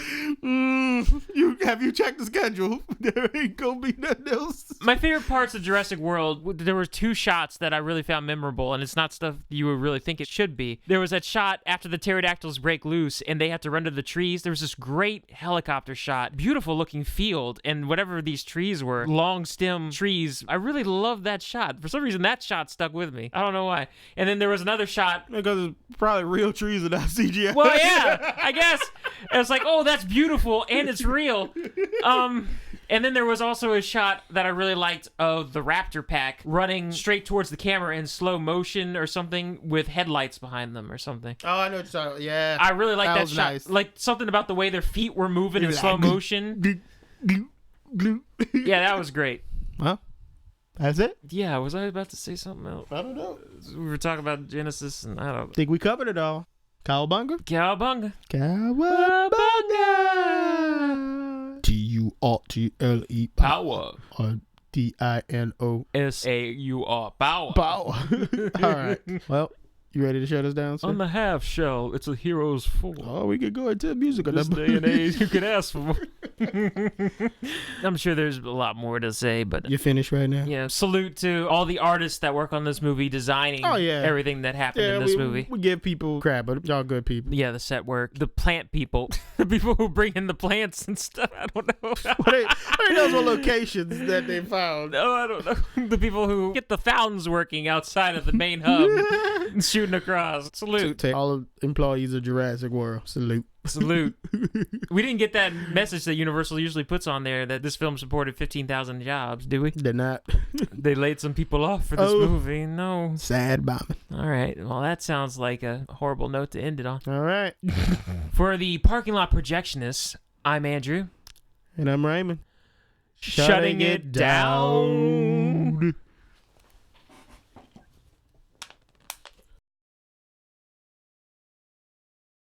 Have you checked the schedule? There ain't gonna be nothing else. My favorite parts of Jurassic World, there were 2 shots that I really found memorable, and it's not stuff you would really think it should be. There was that shot after the pterodactyls break loose and they have to run to the trees. There was this great helicopter shot, beautiful looking field, and whatever these trees were, long stem trees. I really loved that shot. For some reason, that shot stuck with me. I don't know why. And then there was another shot because it's probably real trees and not CGI. Well, yeah, I guess it's like, oh, that's beautiful and it's real. And then there was also a shot that I really liked of the raptor pack running straight towards the camera in slow motion or something with headlights behind them or something. Oh, I know what you're talking. Yeah, I really like that shot. Nice. Like something about the way their feet were moving in slow motion. Yeah, that was great. Huh? That's it? Yeah, was I about to say something else? I don't know. We were talking about Genesis, and I don't think we covered it all. Cowabunga? Cowabunga. Cowabunga. T-U-R-T-L-E. Power. Or D-I-N-O. S-A-U-R. Power. Power. All right. Well, you ready to shut us down, sir? On the half shell, it's a hero's fall. Oh, we could go into music. This day and age, you could ask for more. I'm sure there's a lot more to say, but You finished right now? yeah, salute to all the artists that work on this movie, designing everything that happened in this movie. We give people crap, but y'all good people. Yeah, the set work, the plant people, the people who bring in the plants and stuff. I don't know. They knows what locations that they found. No, I don't know. The people who get the fountains working outside of the main hub and shooting across. Salute. To all employees of Jurassic World, salute. Salute. We didn't get that message that Universal usually puts on there that this film supported 15,000 jobs, do we? They're not. They laid some people off for this movie. No. Sad bombing. All right. Well, that sounds like a horrible note to end it on. All right. For the Parking Lot Projectionists, I'm Andrew. And I'm Raymond. Shutting it down.